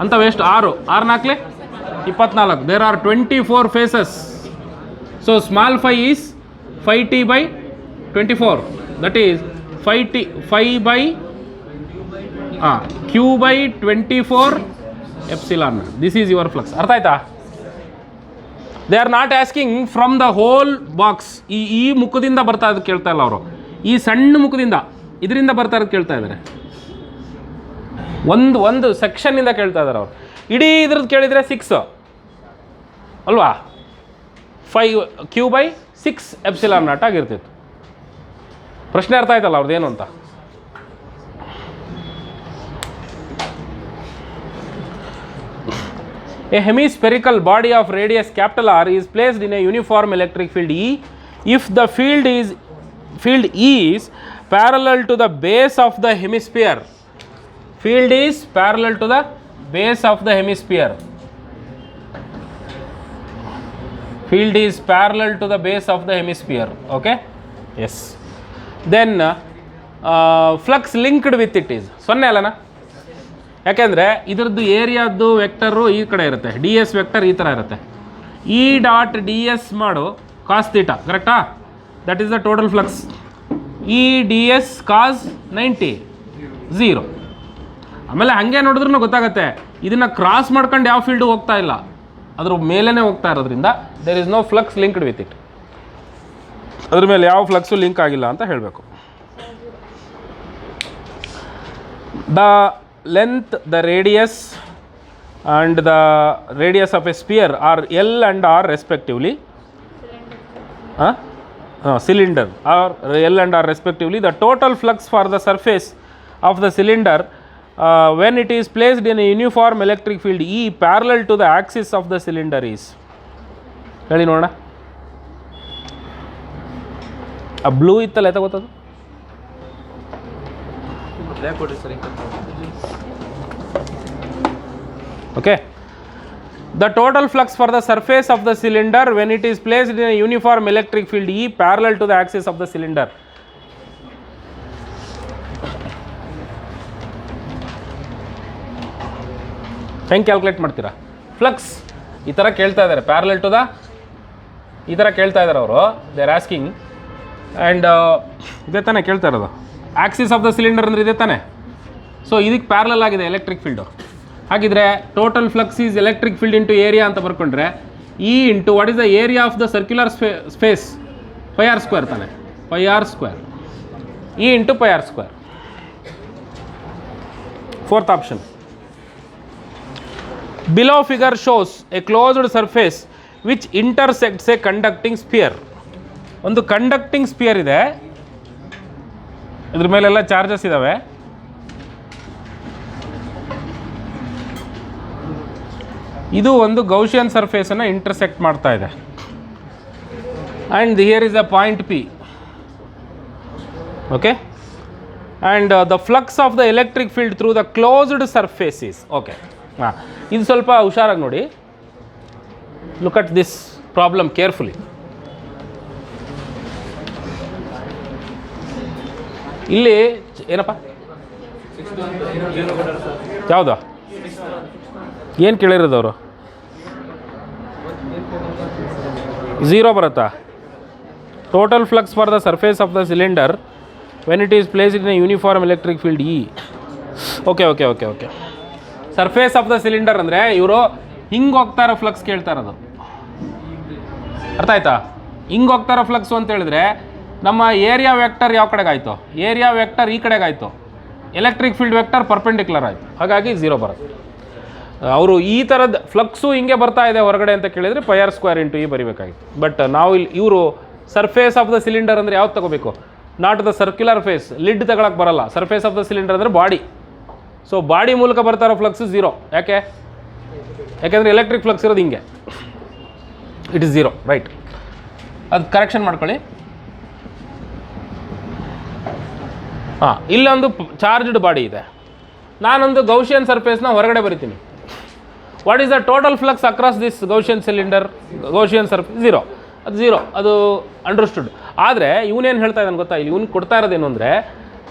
ಅಂತವೆ. ಎಷ್ಟು? 6 4 24. There are 24 faces. So small phi is 5t by 24. That is 5 by q by 24 epsilon. This is your flux. ಅರ್ಥ ಆಯ್ತಾ? They are not asking from the whole box. ಈ ಮುಖದಿಂದ ಬರ್ತಾ ಇರೋದು ಕೇಳ್ತಾ ಇಲ್ಲ ಅವರು. ಈ ಸಣ್ಣ ಮುಖದಿಂದ, ಇದರಿಂದ ಬರ್ತಾ ಇರೋದು ಕೇಳ್ತಾ ಇದ್ದಾರೆ. ಒಂದು ಸೆಕ್ಷನ್ನಿಂದ ಕೇಳ್ತಾ ಇದ್ದಾರೆ ಅವರು. ಇಡೀ ಇದ್ರದ್ದು ಕೇಳಿದರೆ 6 ಅಲ್ವಾ? 5 q by 6 epsilon naught ಆಗಿರ್ತಿತ್ತು. ಪ್ರಶ್ನೆ ಅರ್ಥ ಆಯ್ತಲ್ಲ ಅವ್ರದ್ದು ಏನು ಅಂತ? A hemispherical body of radius capital R is placed in a uniform electric field E if the field E is parallel to the base of the hemisphere. Field is parallel to the base of the hemisphere. Field is parallel to the base of the hemisphere. Okay? Yes. Then flux linked with it is 0 ಅಲ್ಲನಾ? ಯಾಕೆಂದರೆ ಇದರದ್ದು ಏರಿಯಾದ್ದು vector ಈ ಕಡೆ ಇರುತ್ತೆ, D S vector ಈ ಥರ ಇರುತ್ತೆ. E dot D S ಮಾಡು cos theta, ಕರೆಕ್ಟಾ? That is the total flux. E D S cos 90 0. ಆಮೇಲೆ ಹಾಗೆ ನೋಡಿದ್ರೂ ಗೊತ್ತಾಗುತ್ತೆ, ಇದನ್ನು ಕ್ರಾಸ್ ಮಾಡ್ಕೊಂಡು ಯಾವ ಫೀಲ್ಡು ಹೋಗ್ತಾ ಇಲ್ಲ, ಅದ್ರ ಮೇಲೇ ಹೋಗ್ತಾ ಇರೋದ್ರಿಂದ there is no flux linked with it. ಅದ್ರ ಮೇಲೆ ಯಾವ ಫ್ಲಕ್ಸು ಲಿಂಕ್ ಆಗಿಲ್ಲ ಅಂತ ಹೇಳಬೇಕು. The length, the radius and the radius of a sphere are L and R respectively. Cylinder are L and R respectively. The total flux for the surface of the cylinder when it is placed in a uniform electric field E parallel to the axis of the cylinder is ಹೇಳಿ ನೋಡೋಣ. ಆ blue ಇತ್ತಲ್ಲ ಎತ್ತ ಗೊತ್ತದು. Okay, the total flux for the surface of the cylinder when it is placed in a uniform electric field E parallel to the axis of the cylinder. ಹೆಂಗೆ calculate ಮಾಡ್ತೀರಾ? Flux ಈ ಥರ ಕೇಳ್ತಾ ಇದ್ದಾರೆ, ಪ್ಯಾರಲಲ್ ಟು ದ ಈ ಥರ ಕೇಳ್ತಾ ಇದ್ದಾರೆ ಅವರು. ದೇ ಆರ್ ಆಸ್ಕಿಂಗ್ ಆ್ಯಂಡ್ ಇದೇ ತಾನೇ ಕೇಳ್ತಾ ಇರೋದು. ಆಕ್ಸಿಸ್ ಆಫ್ ದ ಸಿಲಿಂಡರ್ ಅಂದರೆ ಇದೇ ತಾನೇ. ಸೊ ಇದಕ್ಕೆ ಪ್ಯಾರಲಲ್ ಆಗಿದೆ ಎಲೆಕ್ಟ್ರಿಕ್ ಫೀಲ್ಡು. ಹಾಗಿದ್ರೆ total flux is electric field into area ಅಂತ ಬರ್ಕೊಂಡ್ರೆ E into what is the area of the circular space pi R square ತಾನೆ, pi R square, E into pi R square. Fourth option. Below figure shows a closed surface which intersects a conducting sphere. ಒಂದು conducting spear ಇದೆ, ಇದ್ರ ಮೇಲೆಲ್ಲ charges ಇದ್ದಾವೆ. ಇದು ಒಂದು ಗೌಶಿಯನ್ ಸರ್ಫೇಸನ್ನು intersect ಮಾಡ್ತಾ ಇದೆ. And here is a point P. Okay, and the flux of the electric field through the closed surfaces. Okay, ಹಾಂ, ಇದು ಸ್ವಲ್ಪ ಹುಷಾರಾಗಿ ನೋಡಿ. Look at this problem carefully. ಇಲ್ಲಿ ಏನಪ್ಪ ಯಾವುದು ಏನು ಕೇಳಿರೋದು ಅವರು? 0 ಬರುತ್ತಾ? Total flux for the surface of the cylinder when it is placed in a uniform electric field E. Okay okay okay okay surface of the cylinder ಅಂದರೆ ಇವರು ಹಿಂಗೆ ಹೋಗ್ತಾ ಇರೋ ಫ್ಲಕ್ಸ್ ಕೇಳ್ತಾ ಇರೋದು. ಅರ್ಥ ಆಯ್ತಾ? ಹಿಂಗೆ ಹೋಗ್ತಾ ಇರೋ ಫ್ಲಕ್ಸು ಅಂತ ಹೇಳಿದ್ರೆ ನಮ್ಮ ಏರಿಯಾ ವೆಕ್ಟರ್ ಯಾವ ಕಡೆಗಾಯಿತು? ಏರಿಯಾ ವೆಕ್ಟರ್ ಈ ಕಡೆಗಾಯಿತು, ಎಲೆಕ್ಟ್ರಿಕ್ ಫೀಲ್ಡ್ ವೆಕ್ಟರ್ ಪರ್ಪೆಂಡಿಕ್ಯುಲರ್ ಆಯಿತು, ಹಾಗಾಗಿ 0 ಬರುತ್ತೆ. ಅವರು ಈ ಥರದ ಫ್ಲಕ್ಸು ಹಿಂಗೆ ಬರ್ತಾ ಇದೆ ಹೊರಗಡೆ ಅಂತ ಕೇಳಿದರೆ pi R square into E ಬರಿಬೇಕಾಗಿತ್ತು. ಬಟ್ ನಾವು ಇಲ್ಲಿ ಇವರು ಸರ್ಫೇಸ್ ಆಫ್ ದ ಸಿಲಿಂಡರ್ ಅಂದರೆ ಯಾವ್ದು ತಗೋಬೇಕು? Not the circular face, lid ತಗೊಳಕ್ಕೆ ಬರಲ್ಲ. ಸರ್ಫೇಸ್ ಆಫ್ ದ ಸಿಲಿಂಡರ್ ಅಂದರೆ ಬಾಡಿ. ಸೊ ಬಾಡಿ ಮೂಲಕ ಬರ್ತಾ ಇರೋ ಫ್ಲಕ್ಸ್ 0. ಯಾಕೆಂದರೆ ಎಲೆಕ್ಟ್ರಿಕ್ ಫ್ಲಕ್ಸ್ ಇರೋದು ಹಿಂಗೆ, ಇಟ್ ಇಸ್ 0. ರೈಟ್, ಅದು ಕರೆಕ್ಷನ್ ಮಾಡ್ಕೊಳ್ಳಿ. ಹಾಂ, ಇಲ್ಲೊಂದು ಚಾರ್ಜ್ಡ್ ಬಾಡಿ ಇದೆ, ನಾನೊಂದು ಗೌಶಿಯನ್ ಸರ್ಫೇಸ್ನ ಹೊರಗಡೆ ಬರಿತೀನಿ. What is the total flux across this Gaussian cylinder? Gaussian surface 0, ಅದು 0, ಅದು ಅಂಡರ್ಸ್ಟುಡ್. ಆದರೆ ಇವನೇನು ಹೇಳ್ತಾ ಇದ್ದಾನೆ ಗೊತ್ತಾ? ಇಲ್ಲಿ ಇವನು ಕೊಡ್ತಾ ಇರೋದೇನು ಅಂದರೆ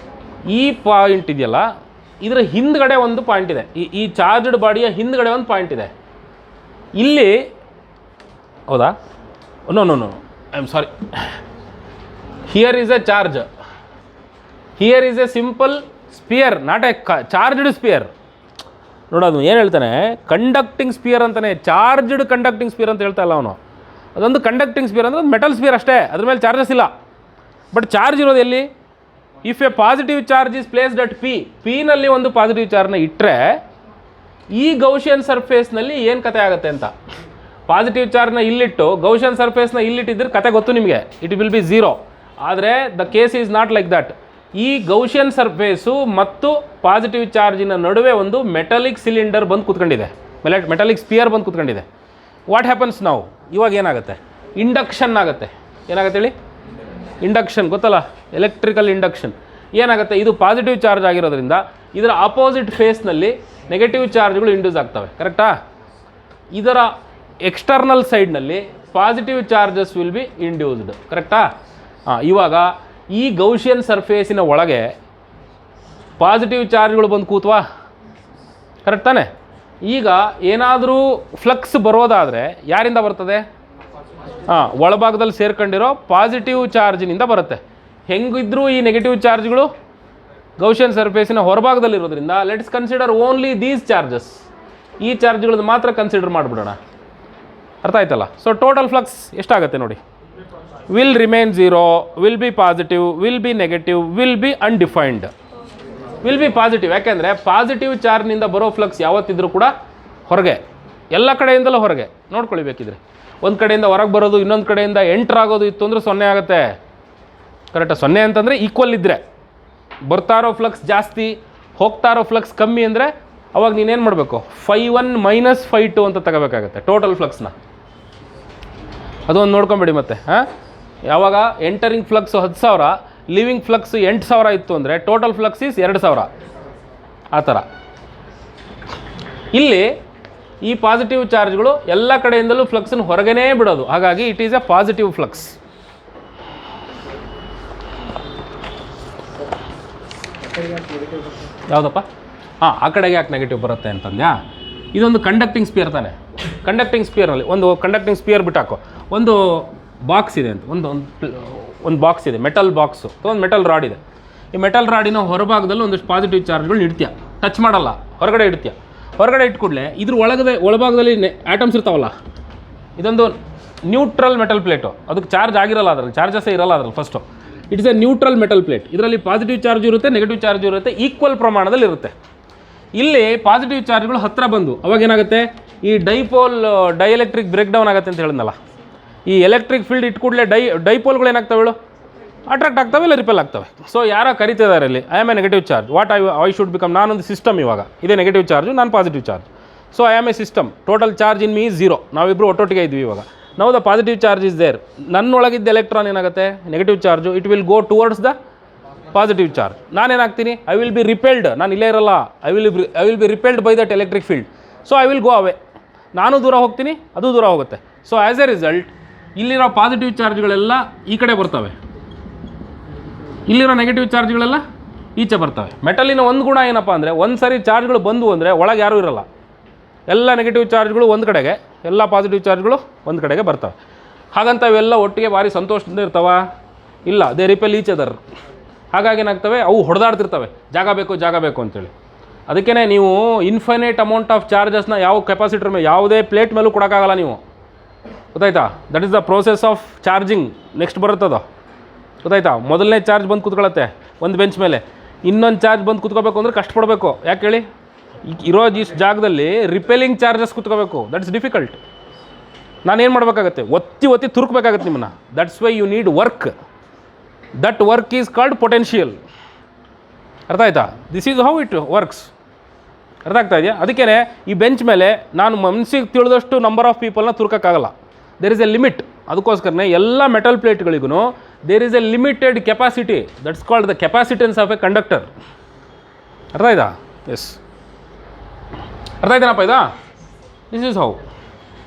ಈ ಪಾಯಿಂಟ್ ಇದೆಯಲ್ಲ, ಇದರ ಹಿಂದ್ಗಡೆ ಒಂದು ಪಾಯಿಂಟ್ ಇದೆ. ಈ ಚಾರ್ಜ್ಡ್ ಬಾಡಿಯ ಹಿಂದ್ಗಡೆ ಒಂದು ಪಾಯಿಂಟ್ ಇದೆ. ಇಲ್ಲಿ ಹೌದಾ? No no no, I am sorry. Here is a charge, here is a simple sphere, not a charged sphere. ನೋಡೋದು ಏನು ಹೇಳ್ತಾನೆ? ಕಂಡಕ್ಟಿಂಗ್ ಸ್ಪಿಯರ್ ಅಂತಾನೆ, ಚಾರ್ಜ್ಡ್ ಕಂಡಕ್ಟಿಂಗ್ ಸ್ಪಿಯರ್ ಅಂತ ಹೇಳ್ತಾ ಇಲ್ಲ ಅವನು. ಅದೊಂದು ಕಂಡಕ್ಟಿಂಗ್ ಸ್ಪಿಯರ್ ಅಂದರೆ ಮೆಟಲ್ ಸ್ಪಿಯರ್ ಅಷ್ಟೇ, ಅದ್ರ ಮೇಲೆ ಚಾರ್ಜಸ್ ಇಲ್ಲ. ಬಟ್ ಚಾರ್ಜ್ ಇರೋದು ಎಲ್ಲಿ? If a positive charge is placed at ಪಿನಲ್ಲಿ ಒಂದು ಪಾಸಿಟಿವ್ ಚಾರ್ಜ್ನ ಇಟ್ಟರೆ ಈ ಗೌಶಿಯನ್ ಸರ್ಫೇಸ್ನಲ್ಲಿ ಏನು ಕತೆ ಆಗುತ್ತೆ ಅಂತ. ಪಾಸಿಟಿವ್ ಚಾರ್ಜ್ನ ಇಲ್ಲಿಟ್ಟು ಗೌಶಿಯನ್ ಸರ್ಫೇಸ್ನ ಇಲ್ಲಿಟ್ಟಿದ್ರೆ ಕತೆ ಗೊತ್ತು ನಿಮಗೆ, ಇಟ್ ವಿಲ್ ಬಿ 0. ಆದರೆ the case is not like that. ಈ ಗೌಶಿಯನ್ ಸರ್ಫೇಸು ಮತ್ತು ಪಾಸಿಟಿವ್ ಚಾರ್ಜಿನ ನಡುವೆ ಒಂದು ಮೆಟಲಿಕ್ ಸಿಲಿಂಡರ್ ಬಂದು ಕೂತ್ಕೊಂಡಿದೆ, ಮೆಟಲಿಕ್ ಸ್ಪಿಯರ್ ಬಂದು ಕೂತ್ಕೊಂಡಿದೆ. ವಾಟ್ ಹ್ಯಾಪನ್ಸ್ ನಾವು? ಇವಾಗ ಏನಾಗುತ್ತೆ? ಇಂಡಕ್ಷನ್ ಆಗುತ್ತೆ. ಏನಾಗುತ್ತೆ ಹೇಳಿ? ಇಂಡಕ್ಷನ್ ಗೊತ್ತಲ್ಲ, ಎಲೆಕ್ಟ್ರಿಕಲ್ ಇಂಡಕ್ಷನ್. ಏನಾಗುತ್ತೆ? ಇದು ಪಾಸಿಟಿವ್ ಚಾರ್ಜ್ ಆಗಿರೋದ್ರಿಂದ ಇದರ ಆಪೋಸಿಟ್ ಫೇಸ್ನಲ್ಲಿ ನೆಗೆಟಿವ್ ಚಾರ್ಜ್ಗಳು ಇಂಡ್ಯೂಸ್ ಆಗ್ತವೆ, ಕರೆಕ್ಟಾ? ಇದರ ಎಕ್ಸ್ಟರ್ನಲ್ ಸೈಡ್ನಲ್ಲಿ positive charges will be induced, ಕರೆಕ್ಟಾ? ಇವಾಗ ಈ ಗೌಶಿಯನ್ ಸರ್ಫೇಸಿನ ಒಳಗೆ ಪಾಸಿಟಿವ್ ಚಾರ್ಜ್ಗಳು ಬಂದು ಕೂತ್ವಾ? ಕರೆಕ್ಟ್ ತಾನೆ? ಈಗ ಏನಾದರೂ ಫ್ಲಕ್ಸ್ ಬರೋದಾದರೆ ಯಾರಿಂದ ಬರ್ತದೆ? ಒಳಭಾಗದಲ್ಲಿ ಸೇರ್ಕೊಂಡಿರೋ ಪಾಸಿಟಿವ್ ಚಾರ್ಜಿನಿಂದ ಬರುತ್ತೆ. ಹೆಂಗಿದ್ರೂ ಈ ನೆಗೆಟಿವ್ ಚಾರ್ಜ್ಗಳು ಗೌಶಿಯನ್ ಸರ್ಫೇಸಿನ ಹೊರಭಾಗದಲ್ಲಿರೋದ್ರಿಂದ let's consider only these charges. ಈ ಚಾರ್ಜ್ಗಳನ್ನ ಮಾತ್ರ ಕನ್ಸಿಡರ್ ಮಾಡಿಬಿಡೋಣ. ಅರ್ಥ ಆಯ್ತಲ್ಲ? ಸೊ ಟೋಟಲ್ ಫ್ಲಕ್ಸ್ ಎಷ್ಟಾಗುತ್ತೆ ನೋಡಿ? Will remain 0, will be positive, will be negative, will be undefined. Will be positive, ಯಾಕೆಂದರೆ ಪಾಸಿಟಿವ್ ಚಾರ್ಜ್ನಿಂದ ಬರೋ ಫ್ಲಕ್ಸ್ ಯಾವತ್ತಿದ್ರೂ ಕೂಡ ಹೊರಗೆ, ಎಲ್ಲ ಕಡೆಯಿಂದಲೂ ಹೊರಗೆ. ನೋಡ್ಕೊಳ್ಳಿ ಬೇಕಿದ್ರೆ, ಒಂದು ಕಡೆಯಿಂದ ಹೊರಗೆ ಬರೋದು, ಇನ್ನೊಂದು ಕಡೆಯಿಂದ ಎಂಟ್ರ್ ಆಗೋದು ಇತ್ತು ಅಂದರೆ 0 ಆಗುತ್ತೆ, ಕರೆಕ್ಟಾ? 0 ಅಂತಂದರೆ ಈಕ್ವಲ್ ಇದ್ದರೆ. ಬರ್ತಾ ಇರೋ ಫ್ಲಕ್ಸ್ ಜಾಸ್ತಿ, ಹೋಗ್ತಾ ಇರೋ ಫ್ಲಕ್ಸ್ ಕಮ್ಮಿ ಅಂದರೆ ಅವಾಗ ನೀನೇನು ಮಾಡಬೇಕು? φ1 - φ2 ಅಂತ ತಗೋಬೇಕಾಗುತ್ತೆ ಟೋಟಲ್ ಫ್ಲಕ್ಸ್ನ. ಅದೊಂದು ನೋಡ್ಕೊಂಬೇಡಿ ಮತ್ತೆ. ಯಾವಾಗ ಎಂಟರಿಂಗ್ ಫ್ಲಕ್ಸ್ 10,000, ಲಿವಿಂಗ್ ಫ್ಲಕ್ಸ್ 8,000 ಇತ್ತು ಅಂದರೆ ಟೋಟಲ್ ಫ್ಲಕ್ಸ್ ಈಸ್ 2,000. ಆ ಥರ ಇಲ್ಲಿ ಈ ಪಾಸಿಟಿವ್ ಚಾರ್ಜ್ಗಳು ಎಲ್ಲ ಕಡೆಯಿಂದಲೂ ಫ್ಲಕ್ಸನ್ನು ಹೊರಗೇ ಬಿಡೋದು. ಹಾಗಾಗಿ it is A positive flux. ಯಾವುದಪ್ಪ? ಆ ಕಡೆಗೆ ಯಾಕೆ ನೆಗೆಟಿವ್ ಬರುತ್ತೆ ಅಂತಂದ್ಯಾ? ಇದೊಂದು ಕಂಡಕ್ಟಿಂಗ್ ಸ್ಪಿಯರ್ ತಾನೆ. ಕಂಡಕ್ಟಿಂಗ್ ಸ್ಪಿಯರ್ನಲ್ಲಿ ಒಂದು ಕಂಡಕ್ಟಿಂಗ್ ಸ್ಪಿಯರ್ ಬಿಟ್ಟಾಕೋ, ಒಂದು ಬಾಕ್ಸ್ ಇದೆ ಅಂತ, ಒಂದು ಬಾಕ್ಸ್ ಇದೆ, ಮೆಟಲ್ ಬಾಕ್ಸು ಅಥವಾ ಒಂದು ಮೆಟಲ್ ರಾಡ್ ಇದೆ. ಈ ಮೆಟಲ್ ರಾಡಿನ ಹೊರಭಾಗದಲ್ಲಿ ಒಂದಷ್ಟು ಪಾಸಿಟಿವ್ ಚಾರ್ಜ್ಗಳು ಇಡ್ತೀಯ, ಟಚ್ ಮಾಡಲ್ಲ, ಹೊರಗಡೆ ಇಡ್ತೀಯ. ಹೊರಗಡೆ ಇಟ್ಕೊಡ್ಲೆ ಇದ್ರ ಒಳಭಾಗದಲ್ಲಿ ಆಟಮ್ಸ್ ಇರ್ತಾವಲ್ಲ, ಇದೊಂದು ನ್ಯೂಟ್ರಲ್ ಮೆಟಲ್ ಪ್ಲೇಟು, ಅದಕ್ಕೆ ಚಾರ್ಜ್ ಆಗಿರಲ್ಲ, ಅದರಲ್ಲಿ ಚಾರ್ಜಸ್ಸೇ ಇರಲ್ಲ ಅದರಲ್ಲಿ. First it is A neutral metal plate. ಇದರಲ್ಲಿ ಪಾಸಿಟಿವ್ ಚಾರ್ಜ್ ಇರುತ್ತೆ, ನೆಗೆಟಿವ್ ಚಾರ್ಜ್ ಇರುತ್ತೆ, ಈಕ್ವಲ್ ಪ್ರಮಾಣದಲ್ಲಿ ಇರುತ್ತೆ. ಇಲ್ಲಿ ಪಾಸಿಟಿವ್ ಚಾರ್ಜ್ಗಳು ಹತ್ತಿರ ಬಂದು ಅವಾಗ ಏನಾಗುತ್ತೆ, ಈ ಡೈಎಲೆಕ್ಟ್ರಿಕ್ ಬ್ರೇಕ್ ಡೌನ್ ಆಗುತ್ತೆ ಅಂತ ಹೇಳಿದ್ನಲ್ಲ. ಈ ಎಲೆಕ್ಟ್ರಿಕ್ ಫೀಲ್ಡ್ ಇಟ್ಕೂಡಲೇ ಡೈಪೋಲ್ಗಳು ಏನಾಗ್ತವೆ ಹೇಳು, ಅಟ್ರಾಕ್ಟ್ ಆಗ್ತವೆ, ಇಲ್ಲ ರಿಪೆಲ್ ಆಗ್ತವೆ. ಸೊ ಯಾರೋ ಕರಿತಿದ್ದಾರೆ ಇಲ್ಲಿ, I am a negative charge, what I should become, ನಾನೊಂದು ಸಿಸ್ಟಮ್. ಇವಾಗ ಇದೇ ನೆಗೆಟಿವ್ ಚಾರ್ಜು, ನಾನು positive charge. So I am a system, total charge in me 0. ನಾವಿಬ್ಬರು ಒಟ್ಟೊಟ್ಟಿಗೆ ಇದ್ವಿ. ಇವಾಗ ನಾವು the positive charge is there. ನನ್ನೊಳಗಿದ್ದ ಎಲೆಕ್ಟ್ರಾನ್ ಏನಾಗುತ್ತೆ, negative charge, it will go towards the positive charge. ನಾನೇನಾಗ್ತೀನಿ, ಐ ವಿಲ್ ಬಿ ರಿಪೆಲ್ಡ್, ನಾನು ಇಲ್ಲೇ ಇರಲ್ಲ, I will be repelled by that electric field. So I will go ಅವೇ, ನಾನು ದೂರ ಹೋಗ್ತೀನಿ, ಅದು ದೂರ ಹೋಗುತ್ತೆ. ಸೊ ಆ್ಯಸ್ ಎ ರಿಸಲ್ಟ್ ಇಲ್ಲಿರೋ ಪಾಸಿಟಿವ್ ಚಾರ್ಜ್ಗಳೆಲ್ಲ ಈ ಕಡೆ ಬರ್ತವೆ, ಇಲ್ಲಿರೋ ನೆಗೆಟಿವ್ ಚಾರ್ಜ್ಗಳೆಲ್ಲ ಈಚೆ ಬರ್ತವೆ. ಮೆಟಲಿನ ಒಂದು ಗುಣ ಏನಪ್ಪ ಅಂದರೆ, ಒಂದು ಸರಿ ಚಾರ್ಜ್ಗಳು ಬಂದು ಅಂದರೆ ಒಳಗೆ ಯಾರೂ ಇರಲ್ಲ, ಎಲ್ಲ ನೆಗೆಟಿವ್ ಚಾರ್ಜ್ಗಳು ಒಂದು ಕಡೆಗೆ, ಎಲ್ಲ ಪಾಸಿಟಿವ್ ಚಾರ್ಜ್ಗಳು ಒಂದು ಕಡೆಗೆ ಬರ್ತವೆ. ಹಾಗಂತ ಇವೆಲ್ಲ ಒಟ್ಟಿಗೆ ಭಾರಿ ಸಂತೋಷದಿಂದ ಇರ್ತಾವ? ಇಲ್ಲ, ದೇ ರಿಪೆಲ್ ಈಚ್ ಅದರ್. ಹಾಗಾಗಿ ಏನಾಗ್ತವೆ, ಅವು ಹೊಡೆದಾಡ್ತಿರ್ತವೆ, ಜಾಗ ಬೇಕು ಅಂತೇಳಿ. ಅದಕ್ಕೇ ನೀವು ಇನ್ಫೈನೈಟ್ ಅಮೌಂಟ್ ಆಫ್ ಚಾರ್ಜಸ್ನ ಯಾವ ಕೆಪಾಸಿಟರ್ ಮೇಲೆ, ಯಾವುದೇ ಪ್ಲೇಟ್ ಮೇಲೂ ಕೊಡೋಕ್ಕಾಗಲ್ಲ ನೀವು, ಗೊತ್ತಾಯ್ತಾ? That is the process of charging. Next ಬರುತ್ತದು, ಗೊತ್ತಾಯ್ತಾ? ಮೊದಲನೇ ಚಾರ್ಜ್ ಬಂದು ಕೂತ್ಕೊಳ್ಳುತ್ತೆ ಒಂದು ಬೆಂಚ್ ಮೇಲೆ, ಇನ್ನೊಂದು ಚಾರ್ಜ್ ಬಂದು ಕೂತ್ಕೋಬೇಕು ಅಂದರೆ ಕಷ್ಟಪಡಬೇಕು. ಯಾಕೆ ಹೇಳಿ, ಇರೋ ಇಷ್ಟು ಜಾಗದಲ್ಲಿ ರಿಪೆಲಿಂಗ್ ಚಾರ್ಜಸ್ ಕೂತ್ಕೋಬೇಕು, ದಟ್ಸ್ ಡಿಫಿಕಲ್ಟ್. ನಾನೇನು ಮಾಡಬೇಕಾಗತ್ತೆ, ಒತ್ತಿ ತುರುಕಬೇಕಾಗತ್ತೆ ನಿಮ್ಮನ್ನು. That's why you need work. That work is called potential. ಅರ್ಥ ಆಯ್ತಾ? This is how it works. ಅರ್ಥ ಆಗ್ತಾ ಇದೆಯಾ? ಅದಕ್ಕೇ ಈ ಬೆಂಚ್ ಮೇಲೆ ನಾನು ಮನಸ್ಸಿಗೆ ತಿಳಿದಷ್ಟು ನಂಬರ್ ಆಫ್ ಪೀಪಲ್ನ ತುರುಕೋಕ್ಕಾಗಲ್ಲ. There is a limit. ಅದಕ್ಕೋಸ್ಕರನೇ ಎಲ್ಲ ಮೆಟಲ್ ಪ್ಲೇಟ್ಗಳಿಗೂ there is a limited capacity, that's called the capacitance of a conductor. ಅರ್ಥ ಆಯ್ತಾ? ಎಸ್, ಅರ್ಥ ಆಯ್ತಾನಪ್ಪ ಇದಾ? This is how.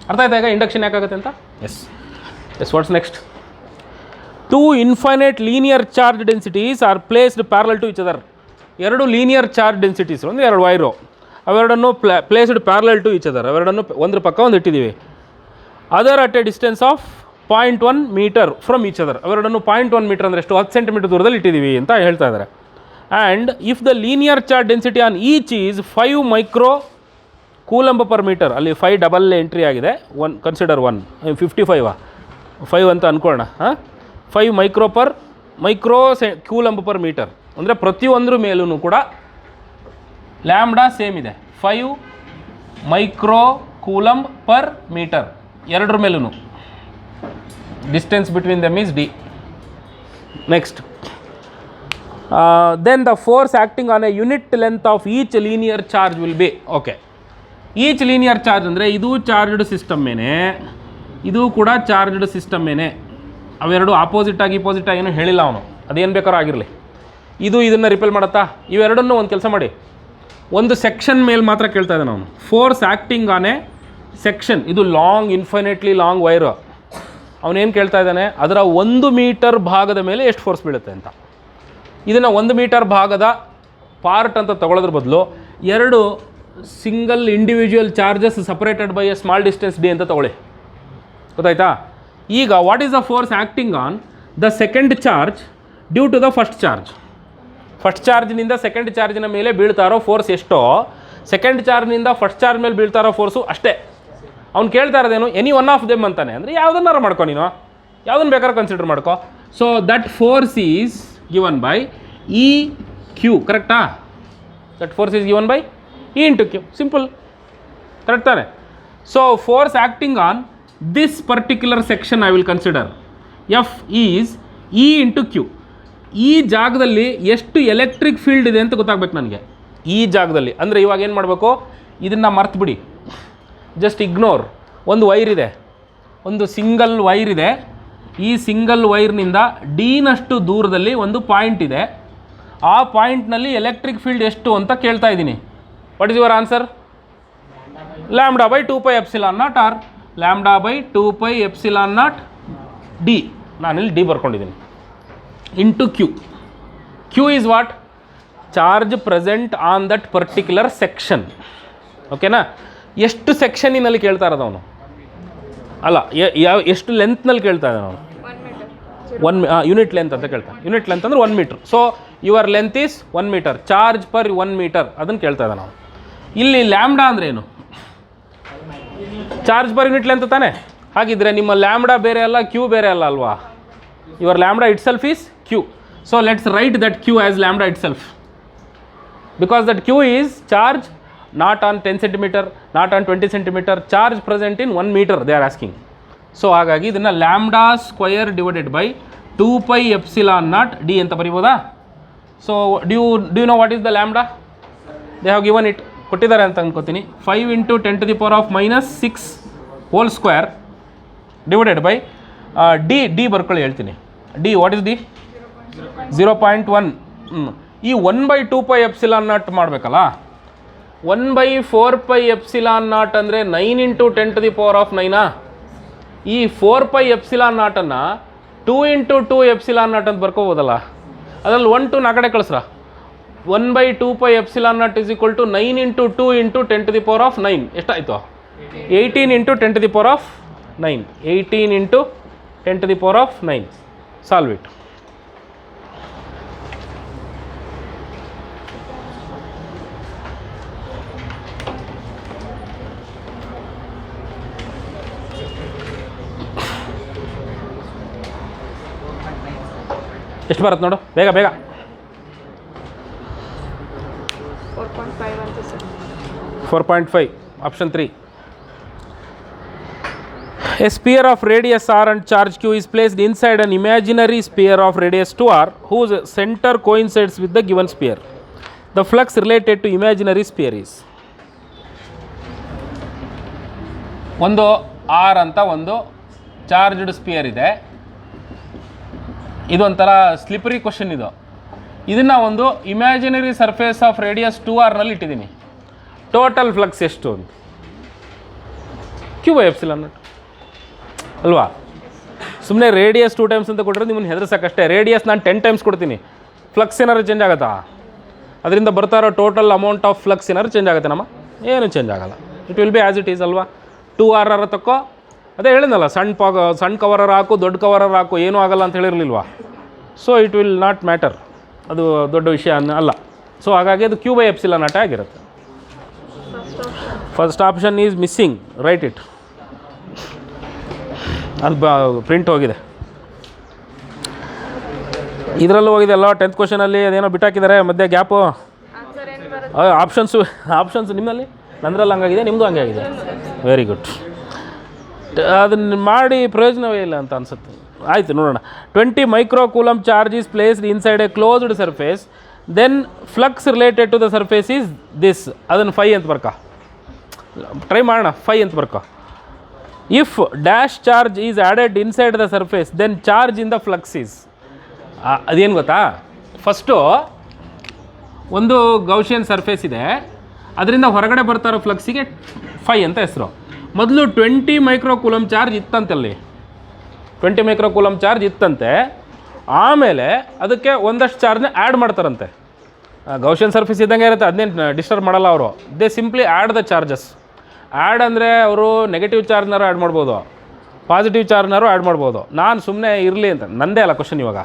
ಅರ್ಥ ಆಯ್ತಾ ಈಗ ಇಂಡಕ್ಷನ್ ಯಾಕಾಗುತ್ತೆ ಅಂತ? Yes, what's next? 2 infinite linear charge densities are placed parallel to each other. 2 linear charge densities ಅಂದರೆ 2 ವೈರು, ಅವೆರಡನ್ನು placed parallel to each other, ಅವೆರಡನ್ನು ಒಂದ್ರ ಪಕ್ಕ ಒಂದು ಇಟ್ಟಿದ್ದೀವಿ. Other at a distance of 0.1 metre from each other, ಅವೆರಡನ್ನು 0.1 metre ಅಂದರೆ ಎಷ್ಟು, 10 ಸೆಂಟಿಮೀಟರ್ ದೂರದಲ್ಲಿ ಇಟ್ಟಿದ್ದೀವಿ ಅಂತ ಹೇಳ್ತಾ ಇದ್ದಾರೆ. And if the linear charge density on each is 5 micro coulomb per metre, ಅಲ್ಲಿ 5 ಡಬಲ್ ಎಂಟ್ರಿ ಆಗಿದೆ, 1 ಕನ್ಸಿಡರ್ 1 55 ಅಂತ ಅಂದ್ಕೊಳ್ಳೋಣ. 5 ಮೈಕ್ರೋ ಕೂಲಂಬ್ ಪರ್ ಮೀಟರ್ ಅಂದರೆ ಪ್ರತಿಯೊಂದ್ರ ಮೇಲೂ ಕೂಡ ಲ್ಯಾಂಬ್ಡಾ ಸೇಮ್ ಇದೆ, 5 ಮೈಕ್ರೋ ಕೂಲಂಬ್ ಪರ್ ಮೀಟರ್. ಎರಡರ ಮೇಲೂ distance between them is D. Next, then the force acting on a unit length of each linear charge will be. Okay, each linear charge ಅಂದರೆ ಇದು charged ಸಿಸ್ಟಮ್ಮೇನೆ, ಇದು ಕೂಡ charged ಸಿಸ್ಟಮ್ಮೇನೆ. ಅವೆರಡು ಆಪೋಸಿಟಾಗಿ ಏನು ಹೇಳಿಲ್ಲ ಅವನು, ಅದೇನು ಬೇಕಾದ್ರೂ ಆಗಿರಲಿ. ಇದು ಇದನ್ನು ರಿಪೆಲ್ ಮಾಡುತ್ತಾ? ಇವೆರಡನ್ನೂ ಒಂದು ಕೆಲಸ ಮಾಡಿ, ಒಂದು ಸೆಕ್ಷನ್ ಮೇಲೆ ಮಾತ್ರ ಕೇಳ್ತಾ ಇದ್ದಾನೆ ಅವನು. Force acting on A section, ಇದು ಲಾಂಗ್, ಇನ್ಫೈನೈಟ್ಲಿ ಲಾಂಗ್ ವೈರು. ಅವನೇನು ಕೇಳ್ತಾ ಇದ್ದಾನೆ, ಅದರ 1 ಮೀಟರ್ ಭಾಗದ ಮೇಲೆ ಎಷ್ಟು ಫೋರ್ಸ್ ಬೀಳುತ್ತೆ ಅಂತ. ಇದನ್ನು 1 ಮೀಟರ್ ಭಾಗದ ಪಾರ್ಟ್ ಅಂತ ತಗೊಳ್ಳೋದ್ರ ಬದಲು 2 single individual charges separated by a small distance D ಅಂತ ತಗೊಳ್ಳಿ, ಗೊತ್ತಾಯ್ತಾ? ಈಗ what is the force acting on the second charge due to the first charge. First ಚಾರ್ಜ್ನಿಂದ ಸೆಕೆಂಡ್ ಚಾರ್ಜಿನ ಮೇಲೆ ಬೀಳ್ತಾ ಇರೋ ಫೋರ್ಸ್ ಎಷ್ಟೋ, ಸೆಕೆಂಡ್ ಚಾರ್ಜ್ನಿಂದ ಫಸ್ಟ್ ಚಾರ್ಜ್ ಮೇಲೆ ಬೀಳ್ತಾ ಇರೋ ಫೋರ್ಸು ಅಷ್ಟೇ. ಅವ್ನು ಕೇಳ್ತಾ ಇರೋದೇನು, ಎನಿ ಒನ್ ಆಫ್ ದೆಮ್ ಅಂತಾನೆ. ಅಂದರೆ ಯಾವುದನ್ನಾರು ಮಾಡ್ಕೊ, ನೀನು ಯಾವುದನ್ನು ಬೇಕಾದ್ರೂ ಕನ್ಸಿಡರ್ ಮಾಡ್ಕೊ. So that force is given by E Q, ಕರೆಕ್ಟಾ? That force is given by E into Q, simple, correct ತಾನೆ? So force acting on this particular section I will consider F is E into Q. ಈ ಜಾಗದಲ್ಲಿ ಎಷ್ಟು electric field ಇದೆ ಅಂತ ಗೊತ್ತಾಗಬೇಕು ನನಗೆ, ಈ ಜಾಗದಲ್ಲಿ. ಅಂದರೆ ಇವಾಗ ಏನು ಮಾಡಬೇಕು, ಇದನ್ನು ಮರ್ತುಬಿಡಿ, ಜಸ್ಟ್ ಇಗ್ನೋರ್. ಒಂದು ವೈರ್ ಇದೆ, ಒಂದು ಸಿಂಗಲ್ ವೈರ್ ಇದೆ. ಈ ಸಿಂಗಲ್ ವೈರ್ನಿಂದ ಡಿನಷ್ಟು ದೂರದಲ್ಲಿ ಒಂದು ಪಾಯಿಂಟ್ ಇದೆ. ಆ ಪಾಯಿಂಟ್ನಲ್ಲಿ ಎಲೆಕ್ಟ್ರಿಕ್ ಫೀಲ್ಡ್ ಎಷ್ಟು ಅಂತ ಕೇಳ್ತಾ ಇದ್ದೀನಿ. What is your answer? Lambda by 2πε0 or lambda by 2πε0 D. ನಾನಿಲ್ಲಿ ಡಿ ಬರ್ಕೊಂಡಿದ್ದೀನಿ. Into Q. Q is what? Charge present on that particular section. ಓಕೆನಾ? ಎಷ್ಟು ಸೆಕ್ಷನಿನಲ್ಲಿ ಕೇಳ್ತಾ ಇರೋದು ಅವನು? ಅಲ್ಲ, ಎಷ್ಟು ಲೆಂತ್ನಲ್ಲಿ ಕೇಳ್ತಾ ಇದ್ದಾನೆ ಅವನು? 1 ಯೂನಿಟ್ ಲೆಂತ್ ಅಂತ ಕೇಳ್ತಾನೆ. ಯೂನಿಟ್ ಲೆಂತ್ ಅಂದರೆ 1 metre. So your length is 1 metre. Charge per 1 metre ಅದನ್ನು ಕೇಳ್ತಾ ಇದ್ದಾನೆ ನಾವು. ಇಲ್ಲಿ ಲ್ಯಾಂಬ್ಡಾ ಅಂದರೆ ಏನು? ಚಾರ್ಜ್ ಪರ್ ಯೂನಿಟ್ ಲೆಂತ್ ತಾನೆ. ಹಾಗಿದ್ರೆ ನಿಮ್ಮ ಲ್ಯಾಂಬ್ಡಾ ಬೇರೆ ಅಲ್ಲ, ಕ್ಯೂ ಬೇರೆ ಅಲ್ಲ ಅಲ್ವಾ? Your lambda itself is Q. So let's write that Q as lambda itself, because that Q is charge not on 10 centimeter, not on 20 centimeter, charge present in 1 meter they are asking. So ಹಾಗಾಗಿ ಇದನ್ನು lambda square divided by 2πε0 D ಅಂತ ಬರಿಬೋದಾ? So do know what is the lambda? They have given it, ಕೊಟ್ಟಿದ್ದಾರೆ ಅಂತ ಅನ್ಕೋತೀನಿ. 5 × 10⁻⁻6 whole square divided by D ಬರ್ಕೊಳ್ಳಿ ಹೇಳ್ತೀನಿ. D what is D? 0.1. ಈ 1/2πε0 ಮಾಡಬೇಕಲ್ಲ. 1/4πε0 ಅಂದರೆ 9 × 10⁻⁹. ಈ 4πε0 2 × 2ε0 ಅಂತ ಬರ್ಕೋಬೋದಲ್ಲ. ಅದರಲ್ಲಿ 1 2 ನಾ ಕಡೆ ಕಳಿಸ್ರ. 1/2πε0 ಇಸ್ ಈಕ್ವಲ್ ಟು 9 × 2 × 10⁻9. ಎಷ್ಟಾಯಿತು? 18 × 10⁻9. 18 × 10⁻9. Solve it. ಎಷ್ಟು ಬರುತ್ತೆ ನೋಡು, ಬೇಗ ಬೇಗ. 4.5 option 3. A sphere of radius r and charge q is placed inside an imaginary sphere of radius 2r whose center coincides with the given sphere. The flux related to imaginary sphere is. ಒಂದು r ಅಂತ ಒಂದು charged spear ಇದೆ. ಇದೊಂಥರ slippery question ಇದು. ಇದನ್ನು ಒಂದು imaginary surface of radius 2r ಇಟ್ಟಿದ್ದೀನಿ. Total flux ಎಷ್ಟು ಅಂತ Q/ε0 ಅಲ್ವಾ? ಸುಮ್ಮನೆ ರೇಡಿಯಸ್ 2 ಟೈಮ್ಸ್ ಅಂತ ಕೊಟ್ಟರೆ ನಿಮ್ಮನ್ನು ಹೆದರ್ಸಕ್ಕಷ್ಟೇ. ರೇಡಿಯಸ್ ನಾನು 10 ಟೈಮ್ಸ್ ಕೊಡ್ತೀನಿ, ಫ್ಲಕ್ಸ್ ಏನಾದ್ರು ಚೇಂಜ್ ಆಗುತ್ತಾ? ಅದರಿಂದ ಬರ್ತಾ ಇರೋ ಟೋಟಲ್ ಅಮೌಂಟ್ ಆಫ್ ಫ್ಲಕ್ಸ್ ಏನಾದ್ರು ಚೇಂಜ್ ಆಗುತ್ತೆ ನಮ್ಮ? ಏನು ಚೇಂಜ್ ಆಗಲ್ಲ. It will be as it is ಅಲ್ವಾ? 2r ತಕ್ಕೋ. ಅದೇ ಹೇಳಿದ್ನಲ್ಲ, ಸಣ್ಣ ಕವರರ್ ಹಾಕು, ದೊಡ್ಡ ಕವರರ್ ಹಾಕು, ಏನೂ ಆಗಲ್ಲ ಅಂತ ಹೇಳಿರಲಿಲ್ವಾ? So it will not matter, ಅದು ದೊಡ್ಡ ವಿಷಯ ಅಲ್ಲ. ಸೊ ಹಾಗಾಗಿ ಅದು Q/ε0 ಆಗಿರುತ್ತೆ. First option is missing, right it. ಅದು ಪ್ರಿಂಟ್ ಹೋಗಿದೆ, ಇದರಲ್ಲೂ ಹೋಗಿದೆ ಅಲ್ಲ. 10th ಕ್ವಶನಲ್ಲಿ ಅದೇನೋ ಬಿಟ್ಟಾಕಿದ್ದಾರೆ ಮಧ್ಯೆ ಗ್ಯಾಪು. ಆಪ್ಷನ್ಸು ನಿಮ್ಮಲ್ಲಿ, ನಂದ್ರಲ್ಲಿ ಹಂಗಾಗಿದೆ, ನಿಮ್ಮದು ಹಂಗೆ ಆಗಿದೆ. Very good. ಅದನ್ನು ಮಾಡಿ ಪ್ರಯೋಜನವೇ ಇಲ್ಲ ಅಂತ ಅನಿಸುತ್ತೆ. ಆಯಿತು, ನೋಡೋಣ. 20 μC charge is placed inside a closed surface, then flux related to the surface is this. ಅದನ್ನು 5 ಅಂತ ಬರ್ಕ, ಟ್ರೈ ಮಾಡೋಣ. 5 ಅಂತ ಬರ್ಕ. If dash charge is added inside the surface, then charge in the flux is. ಅದೇನು ಗೊತ್ತಾ? First ಒಂದು ಗೌಶಿಯನ್ surface ಇದೆ, ಅದರಿಂದ ಹೊರಗಡೆ ಬರ್ತಾ ಇರೋ ಫ್ಲಕ್ಸಿಗೆ 5 ಅಂತ ಹೆಸರು. ಮೊದಲು 20 μC ಚಾರ್ಜ್ ಇತ್ತಂತಲ್ಲಿ, 20 μC ಚಾರ್ಜ್ ಇತ್ತಂತೆ. ಆಮೇಲೆ ಅದಕ್ಕೆ ಒಂದಷ್ಟು ಚಾರ್ಜ್ನ ಆ್ಯಡ್ ಮಾಡ್ತಾರಂತೆ. ಗೌಶಿಯನ್ ಸರ್ಫೇಸ್ ಇದ್ದಂಗೆ ಇರುತ್ತೆ, ಅದನ್ನೇನು ಡಿಸ್ಟರ್ಬ್ ಮಾಡಲ್ಲ ಅವರು. They simply add the charges. Add ಅಂದರೆ ಅವರು ನೆಗೆಟಿವ್ ಚಾರ್ಜ್ನಾರು ಆ್ಯಡ್ ಮಾಡ್ಬೋದು, ಪಾಸಿಟಿವ್ ಚಾರ್ಜ್ನಾರು ಆ್ಯಡ್ ಮಾಡ್ಬೋದು. ನಾನು ಸುಮ್ಮನೆ ಇರಲಿ ಅಂತ, ನಂದೇ ಅಲ್ಲ ಕ್ವಶನ್ ಇವಾಗ.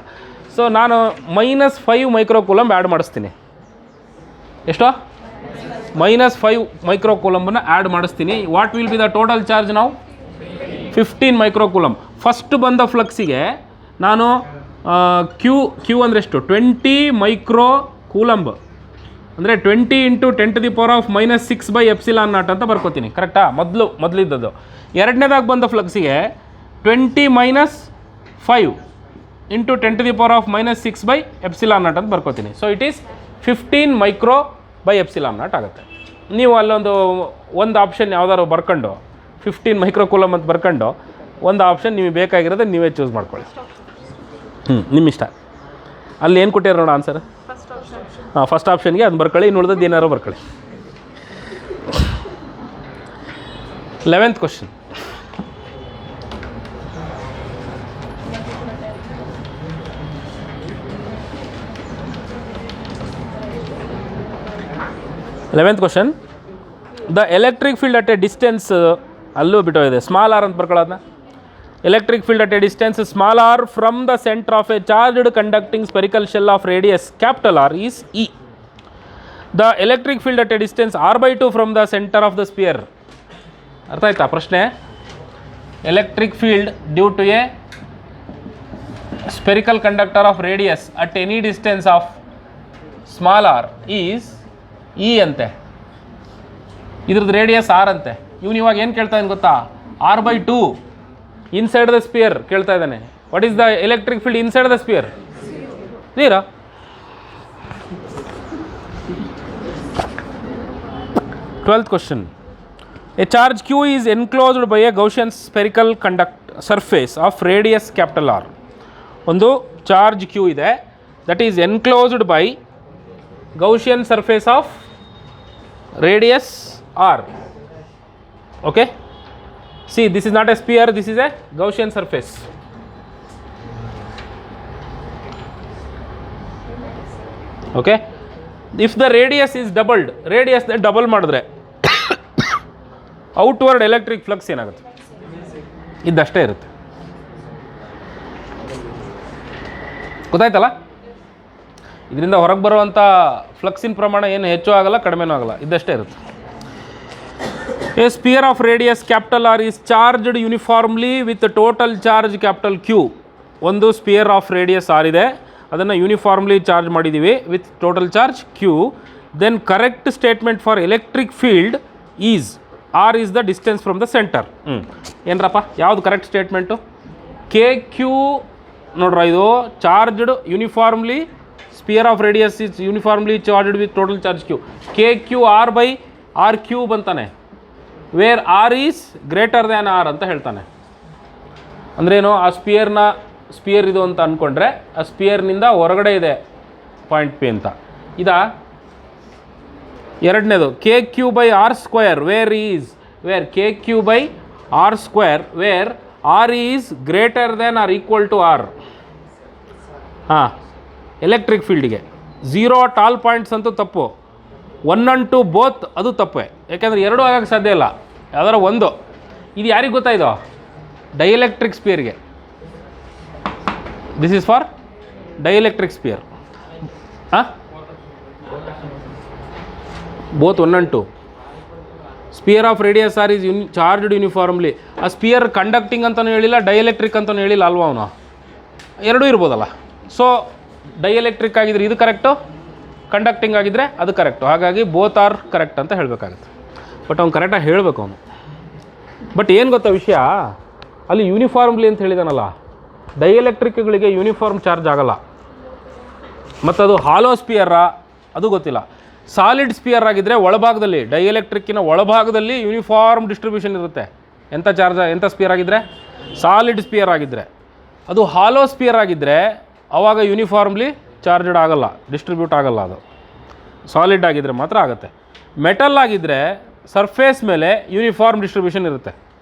ಸೊ ನಾನು -5 μC ಆ್ಯಡ್ ಮಾಡಿಸ್ತೀನಿ. ಎಷ್ಟೋ? -5 μC ಆ್ಯಡ್ ಮಾಡಿಸ್ತೀನಿ. What will be the total charge ನಾವು? 15 μC. ಫಸ್ಟ್ ಬಂದ ಫ್ಲಕ್ಸಿಗೆ ನಾನು ಕ್ಯೂ ಅಂದರೆ ಎಷ್ಟು? 20 μC ಅಂದರೆ 20 × 10⁻⁻6/ε0 ಅಂತ ಬರ್ಕೋತೀನಿ. ಕರೆಕ್ಟಾ? ಮೊದಲಿದ್ದದ್ದು. ಎರಡನೇದಾಗಿ ಬಂದ ಫ್ಲಕ್ಸಿಗೆ 20 - 5 × 10⁻⁻6/ε0 ಅಂತ ಬರ್ಕೋತೀನಿ. ಸೊ ಇಟ್ ಈಸ್ 15 μC/ε0 ಆಗುತ್ತೆ. ನೀವು ಅಲ್ಲೊಂದು ಆಪ್ಷನ್ ಯಾವ್ದಾದ್ರು ಬರ್ಕೊಂಡು 15 μC ಅಂತ ಬರ್ಕೊಂಡು ಒಂದು ಆಪ್ಷನ್ ನಿಮಗೆ ಬೇಕಾಗಿರೋದು ನೀವೇ ಚೂಸ್ ಮಾಡ್ಕೊಳ್ಳಿ. ನಿಮ್ಮ ಇಷ್ಟ. ಅಲ್ಲಿ ಏನು ಕೊಟ್ಟಿರೋ ನೋಡ ಆನ್ಸರ್? ಹಾಂ, ಫಸ್ಟ್ ಆಪ್ಷನ್ಗೆ ಅದು ಬರ್ಕೊಳ್ಳಿ, ಇನ್ನು ಉಳಿದದ್ದು ಏನಾರು ಬರ್ಕೊಳ್ಳಿ. 11th question. The electric field at a distance, ಅಲ್ಲೂ ಬಿಟ್ಟೋಗಿದೆ, ಸ್ಮಾಲ್ ಆರ್ ಅಂತ ಬರ್ಕೊಳ್ಳೋದನ್ನ. Electric field at a distance small R from the centre of a charged conducting spherical shell of radius capital R is E. The electric field at a distance r/2 from the centre of the sphere. ಅರ್ಥ ಆಯ್ತಾ ಪ್ರಶ್ನೆ? Electric field due to a spherical conductor of radius at any distance of small R is E ಅಂತೆ. ಇದ್ರದ್ದು radius R ಅಂತೆ. ಇವನು ಇವಾಗ ಏನು ಕೇಳ್ತಾ ಇದ್ದಾನೆ ಗೊತ್ತಾ? r/2 ಇನ್ಸೈಡ್ ದ ಸ್ಪಿಯರ್ ಕೇಳ್ತಾ ಇದ್ದಾನೆ. What is the electric field inside the sphere? ಕ್ಲಿಯರಾ? Twelfth question. A charge q is enclosed by a Gaussian spherical surface of radius capital R. ಒಂದು ಚಾರ್ಜ್ q ಇದೆ, that is enclosed by Gaussian surface of radius R. Okay? See, this is not a sphere, this is a Gaussian surface. Okay? If the radius is doubled, radius double ಮಾಡಿದ್ರೆ outward electric flux ಏನಾಗುತ್ತೆ? ಇದಷ್ಟೇ ಇರುತ್ತೆ. ಗೊತ್ತಾಯ್ತಲ್ಲ? ಇದರಿಂದ ಹೊರಗೆ ಬರುವಂಥ ಫ್ಲಕ್ಸಿನ ಪ್ರಮಾಣ ಏನು ಹೆಚ್ಚು ಆಗಲ್ಲ, ಕಡಿಮೆನೂ ಆಗಲ್ಲ, ಇದಷ್ಟೇ ಇರುತ್ತೆ. A sphere of radius capital R is charged uniformly with total charge capital Q. ಒಂದು ಸ್ಪಿಯರ್ ಆಫ್ ರೇಡಿಯಸ್ ಆರ್ ಇದೆ, ಅದನ್ನು ಯೂನಿಫಾರ್ಮ್ಲಿ ಚಾರ್ಜ್ ಮಾಡಿದ್ದೀವಿ with total charge Q. Then correct statement for electric field is R is the distance from the centre. ಏನರಪ್ಪ ಯಾವುದು correct statement? K Q ನೋಡ್ರ, ಇದು charged uniformly, sphere of radius is uniformly charged with total charge Q. K Q R by R cube ಅಂತಾನೆ, wear R is greater than R ಅಂತ ಹೇಳ್ತಾನೆ. ಅಂದ್ರೇನು? ಆ spear ಇದು ಅಂತ ಅಂದ್ಕೊಂಡ್ರೆ ಆ ಸ್ಪಿಯರ್ನಿಂದ ಹೊರಗಡೆ ಇದೆ ಪಾಯಿಂಟ್ ಪಿ ಅಂತ. ಇದಾ ಎರಡನೇದು K Q by R square where K Q by R square where R is greater than R equal to R. ಹಾಂ, ಎಲೆಕ್ಟ್ರಿಕ್ ಫೀಲ್ಡಿಗೆ 0 at all ಪಾಯಿಂಟ್ಸ್ ಅಂತೂ ತಪ್ಪು, 1 and 2 ಬೋತ್ ಅದು ತಪ್ಪೇ. ಯಾಕೆಂದರೆ ಎರಡೂ ಆಗೋಕ್ಕೆ ಸಾಧ್ಯ ಇಲ್ಲ, ಯಾವ್ದಾರ ಒಂದು. ಇದು ಯಾರಿಗೆ ಗೊತ್ತಾಯಿತು? ಡೈಎಲೆಕ್ಟ್ರಿಕ್ ಸ್ಪಿಯರ್ಗೆ. This is for dielectric sphere. ಹಾಂ, both 1 and 2. Sphere of radius R is charged uniformly. ಆ ಸ್ಪಿಯರ್ ಕಂಡಕ್ಟಿಂಗ್ ಅಂತಲೂ ಹೇಳಿಲ್ಲ, ಡೈಎಲೆಕ್ಟ್ರಿಕ್ ಅಂತಲೂ ಹೇಳಿಲ್ಲ ಅಲ್ವಾ ಅವನು? ಎರಡೂ ಇರ್ಬೋದಲ್ಲ. ಸೊ ಡೈಎಲೆಕ್ಟ್ರಿಕ್ ಆಗಿದ್ರೆ ಇದು ಕರೆಕ್ಟು, ಕಂಡಕ್ಟಿಂಗ್ ಆಗಿದ್ದರೆ ಅದು ಕರೆಕ್ಟು. ಹಾಗಾಗಿ ಬೋತ್ ಆರ್ ಕರೆಕ್ಟ್ ಅಂತ ಹೇಳಬೇಕಾಗುತ್ತೆ. ಬಟ್ ಅವ್ನು ಕರೆಕ್ಟಾಗಿ ಹೇಳಬೇಕು ಅವನು. ಬಟ್ ಏನು ಗೊತ್ತಾ ವಿಷಯ, ಅಲ್ಲಿ ಯೂನಿಫಾರ್ಮ್ಲಿ ಅಂತ ಹೇಳಿದಾನಲ್ಲ, ಡೈಎಲೆಕ್ಟ್ರಿಕ್ಗಳಿಗೆ ಯೂನಿಫಾರ್ಮ್ ಚಾರ್ಜ್ ಆಗಲ್ಲ. ಮತ್ತು ಅದು ಹಾಲೋ ಸ್ಪಿಯರಾ ಅದು ಗೊತ್ತಿಲ್ಲ. ಸಾಲಿಡ್ ಸ್ಪಿಯರ್ ಆಗಿದ್ದರೆ ಒಳಭಾಗದಲ್ಲಿ, ಡೈಎಲೆಕ್ಟ್ರಿಕ್ಕಿನ ಒಳಭಾಗದಲ್ಲಿ ಯೂನಿಫಾರ್ಮ್ ಡಿಸ್ಟ್ರಿಬ್ಯೂಷನ್ ಇರುತ್ತೆ. ಎಂಥ ಸ್ಪಿಯರ್ ಆಗಿದ್ದರೆ? ಸಾಲಿಡ್ ಸ್ಪಿಯರ್ ಆಗಿದ್ದರೆ. ಅದು ಹಾಲೋ ಸ್ಪಿಯರ್ ಆಗಿದ್ದರೆ ಆವಾಗ ಯೂನಿಫಾರ್ಮ್ಲಿ ಚಾರ್ಜ್ಡ್ ಆಗಲ್ಲ, ಡಿಸ್ಟ್ರಿಬ್ಯೂಟ್ ಆಗಲ್ಲ. ಅದು ಸಾಲಿಡ್ ಆಗಿದ್ದರೆ ಮಾತ್ರ ಆಗುತ್ತೆ. ಮೆಟಲ್ ಆಗಿದ್ದರೆ ಸರ್ಫೇಸ್ ಮೇಲೆ ಯೂನಿಫಾರ್ಮ್ ಡಿಸ್ಟ್ರಿಬ್ಯೂಷನ್ ಇರುತ್ತೆ,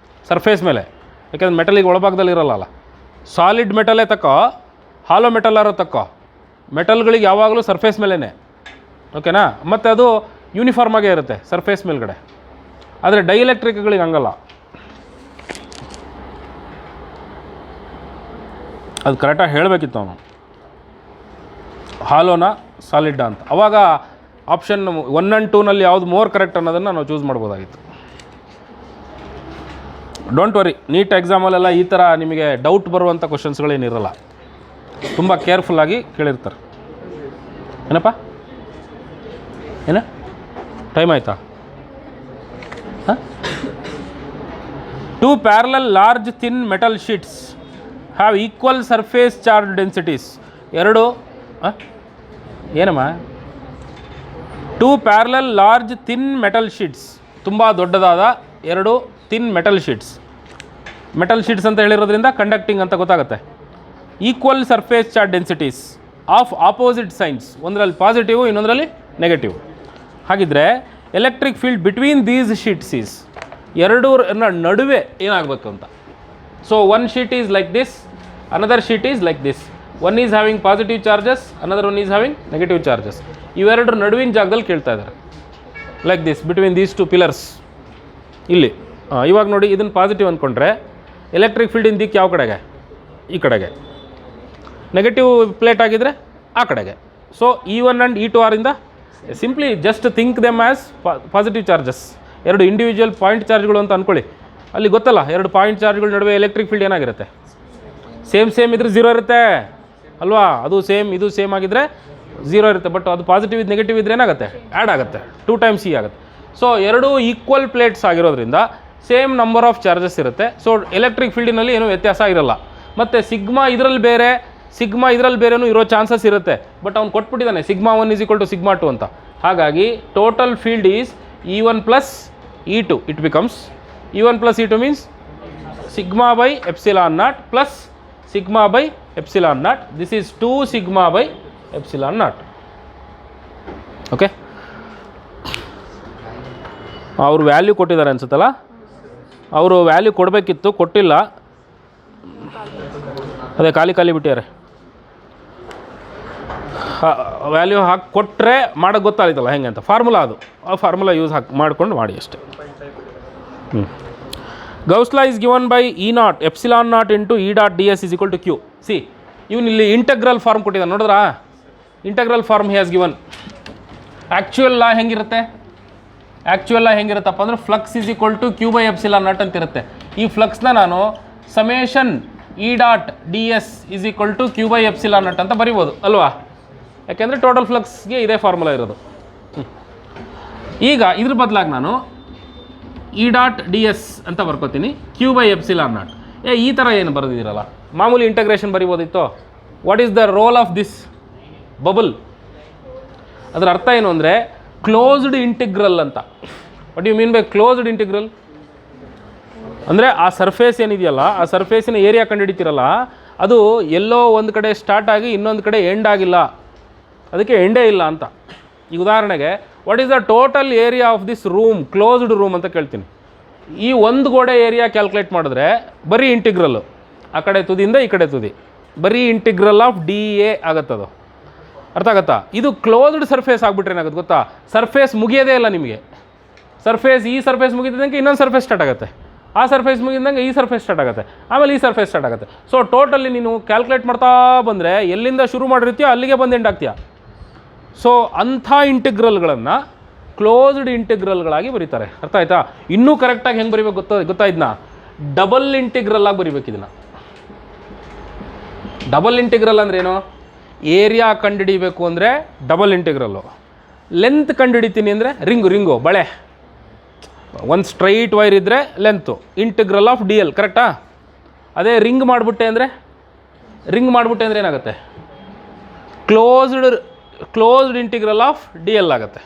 ಸರ್ಫೇಸ್ ಮೇಲೆ. ಯಾಕೆಂದರೆ ಮೆಟಲಿಗೆ ಒಳಭಾಗದಲ್ಲಿ ಇರಲ್ಲ. ಸಾಲಿಡ್ ಮೆಟಲೇ ತಕ್ಕೋ, ಹಾಲೋ ಮೆಟಲ್ಲಾರೋ ತಕ್ಕೋ, ಮೆಟಲ್ಗಳಿಗೆ ಯಾವಾಗಲೂ ಸರ್ಫೇಸ್ ಮೇಲೇ, ಓಕೆನಾ? ಮತ್ತು ಅದು ಯೂನಿಫಾರ್ಮ್ ಆಗೇ ಇರುತ್ತೆ ಸರ್ಫೇಸ್ ಮೇಲ್ಗಡೆ. ಆದರೆ ಡೈಎಲೆಕ್ಟ್ರಿಕ್ಗಳಿಗೆ ಹಂಗಲ್ಲ. ಅದು ಕರೆಕ್ಟಾಗಿ ಹೇಳಬೇಕಿತ್ತು ಅವನು, ಹಾಲೋನ ಸಾಲಿಡ್ಡ ಅಂತ. ಅವಾಗ ಆಪ್ಷನ್ 1 and 2ನಲ್ಲಿ ಯಾವುದು ಮೋರ್ ಕರೆಕ್ಟ್ ಅನ್ನೋದನ್ನು ನಾವು ಚೂಸ್ ಮಾಡ್ಬೋದಾಗಿತ್ತು. ಡೋಂಟ್ ವರಿ, ನೀಟ್ ಎಕ್ಸಾಮಲ್ಲೆಲ್ಲ ಈ ಥರ ನಿಮಗೆ ಡೌಟ್ ಬರುವಂಥ ಕ್ವಶನ್ಸ್ಗಳೇನಿರಲ್ಲ. ತುಂಬ ಕೇರ್ಫುಲ್ಲಾಗಿ ಕೇಳಿರ್ತಾರೆ. ಏನಪ್ಪ ಏನ ಟೈಮ್ ಆಯಿತಾ? ಹಾಂ, 2 parallel large thin metal sheets have equal surface charge densities. ಎರಡು ಏನಮ್ಮ 2 parallel large thin metal sheets, ತುಂಬ ದೊಡ್ಡದಾದ 2 thin metal sheets metal sheets ಅಂತ ಹೇಳಿರೋದ್ರಿಂದ ಕಂಡಕ್ಟಿಂಗ್ ಅಂತ ಗೊತ್ತಾಗುತ್ತೆ. Equal surface charge densities of opposite signs, ಒಂದರಲ್ಲಿ ಪಾಸಿಟಿವ್ ಇನ್ನೊಂದರಲ್ಲಿ ನೆಗೆಟಿವ್. ಹಾಗಿದ್ರೆ electric field between these sheets is, ಎರಡರ ನಡುವೆ ಏನಾಗಬೇಕು ಅಂತ. So one sheet is like this, another sheet is like this. One is having positive charges, another one is having negative charges. ಇವೆರಡರ ನಡುವಿನ ಜಾಗದಲ್ಲಿ ಕೇಳ್ತಾ ಇದ್ದಾರೆ. Like this between these two pillars. ಇಲ್ಲಿ ಇವಾಗ ನೋಡಿ, ಇದನ್ನು ಪಾಸಿಟಿವ್ ಅಂದ್ಕೊಂಡ್ರೆ ಎಲೆಕ್ಟ್ರಿಕ್ ಫೀಲ್ಡಿನ ದಿಕ್ಕು ಯಾವ ಕಡೆಗೆ? ಈ ಕಡೆಗೆ. ನೆಗೆಟಿವ್ ಪ್ಲೇಟ್ ಆಗಿದ್ದರೆ ಆ ಕಡೆಗೆ. ಸೊ E1 ಆ್ಯಂಡ್ E2 ಆರಿಂದ simply just think them as positive charges. ಎರಡು ಇಂಡಿವಿಜುವಲ್ ಪಾಯಿಂಟ್ ಚಾರ್ಜ್ಗಳು ಅಂತ ಅಂದ್ಕೊಳ್ಳಿ. ಅಲ್ಲಿ ಗೊತ್ತಲ್ಲ, ಎರಡು ಪಾಯಿಂಟ್ ಚಾರ್ಜ್ಗಳ ನಡುವೆ ಎಲೆಕ್ಟ್ರಿಕ್ ಫೀಲ್ಡ್ ಏನಾಗಿರುತ್ತೆ? ಸೇಮ್ ಇದ್ರೆ ಝೀರೋ ಇರುತ್ತೆ ಅಲ್ವಾ? ಅದು ಸೇಮ್ ಇದು ಸೇಮ್ ಆಗಿದ್ದರೆ ಝೀರೋ ಇರುತ್ತೆ. ಬಟ್ ಅದು ಪಾಸಿಟಿವ್ ಇದು ನೆಗೆಟಿವ್ ಇದ್ರೆ ಏನಾಗುತ್ತೆ? ಆ್ಯಡ್ ಆಗುತ್ತೆ, 2 times E ಆಗುತ್ತೆ. ಸೊ ಎರಡೂ ಈಕ್ವಲ್ ಪ್ಲೇಟ್ಸ್ ಆಗಿರೋದ್ರಿಂದ ಸೇಮ್ ನಂಬರ್ ಆಫ್ ಚಾರ್ಜಸ್ ಇರುತ್ತೆ. ಸೊ ಎಲೆಕ್ಟ್ರಿಕ್ ಫೀಲ್ಡಿನಲ್ಲಿ ಏನೂ ವ್ಯತ್ಯಾಸ ಇರಲ್ಲ. ಮತ್ತು ಸಿಗ್ಮಾ ಇದರಲ್ಲಿ ಬೇರೆ, ಸಿಗ್ಮಾ ಇದರಲ್ಲಿ ಬೇರೆನೂ ಇರೋ ಚಾನ್ಸಸ್ ಇರುತ್ತೆ. ಬಟ್ ಅವ್ನು ಕೊಟ್ಬಿಟ್ಟಿದ್ದಾನೆ ಸಿಗ್ಮಾ 1 = ಸಿಗ್ಮಾ 2 ಅಂತ. ಹಾಗಾಗಿ total field is E1 + E2. It becomes E1 + E2 means sigma by epsilon not plus sigma by epsilon not. This is 2 sigma by epsilon not. Okay, ಅವರು value ಕೊಟ್ಟಿದ್ದಾರೆ ಅನ್ಸುತ್ತಲ್ಲ. ಅವರು value ಕೊಡಬೇಕಿತ್ತು, ಕೊಟ್ಟಿಲ್ಲ. ಅದೇ ಖಾಲಿ ಬಿಟ್ಟಿದ್ದಾರೆ. ವ್ಯಾಲ್ಯೂ ಹಾಕಿ ಕೊಟ್ಟರೆ ಮಾಡೋಕ್ಕೆ ಗೊತ್ತಾಗಿತ್ತಲ್ಲ ಹೆಂಗೆ ಅಂತ. ಫಾರ್ಮುಲಾ ಅದು, ಆ ಫಾರ್ಮುಲಾ ಯೂಸ್ ಮಾಡ್ಕೊಂಡು ಮಾಡಿ ಅಷ್ಟೇ. Gauss law is given by E0 epsilon naught into E.ds = Q. See, ಇವನು ಇಲ್ಲಿ ಇಂಟಗ್ರಲ್ ಫಾರ್ಮ್ ಕೊಟ್ಟಿದ್ದಾನೆ ನೋಡಿದ್ರಾ? Integral form he has given. Actual law ಹೆಂಗಿರುತ್ತೆ? ಆ್ಯಕ್ಚುಯಲ್ ಲಾ ಹೆಂಗಿರುತ್ತಪ್ಪ ಅಂದರೆ ಫ್ಲಕ್ಸ್ = Q/ಎಪ್ಸಿಲಾನ್ ನಾಟ್ ಅಂತಿರುತ್ತೆ. ಈ ಫ್ಲಕ್ಸ್ನ ನಾನು ಸಮೇಷನ್ E.ds = Q/ಎಪ್ಸಿಲಾನ್ ನಾಟ್ ಅಂತ ಬರಿಬೋದು ಅಲ್ವಾ? ಯಾಕೆಂದರೆ ಟೋಟಲ್ ಫ್ಲಕ್ಸ್ಗೆ ಇದೇ ಫಾರ್ಮುಲಾ ಇರೋದು. ಈಗ ಇದ್ರ ಬದಲಾಗಿ ನಾನು E.ds ಅಂತ ಬರ್ಕೋತೀನಿ, Q/ಎಪ್ಸಿಲಾನ್ ನಾಟ್. ಈ ಥರ ಏನು ಬರೆದಿದ್ದೀರಲ್ಲ, ಮಾಮೂಲಿ ಇಂಟಗ್ರೇಷನ್ ಬರಿಬೋದಿತ್ತು. What is the role of this bubble? ಅದರ ಅರ್ಥ ಏನು ಅಂದರೆ ಕ್ಲೋಸ್ಡ್ ಇಂಟಿಗ್ರಲ್ ಅಂತ. What you mean by closed integral? ಅಂದರೆ ಆ ಸರ್ಫೇಸ್ ಏನಿದೆಯಲ್ಲ, ಆ ಸರ್ಫೇಸಿನ ಏರಿಯಾ ಕಂಡುಹಿಡಿತೀರಲ್ಲ, ಅದು ಎಲ್ಲೋ ಒಂದು ಕಡೆ ಸ್ಟಾರ್ಟ್ ಆಗಿ ಇನ್ನೊಂದು ಕಡೆ ಎಂಡ್ ಆಗಿಲ್ಲ, ಅದಕ್ಕೆ ಎಂಡೇ ಇಲ್ಲ ಅಂತ. ಈಗ ಉದಾಹರಣೆಗೆ what is the total area of this room, closed room ಅಂತ ಕೇಳ್ತೀನಿ. ಈ ಒಂದು ಗೋಡೆ ಏರಿಯಾ ಕ್ಯಾಲ್ಕುಲೇಟ್ ಮಾಡಿದ್ರೆ ಬರೀ ಇಂಟಿಗ್ರಲ್ಲು, ಆ ಕಡೆ ತುದಿಯಿಂದ ಈ ಕಡೆ ತುದಿ, ಬರೀ ಇಂಟಿಗ್ರಲ್ ಆಫ್ DA ಆಗುತ್ತದು. ಅರ್ಥ ಆಗುತ್ತಾ? ಇದು ಕ್ಲೋಸ್ಡ್ ಸರ್ಫೇಸ್ ಆಗಿಬಿಟ್ರೆ ಏನಾಗುತ್ತೆ ಗೊತ್ತಾ? ಸರ್ಫೇಸ್ ಮುಗಿಯೋದೇ ಇಲ್ಲ ನಿಮಗೆ. ಈ ಸರ್ಫೇಸ್ ಮುಗಿದಂಗೆ ಇನ್ನೊಂದು ಸರ್ಫೇಸ್ ಸ್ಟಾರ್ಟ್ ಆಗುತ್ತೆ, ಆ ಸರ್ಫೇಸ್ ಮುಗಿದಂಗೆ ಈ ಸರ್ಫೇಸ್ ಸ್ಟಾರ್ಟ್ ಆಗುತ್ತೆ, ಆಮೇಲೆ ಈ ಸರ್ಫೇಸ್ ಸ್ಟಾರ್ಟ್ ಆಗುತ್ತೆ. ಸೊ ಟೋಟಲಿ ನೀನು ಕ್ಯಾಲ್ಕುಲೇಟ್ ಮಾಡ್ತಾ ಬಂದರೆ ಎಲ್ಲಿಂದ ಶುರು ಮಾಡಿರ್ತೀಯೋ ಅಲ್ಲಿಗೆ ಬಂದು ಎಂಡ್ ಆಗ್ತೀಯ. ಸೊ ಅಂಥ ಇಂಟಿಗ್ರಲ್ಗಳನ್ನು ಕ್ಲೋಸ್ಡ್ ಇಂಟಿಗ್ರಲ್ಗಳಾಗಿ ಬರೀತಾರೆ. ಅರ್ಥ ಆಯ್ತಾ? ಇನ್ನೂ ಕರೆಕ್ಟಾಗಿ ಹೆಂಗೆ ಬರೀಬೇಕು ಗೊತ್ತಾ ಇದನ್ನ? ಡಬಲ್ ಇಂಟಿಗ್ರಲ್ ಆಗಿ ಬರೀಬೇಕು ಇದನ್ನು. ಡಬಲ್ ಇಂಟಿಗ್ರಲ್ ಅಂದ್ರೇನು? ಏರಿಯಾ ಕಂಡುಹಿಡಿಬೇಕು ಅಂದರೆ ಡಬಲ್ ಇಂಟಿಗ್ರಲ್ಲು, ಲೆಂತ್ ಕಂಡುಹಿಡಿತೀನಿ ಅಂದರೆ ರಿಂಗು ಬಳೆ, ಒಂದು ಸ್ಟ್ರೈಟ್ ವೈರ್ ಇದ್ದರೆ ಲೆಂತು, ಇಂಟಿಗ್ರಲ್ ಆಫ್ DL. ಕರೆಕ್ಟಾ? ಅದೇ ರಿಂಗ್ ಮಾಡಿಬಿಟ್ಟೆ ಅಂದರೆ ಏನಾಗುತ್ತೆ? ಕ್ಲೋಸ್ಡ್ ಇಂಟಿಗ್ರಲ್ ಆಫ್ DL ಆಗುತ್ತೆ.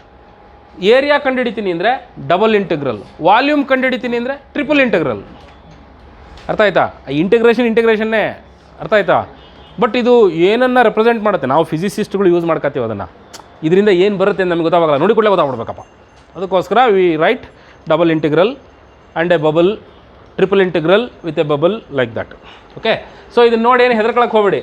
ಏರಿಯಾ ಕಂಡುಹಿಡಿತೀನಿ ಅಂದರೆ ಡಬಲ್ ಇಂಟಿಗ್ರಲ್, ವಾಲ್ಯೂಮ್ ಕಂಡುಹಿಡಿತೀನಿ ಅಂದರೆ ಟ್ರಿಪಲ್ ಇಂಟಿಗ್ರಲ್. ಅರ್ಥ ಆಯ್ತಾ? ಇಂಟಿಗ್ರೇಷನ್ನೇ. ಅರ್ಥ ಆಯ್ತಾ? ಬಟ್ ಇದು ಏನನ್ನು ರೆಪ್ರೆಸೆಂಟ್ ಮಾಡುತ್ತೆ? ನಾವು ಫಿಸಿಸಿಸ್ಟ್ಗಳು ಯೂಸ್ ಮಾಡ್ಕೊತೀವಿ ಅದನ್ನು. ಇದರಿಂದ ಏನು ಬರುತ್ತೆ ಅಂತ ನಮಗೆ ಗೊತ್ತಾಗಲ್ಲ, ನೋಡಿ ಕೂಡಲೇ ಗೊತ್ತಾಗ್ಬಿಡ್ಬೇಕಪ್ಪ. ಅದಕ್ಕೋಸ್ಕರ we write double integral and a bubble, triple integral with a bubble like that. Okay, so ಇದನ್ನು ನೋಡಿ ಏನು ಹೆದರ್ಕೊಳಕ್ಕೆ ಹೋಗಬೇಡಿ.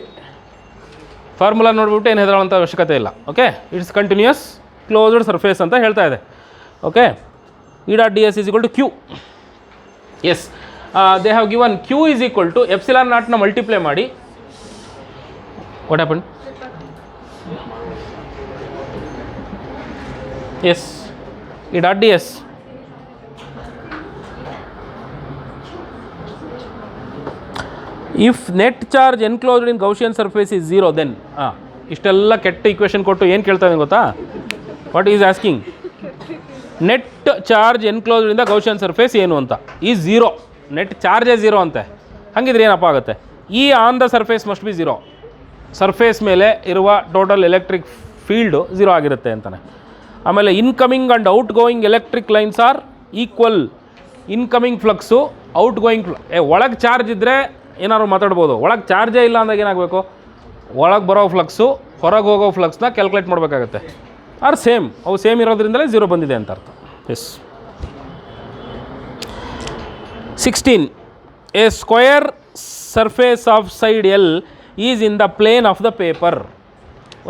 ಫಾರ್ಮುಲಾ ನೋಡಿಬಿಟ್ಟು ಏನು ಹೆದರೋಂಥ ಅವಶ್ಯಕತೆ ಇಲ್ಲ. Okay, it's continuous closed surface ಅಂತ ಹೇಳ್ತಾ ಇದೆ. Okay, E.ds = Q. Yes, they have given Q = epsilon ನಾಟ್ನ ಮಲ್ಟಿಪ್ಲೈ ಮಾಡಿ. What happen? Yes, E.ds if net charge enclosed in Gaussian surface is 0, then ಇಷ್ಟೆಲ್ಲ ಕೆಟ್ಟ ಇಕ್ವೇಷನ್ ಕೊಟ್ಟು ಏನು ಕೇಳ್ತಾ ಇದೆ ಗೊತ್ತಾ? What is asking? Net charge enclosed in the Gaussian surface ಏನು ಅಂತ. ಈಸ್ 0, ನೆಟ್ ಚಾರ್ಜೇ 0 ಅಂತೆ. ಹಾಗಿದ್ರೆ ಏನಪ್ಪ ಆಗುತ್ತೆ? ಈ on the surface must be 0. Surface ಮೇಲೆ ಇರುವ ಟೋಟಲ್ ಎಲೆಕ್ಟ್ರಿಕ್ ಫೀಲ್ಡು 0 ಆಗಿರುತ್ತೆ ಅಂತಾನೆ. ಆಮೇಲೆ incoming and outgoing electric lines are equal incoming flux, outgoing ಒಳಗೆ ಚಾರ್ಜ್ ಇದ್ದರೆ ಏನಾದ್ರು ಮಾತಾಡ್ಬೋದು. ಒಳಗೆ ಚಾರ್ಜೇ ಇಲ್ಲ ಅಂದಾಗ ಏನಾಗಬೇಕು, ಒಳಗೆ ಬರೋ ಫ್ಲಕ್ಸು ಹೊರಗೆ ಹೋಗೋ ಫ್ಲಕ್ಸ್ನ ಕ್ಯಾಲ್ಕುಲೇಟ್ ಮಾಡಬೇಕಾಗತ್ತೆ. ಆರ್ ಸೇಮ್, ಅವು ಸೇಮ್ ಇರೋದ್ರಿಂದಲೇ 0 ಬಂದಿದೆ ಅಂತ ಅರ್ಥ. Yes. 16. A square surface of side L is in the plane of the paper.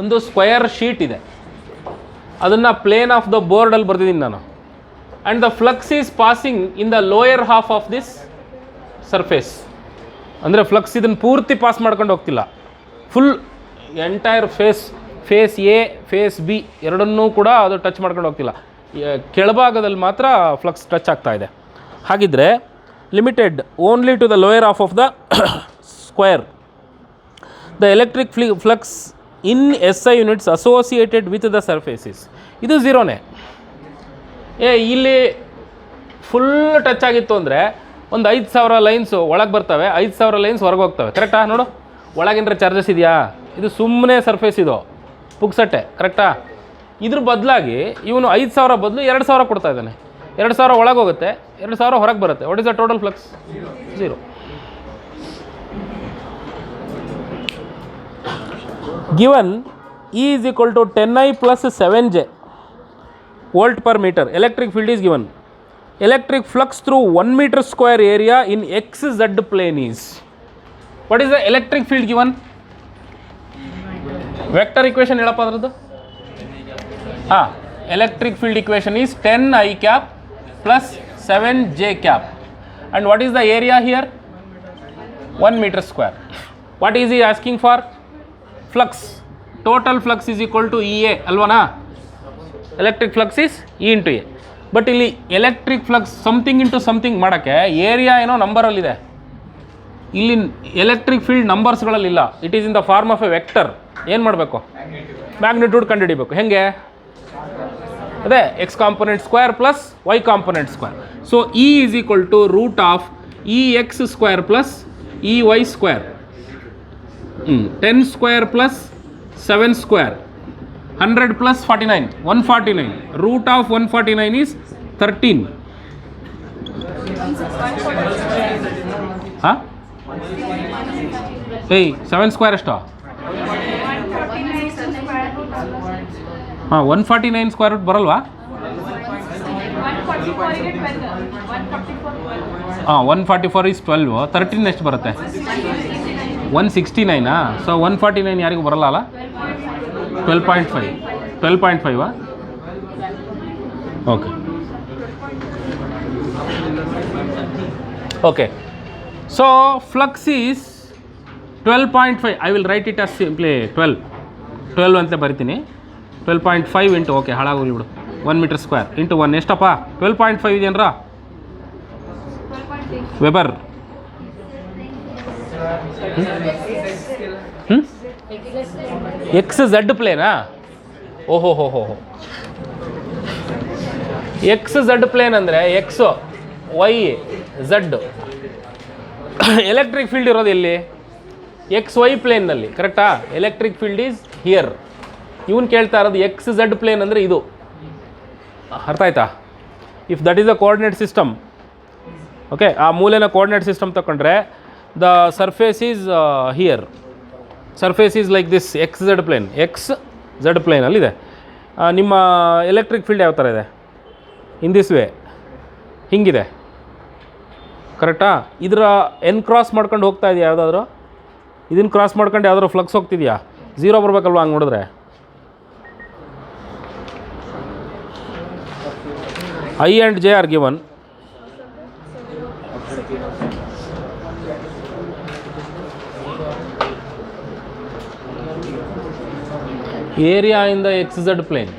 ಒಂದು ಸ್ಕ್ವಯರ್ ಶೀಟ್ ಇದೆ, ಅದನ್ನು ಪ್ಲೇನ್ ಆಫ್ ದ ಬೋರ್ಡಲ್ಲಿ ಬರ್ತಿದ್ದೀನಿ ನಾನು. And the flux is passing in the lower half of this surface. ಅಂದರೆ flux ಇದನ್ನು ಪೂರ್ತಿ pass ಮಾಡ್ಕೊಂಡು ಹೋಗ್ತಿಲ್ಲ, full entire face A face B ಎರಡನ್ನೂ ಕೂಡ ಅದು ಟಚ್ ಮಾಡ್ಕೊಂಡು ಹೋಗ್ತಿಲ್ಲ. ಕೆಳಭಾಗದಲ್ಲಿ ಮಾತ್ರ ಫ್ಲಕ್ಸ್ ಟಚ್ ಆಗ್ತಾ ಇದೆ. ಹಾಗಿದ್ದರೆ limited only to the lower half of the square. The electric flux in SI units associated with the surfaces. ಇದು 0ನೇ. ಇಲ್ಲಿ ಫುಲ್ ಟಚ್ ಆಗಿತ್ತು ಅಂದರೆ ಒಂದು 5000 ಲೈನ್ಸು ಒಳಗೆ ಬರ್ತವೆ, 5000 ಲೈನ್ಸ್ ಹೊರಗೆ ಹೋಗ್ತವೆ. ಕರೆಕ್ಟಾ? ನೋಡು, ಒಳಗೇನರ ಚಾರ್ಜಸ್ ಇದೆಯಾ? ಇದು ಸುಮ್ಮನೆ ಸರ್ಫೇಸ್, ಇದು ಪುಕ್ಸಟ್ಟೆ. ಕರೆಕ್ಟಾ? ಇದ್ರ ಬದಲಾಗಿ ಇವನು 5000 ಬದಲು 2000 ಕೊಡ್ತಾ ಇದ್ದಾನೆ. 2000 ಒಳಗೆ ಹೋಗುತ್ತೆ, 2000 ಹೊರಗೆ ಬರುತ್ತೆ. What is the total flux? 0. Given E is equal to 10I plus 7J volt per meter. Electric field is given. Electric flux through 1 meter square area in XZ plane is. What is the electric field given? Vector equation ಹೇಳಪ್ಪ ಅದರದ್ದು. Electric field equation is 10I cap plus 7J cap. And what is the area here? 1 meter square. What is he asking for? Flux. Total flux is equal to EA ಅಲ್ವನಾ? Electric flux is E into A. But ಇಲ್ಲಿ electric flux something into something ಮಾಡೋಕ್ಕೆ area ಏನೋ ನಂಬರಲ್ಲಿದೆ, ಇಲ್ಲಿ electric field ನಂಬರ್ಸ್ಗಳಲ್ಲಿಲ್ಲ. It is in the form of a vector. ಏನು ಮಾಡಬೇಕು? Magnitude ಕಂಡುಹಿಡಿಬೇಕು. ಹೇಗೆ? ಅದೇ X component square plus Y component square. So E is equal to root of EX square plus EY square. 10 square plus 7 square 100 plus 49, 149. Root of 149 is 13. Huh? Hey, 7 square ಎಷ್ಟು? 149 square root ಬರಲ್ವಾ? 144 is 12. 13 ಎಷ್ಟು ಬರುತ್ತೆ? 169. So 149 ಯಾರಿಗೂ ಬರಲ್ಲ ಅಲ್ಲ? 12.5. 12.5. Okay. So flux is 12.5. I will write it as simply 12 ಅಂತ ಬರಿತೀನಿ. 12.5 into okay ಹಾಳಾಗೋಗಿ ಬಿಡು 1 ಮೀಟರ್ ಸ್ಕ್ವೇರ್ ಇಂಟು 1 ಎಷ್ಟಪ್ಪ? 12.5 ಇದೆಯನ್ರಾ ವೆಬರ್? ಎಕ್ಸ್ ಝಡ್ ಪ್ಲೇನಾ? ಓಹೋ ಹೋ ಹೋ ಹೋ. ಎಕ್ಸ್ ಝಡ್ ಪ್ಲೇನ್ ಅಂದರೆ X Y Z. Electric field ಇರೋದು ಎಲ್ಲಿ? ಎಕ್ಸ್ ವೈ ಪ್ಲೇನ್ನಲ್ಲಿ. ಕರೆಕ್ಟಾ? Electric field is here. ಇವನು ಕೇಳ್ತಾ ಇರೋದು ಎಕ್ಸ್ ಝಡ್ ಪ್ಲೇನ್ ಅಂದರೆ ಇದು. ಅರ್ಥ ಆಯ್ತಾ? If that is the coordinate system, okay, ಆ ಮೂಲೆನ ಕೋಆರ್ಡಿನೇಟ್ ಸಿಸ್ಟಮ್ ತಗೊಂಡ್ರೆ the surface is here. Surface is like this X Z plane. X Z ಪ್ಲೇನಲ್ಲಿದೆ. ನಿಮ್ಮ ಎಲೆಕ್ಟ್ರಿಕ್ ಫೀಲ್ಡ್ ಯಾವ ಥರ ಇದೆ? ಇನ್ ದಿಸ್ ವೇ ಹಿಂಗಿದೆ. ಕರೆಕ್ಟಾ? ಇದರ ಎನ್ ಕ್ರಾಸ್ ಮಾಡ್ಕೊಂಡು ಹೋಗ್ತಾ ಇದೆಯಾ ಯಾವುದಾದ್ರೂ? ಇದನ್ನು ಕ್ರಾಸ್ ಮಾಡ್ಕೊಂಡು ಯಾವ್ದಾದ್ರು ಫ್ಲಕ್ಸ್ ಹೋಗ್ತಿದೆಯಾ? 0 ಬರಬೇಕಲ್ವ ಹಂಗೆ ನೋಡಿದ್ರೆ? I and J are given. Area in the XZ plane.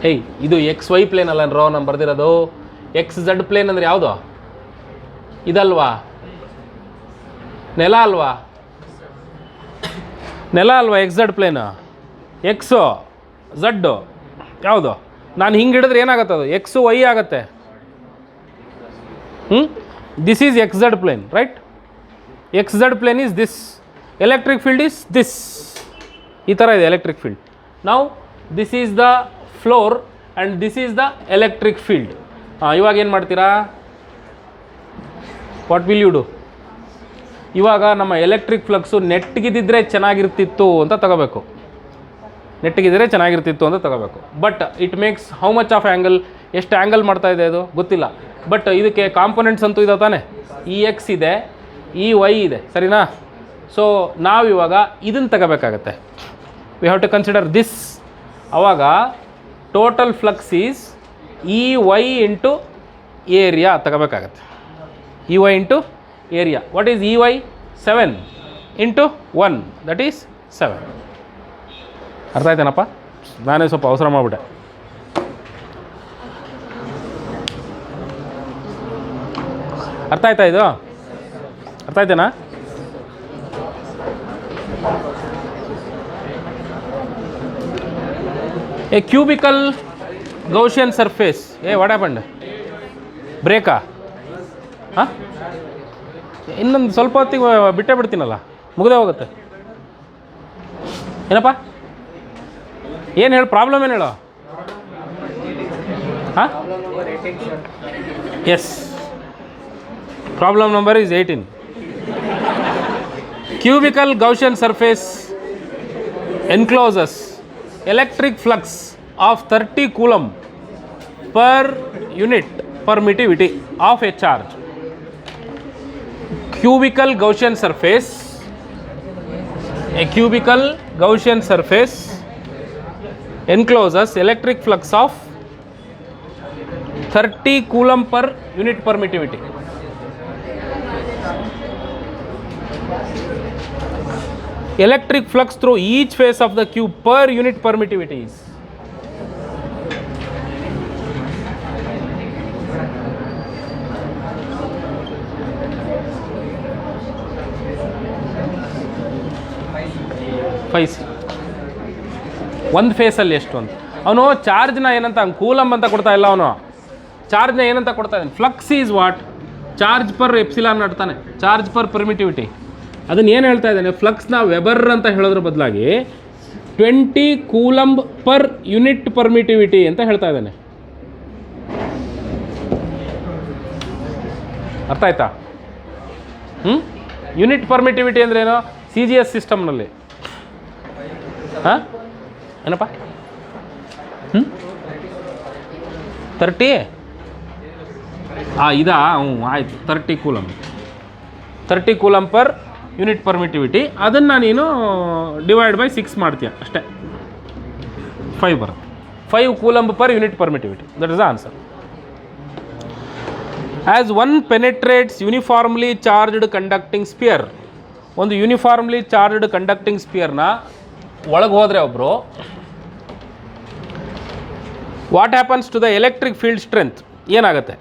ಹೇಯ್, ಇದು XY ಪ್ಲೇನ್ ಅಲ್ಲ ರೋ ನಾನು ಬರ್ದಿರೋದು. XZ ಪ್ಲೇನ್ ಅಂದರೆ ಯಾವುದು? ಇದಲ್ವಾ? ನೆಲ ಅಲ್ವಾ? ನೆಲ ಅಲ್ವಾ XZ ಪ್ಲೇನು? ಎಕ್ಸು ಝಡ್ಡು ಯಾವುದು? ನಾನು ಹಿಂಗೆ ಹಿಡಿದ್ರೆ ಏನಾಗುತ್ತೆ? ಅದು ಎಕ್ಸು ವೈ ಆಗುತ್ತೆ. This is XZ plane, right? XZ plane is this. Electric field is this. ಈ ಥರ ಇದೆ ಎಲೆಕ್ಟ್ರಿಕ್ ಫೀಲ್ಡ್. ನಾವು this is the floor and this is the electric field. ಇವಾಗ ಏನು ಮಾಡ್ತೀರಾ? What will you do? ಇವಾಗ ನಮ್ಮ ಎಲೆಕ್ಟ್ರಿಕ್ ಫ್ಲಕ್ಸು ನೆಟ್ಗಿದ್ದಿದ್ರೆ ಚೆನ್ನಾಗಿರ್ತಿತ್ತು ಅಂತ ತಗೋಬೇಕು. ನೆಟ್ಗಿದ್ದರೆ ಚೆನ್ನಾಗಿರ್ತಿತ್ತು ಅಂತ ತಗೋಬೇಕು. But it makes how much of angle, ಎಷ್ಟು ಆ್ಯಂಗಲ್ ಮಾಡ್ತಾ ಇದೆ ಅದು ಗೊತ್ತಿಲ್ಲ. ಬಟ್ ಇದಕ್ಕೆ ಕಾಂಪೊನೆಂಟ್ಸ್ ಅಂತೂ ಇದಾವೆ ತಾನೆ, EX ಇದೆ, EY ಇದೆ, ಸರಿನಾ? ಸೊ ನಾವಿವಾಗ ಇದನ್ನು ತಗೋಬೇಕಾಗತ್ತೆ. We have to consider this. ಆವಾಗ total flux is EY into area ತಗೋಬೇಕಾಗತ್ತೆ. EY into area. What is EY? 7 into 1 that is 7. ಅರ್ಥ ಆಯ್ತೇನಪ್ಪ? ನಾನೇ ಸ್ವಲ್ಪ ಅವಸರ ಮಾಡಿಬಿಟ್ಟೆ. ಅರ್ಥ ಆಯ್ತಾ ಇದು? ಅರ್ಥ ಆಯ್ತೇನಾ? A cubical Gaussian surface. What happened? ಬ್ರೇಕಾ? ಹಾಂ, ಇನ್ನೊಂದು ಸ್ವಲ್ಪ ಹೊತ್ತಿಗೆ ಬಿಟ್ಟೇ ಬಿಡ್ತೀನಲ್ಲ, ಮುಗಿದೇ ಹೋಗುತ್ತೆ. ಏನಪ್ಪ ಏನು ಹೇಳು? ಪ್ರಾಬ್ಲಮ್ ಏನು ಹೇಳು? ಹಾಂ, yes, problem number is 18. Cubical Gaussian surface encloses electric flux of 30 coulomb per unit permittivity of a charge. Cubical Gaussian surface, a cubical Gaussian surface encloses electric flux of 30 coulomb per unit permittivity. Electric flux through each face of the cube per unit permittivity is ಒಂದು ಫೇಸಲ್ಲಿ ಎಷ್ಟು ಅಂತ. ಅವನು ಚಾರ್ಜ್ನ ಏನಂತ coulomb ಅಂತ ಕೊಡ್ತಾ ಇಲ್ಲ, ಅವನು ಚಾರ್ಜ್ನ ಏನಂತ ಕೊಡ್ತಾ ಇದ್ದಾನೆ? Flux is what? Charge per epsilon ನಡ್ತಾನೆ, ಚಾರ್ಜ್ ಪರ್ ಪರ್ಮಿಟಿವಿಟಿ. ಅದನ್ನು ಏನು ಹೇಳ್ತಾ ಇದ್ದಾನೆ? ಫ್ಲಕ್ಸ್ನ ವೆಬರ್ ಅಂತ ಹೇಳೋದ್ರ ಬದಲಾಗಿ 20 ಕೂಲಂಬ್ ಪರ್ ಯೂನಿಟ್ ಪರ್ಮಿಟಿವಿಟಿ ಅಂತ ಹೇಳ್ತಾ ಇದ್ದಾನೆ. ಅರ್ಥ ಆಯ್ತಾ? ಯೂನಿಟ್ ಪರ್ಮಿಟಿವಿಟಿ ಅಂದರೆ ಏನು? CGS ಸಿಸ್ಟಮ್ನಲ್ಲಿ. ಹಾಂ, ಏನಪ್ಪ? 30 ಇದಾ? ಆಯಿತು, 30 coulomb, 30 coulomb per unit permittivity. ಅದನ್ನು ನೀನು ಡಿವೈಡ್ ಬೈ 6 ಮಾಡ್ತೀಯ ಅಷ್ಟೇ, 5 ಬರುತ್ತೆ. 5 coulomb per unit permittivity, that is the answer. As one penetrates uniformly charged conducting sphere, ಒಂದು ಯೂನಿಫಾರ್ಮ್ಲಿ ಚಾರ್ಜ್ಡ್ ಕಂಡಕ್ಟಿಂಗ್ ಸ್ಪಿಯರ್ನ ಒಳಗೆ ಹೋದರೆ ಒಬ್ಬರು, what happens to the electric field strength? ಏನಾಗುತ್ತೆ?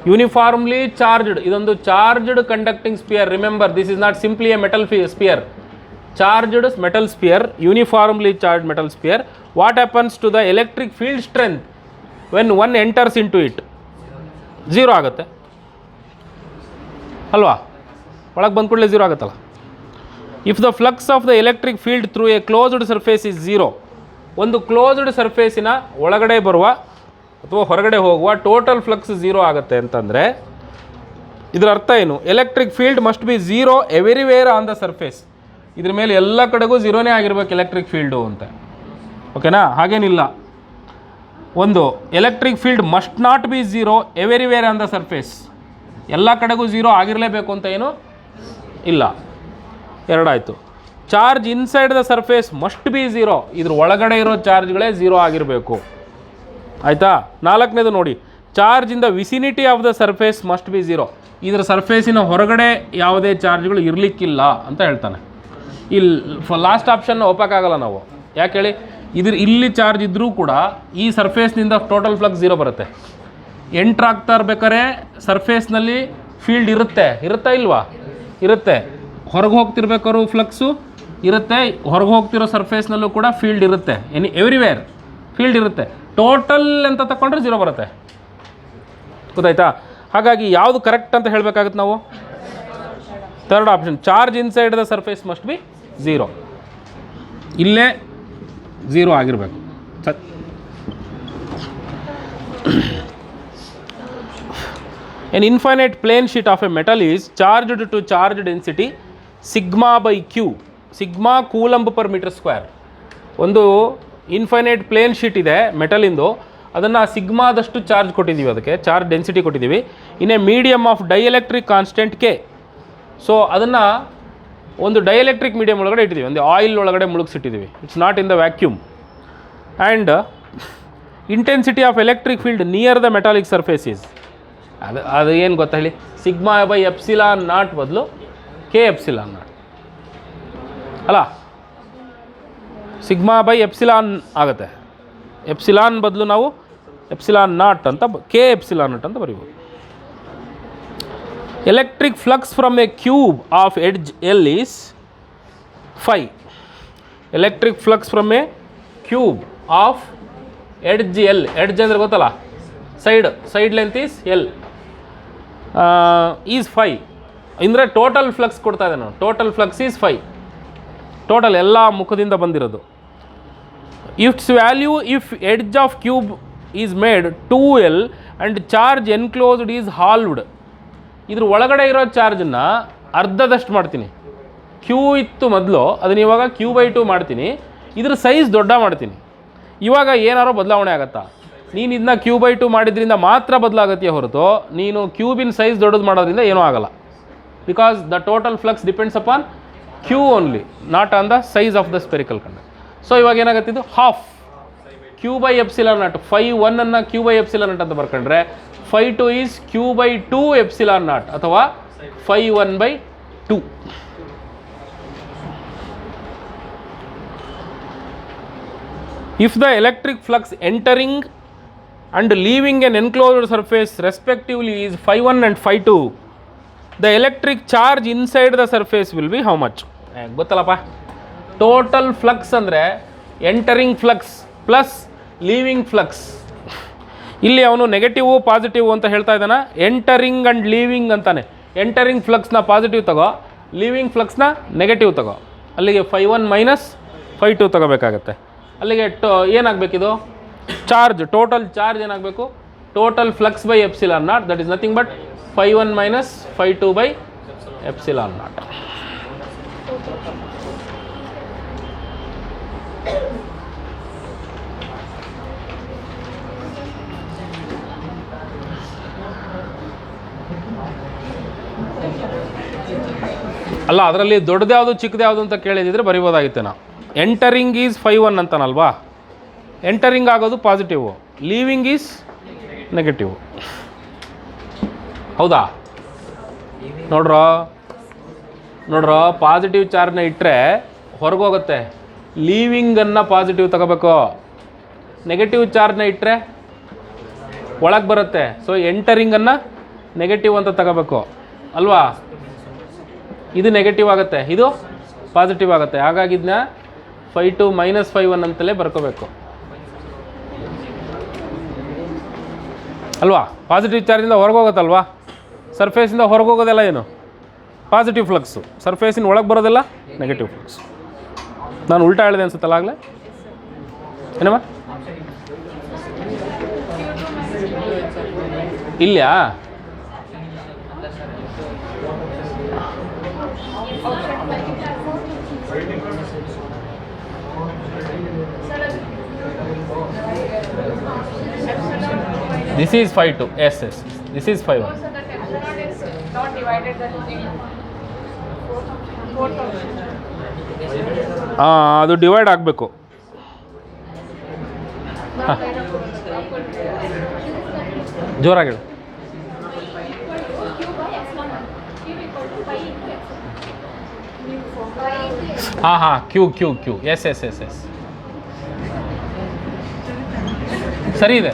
ಯೂನಿಫಾರ್ಮ್ಲಿ ಚಾರ್ಜ್ಡ್, ಇದೊಂದು charged conducting sphere. Remember, this is not simply a metal sphere, charged metal sphere, uniformly charged metal sphere. What happens to the electric field strength when one enters into it? 0 ಆಗುತ್ತೆ ಅಲ್ವಾ? ಒಳಗೆ ಬಂದ ಕೂಡಲೇ 0 ಆಗುತ್ತಲ್ಲ. If the flux of the electric field through A closed surface is 0, ಒಂದು closed ಸರ್ಫೇಸಿನ ಒಳಗಡೆ ಬರುವ ಅಥವಾ ಹೊರಗಡೆ ಹೋಗುವ ಟೋಟಲ್ ಫ್ಲಕ್ಸ್ 0 ಆಗುತ್ತೆ ಅಂತಂದರೆ ಇದರ ಅರ್ಥ ಏನು? Electric field must be 0 everywhere on the surface. ಇದ್ರ ಮೇಲೆ ಎಲ್ಲ ಕಡೆಗೂ 0ನೇ ಆಗಿರ್ಬೇಕು ಎಲೆಕ್ಟ್ರಿಕ್ ಫೀಲ್ಡು ಅಂತ. ಓಕೆನಾ? ಹಾಗೇನಿಲ್ಲ. ಒಂದು electric field must not be 0 everywhere on the surface. ಎಲ್ಲ ಕಡೆಗೂ 0 ಆಗಿರಲೇಬೇಕು ಅಂತ ಏನು ಇಲ್ಲ. ಎರಡಾಯಿತು. Charge inside the surface must be 0, ಇದ್ರ ಒಳಗಡೆ ಇರೋ ಚಾರ್ಜ್ಗಳೇ 0 ಆಗಿರಬೇಕು. ಆಯಿತಾ? 4ನೇದು ನೋಡಿ, charge in the vicinity of the surface must be 0, ಇದರ ಸರ್ಫೇಸಿನ ಹೊರಗಡೆ ಯಾವುದೇ ಚಾರ್ಜ್ಗಳು ಇರಲಿಕ್ಕಿಲ್ಲ ಅಂತ ಹೇಳ್ತಾನೆ. ಇಲ್ಲಿ ಲಾಸ್ಟ್ ಆಪ್ಷನ್ನ ಒಪ್ಪಕ್ಕಾಗಲ್ಲ ನಾವು. ಯಾಕೆ ಹೇಳಿ? ಇಲ್ಲಿ ಚಾರ್ಜ್ ಇದ್ದರೂ ಕೂಡ ಈ ಸರ್ಫೇಸ್ನಿಂದ ಟೋಟಲ್ ಫ್ಲಕ್ಸ್ 0 ಬರುತ್ತೆ. ಎಂಟ್ರಾಗ್ತಾ ಇರ್ಬೇಕಾದ್ರೆ ಸರ್ಫೇಸ್ನಲ್ಲಿ ಫೀಲ್ಡ್ ಇರುತ್ತಾ ಇಲ್ವಾ? ಇರುತ್ತೆ. ಹೊರಗೆ ಹೋಗ್ತಿರ್ಬೇಕಾದ್ರು ಫ್ಲಕ್ಸು ಇರುತ್ತೆ, ಹೊರಗೆ ಹೋಗ್ತಿರೋ ಸರ್ಫೇಸ್ನಲ್ಲೂ ಕೂಡ ಫೀಲ್ಡ್ ಇರುತ್ತೆ. ಎವ್ರಿವೇರ್ ಫೀಲ್ಡ್ ಇರುತ್ತೆ. ಟೋಟಲ್ ಅಂತ ತಗೊಂಡ್ರೆ 0 ಬರುತ್ತೆ. ಗೊತ್ತಾಯ್ತಾ? ಹಾಗಾಗಿ ಯಾವುದು ಕರೆಕ್ಟ್ ಅಂತ ಹೇಳಬೇಕಾಗುತ್ತೆ ನಾವು? Third option, charge inside the surface must be 0. ಇಲ್ಲೇ 0 ಆಗಿರಬೇಕು. An infinite plane sheet of a metal is charged to charge density sigma by q, sigma coulomb per meter square. ಒಂದು ಇನ್ಫೈನೈಟ್ ಪ್ಲೇನ್ ಶೀಟ್ ಇದೆ ಮೆಟಲಿಂದು, ಅದನ್ನು ಸಿಗ್ಮಾದಷ್ಟು charge ಕೊಟ್ಟಿದ್ದೀವಿ, ಅದಕ್ಕೆ charge density ಕೊಟ್ಟಿದ್ದೀವಿ in a medium of dielectric constant K. So ಅದನ್ನು ಒಂದು dielectric medium ಒಳಗಡೆ ಇಟ್ಟಿದ್ದೀವಿ, ಒಂದು ಆಯಿಲ್ ಒಳಗಡೆ ಮುಳುಗಿಸಿಟ್ಟಿದ್ದೀವಿ. It's not in the vacuum. And intensity of electric field near the metallic surface is, ಅದು ಏನು ಗೊತ್ತಾ ಹೇಳಿ, ಸಿಗ್ಮಾ ಬೈ ಎಪ್ಸಿಲಾನ್ ನಾಟ್ ಬದಲು ಕೆ ಎಪ್ಸಿಲಾನ್ ನಾಟ್ ಅಲ್ಲ, ಸಿಗ್ಮಾ ಬೈ ಎಪ್ಸಿಲಾನ್ ಆಗುತ್ತೆ. ಎಪ್ಸಿಲಾನ್ ಬದಲು ನಾವು ಎಪ್ಸಿಲಾನ್ ನಾಟ್ ಅಂತ ಕೆ ಎಪ್ಸಿಲಾನ್ ನಾಟ್ ಅಂತ ಬರೀಬೋದು. Electric flux from a cube of edge L is 5. Electric flux from a cube of edge L, edge ಅಂದರೆ ಗೊತ್ತಲ್ಲ, side length is L, is 5. ಅಂದರೆ total flux ಕೊಡ್ತಾ ಇದೆ ನಾವು, ಟೋಟಲ್ ಫ್ಲಕ್ಸ್ ಈಸ್ 5, ಟೋಟಲ್ ಎಲ್ಲ ಮುಖದಿಂದ ಬಂದಿರೋದು. Its value if edge of cube is made 2L and charge enclosed is halved. ಇದ್ರ ಒಳಗಡೆ ಇರೋ ಚಾರ್ಜನ್ನು ಅರ್ಧದಷ್ಟು ಮಾಡ್ತೀನಿ. ಕ್ಯೂ ಇತ್ತು ಮೊದಲು, ಅದನ್ನ ಇವಾಗ Q/2 ಮಾಡ್ತೀನಿ, ಇದ್ರ ಸೈಜ್ ದೊಡ್ಡ ಮಾಡ್ತೀನಿ. ಇವಾಗ ಏನಾರೋ ಬದಲಾವಣೆ ಆಗುತ್ತಾ? ನೀನು ಇದನ್ನ Q/2 ಮಾಡಿದ್ರಿಂದ ಮಾತ್ರ ಬದಲಾಗತ್ತೆಯೇ ಹೊರತು ನೀನು ಕ್ಯೂಬಿನ ಸೈಜ್ ದೊಡ್ಡದು ಮಾಡೋದ್ರಿಂದ ಏನೂ ಆಗಲ್ಲ. Because the total flux depends upon Q only, not on the size of the spherical conductor. So ಇವಾಗ ಏನಾಗತ್ತಿದ್ದು ಹಾಫ್ Q/ಎಪ್ಸಿಲಾನ್ ನಾಟ್, 5(1) ಅನ್ನು Q/ಎಪ್ಸಿಲಾನ್ ನಾಟ್ ಅಂತ ಬರ್ಕೊಂಡ್ರೆ 5(2) ಈಸ್ Q/2 ಎಪ್ಸಿಲಾನ್ ನಾಟ್ ಅಥವಾ 5(1)/2. If the electric flux entering and leaving an enclosed surface respectively is phi1 and phi2, the electric charge inside the surface will be how much? ಗೊತ್ತಲ್ಲಪ್ಪ, total flux ಅಂದರೆ entering flux plus leaving flux. ಇಲ್ಲಿ ಅವನು negative positive ಅಂತ ಹೇಳ್ತಾ ಇದ್ದಾನೆ, entering and leaving ಅಂತಾನೆ. Entering ಫ್ಲಕ್ಸ್ನ positive ತಗೋ, ಲೀವಿಂಗ್ ಫ್ಲಕ್ಸ್ನ ನೆಗೆಟಿವ್ ತಗೋ. ಅಲ್ಲಿಗೆ phi1 ಮೈನಸ್ phi2 ತಗೋಬೇಕಾಗತ್ತೆ. ಅಲ್ಲಿಗೆ ಏನಾಗಬೇಕಿದು ಚಾರ್ಜ್, ಟೋಟಲ್ ಚಾರ್ಜ್ ಏನಾಗಬೇಕು, total flux by epsilon naught, that is nothing but phi1 minus phi2 by epsilon naught. ಅಲ್ಲ, ಅದರಲ್ಲಿ ದೊಡ್ಡದು ಯಾವುದು ಚಿಕ್ಕದು ಯಾವುದು ಅಂತ ಕೇಳಿದಿದ್ರೆ ಬರಿಬೋದಾಗಿತ್ತೆ ನಾವು. ಎಂಟರಿಂಗ್ ಈಸ್ phi1 ಅಂತಾನಲ್ವಾ, ಎಂಟರಿಂಗ್ ಆಗೋದು ಪಾಸಿಟಿವು, ಲೀವಿಂಗ್ ಈಸ್ ನೆಗೆಟಿವ್. ಹೌದಾ? ನೋಡ್ರೋ ಪಾಸಿಟಿವ್ ಚಾರ್ಜ್ನ ಇಟ್ಟರೆ ಹೊರಗೋಗುತ್ತೆ, ಲೀವಿಂಗನ್ನು ಪಾಸಿಟಿವ್ ತಗೋಬೇಕು. ನೆಗೆಟಿವ್ ಚಾರ್ಜ್ನ ಇಟ್ಟರೆ ಒಳಗೆ ಬರುತ್ತೆ. ಸೊ ಎಂಟರಿಂಗನ್ನು ನೆಗೆಟಿವ್ ಅಂತ ತಗೋಬೇಕು ಅಲ್ವಾ? ಇದು ನೆಗೆಟಿವ್ ಆಗುತ್ತೆ, ಇದು ಪಾಸಿಟಿವ್ ಆಗುತ್ತೆ. ಹಾಗಾಗಿ ಇದನ್ನ phi2 ಮೈನಸ್ phi1 ಅಂತಲೇ ಬರ್ಕೋಬೇಕು ಅಲ್ವಾ? ಪಾಸಿಟಿವ್ ಚಾರ್ಜಿಂದ ಹೊರಗೋಗುತ್ತಲ್ವಾ, ಸರ್ಫೇಸಿಂದ ಹೊರಗೋಗೋದೆಲ್ಲ ಏನು ಪಾಸಿಟಿವ್ ಫ್ಲಕ್ಸು, ಸರ್ಫೇಸಿನ ಒಳಗೆ ಬರೋದೆಲ್ಲ ನೆಗೆಟಿವ್ ಫ್ಲಕ್ಸ್. ನಾನು ಉಲ್ಟಾ ಹೇಳಿದೆ ಅನ್ಸುತ್ತಲ್ಲ ಆಗಲೇ, ಏನಮ್ಮ? ಇಲ್ಲಾ? This is phi2. Yes. This is phi1. So that epsilon is not divided that ಅದು ಡಿವೈಡ್ ಆಗಬೇಕು. ಜೋರಾಗಿ ಹೇಳು. ಹಾಂ ಕ್ಯೂ ಎಸ್ ಸರಿ ಇದೆ.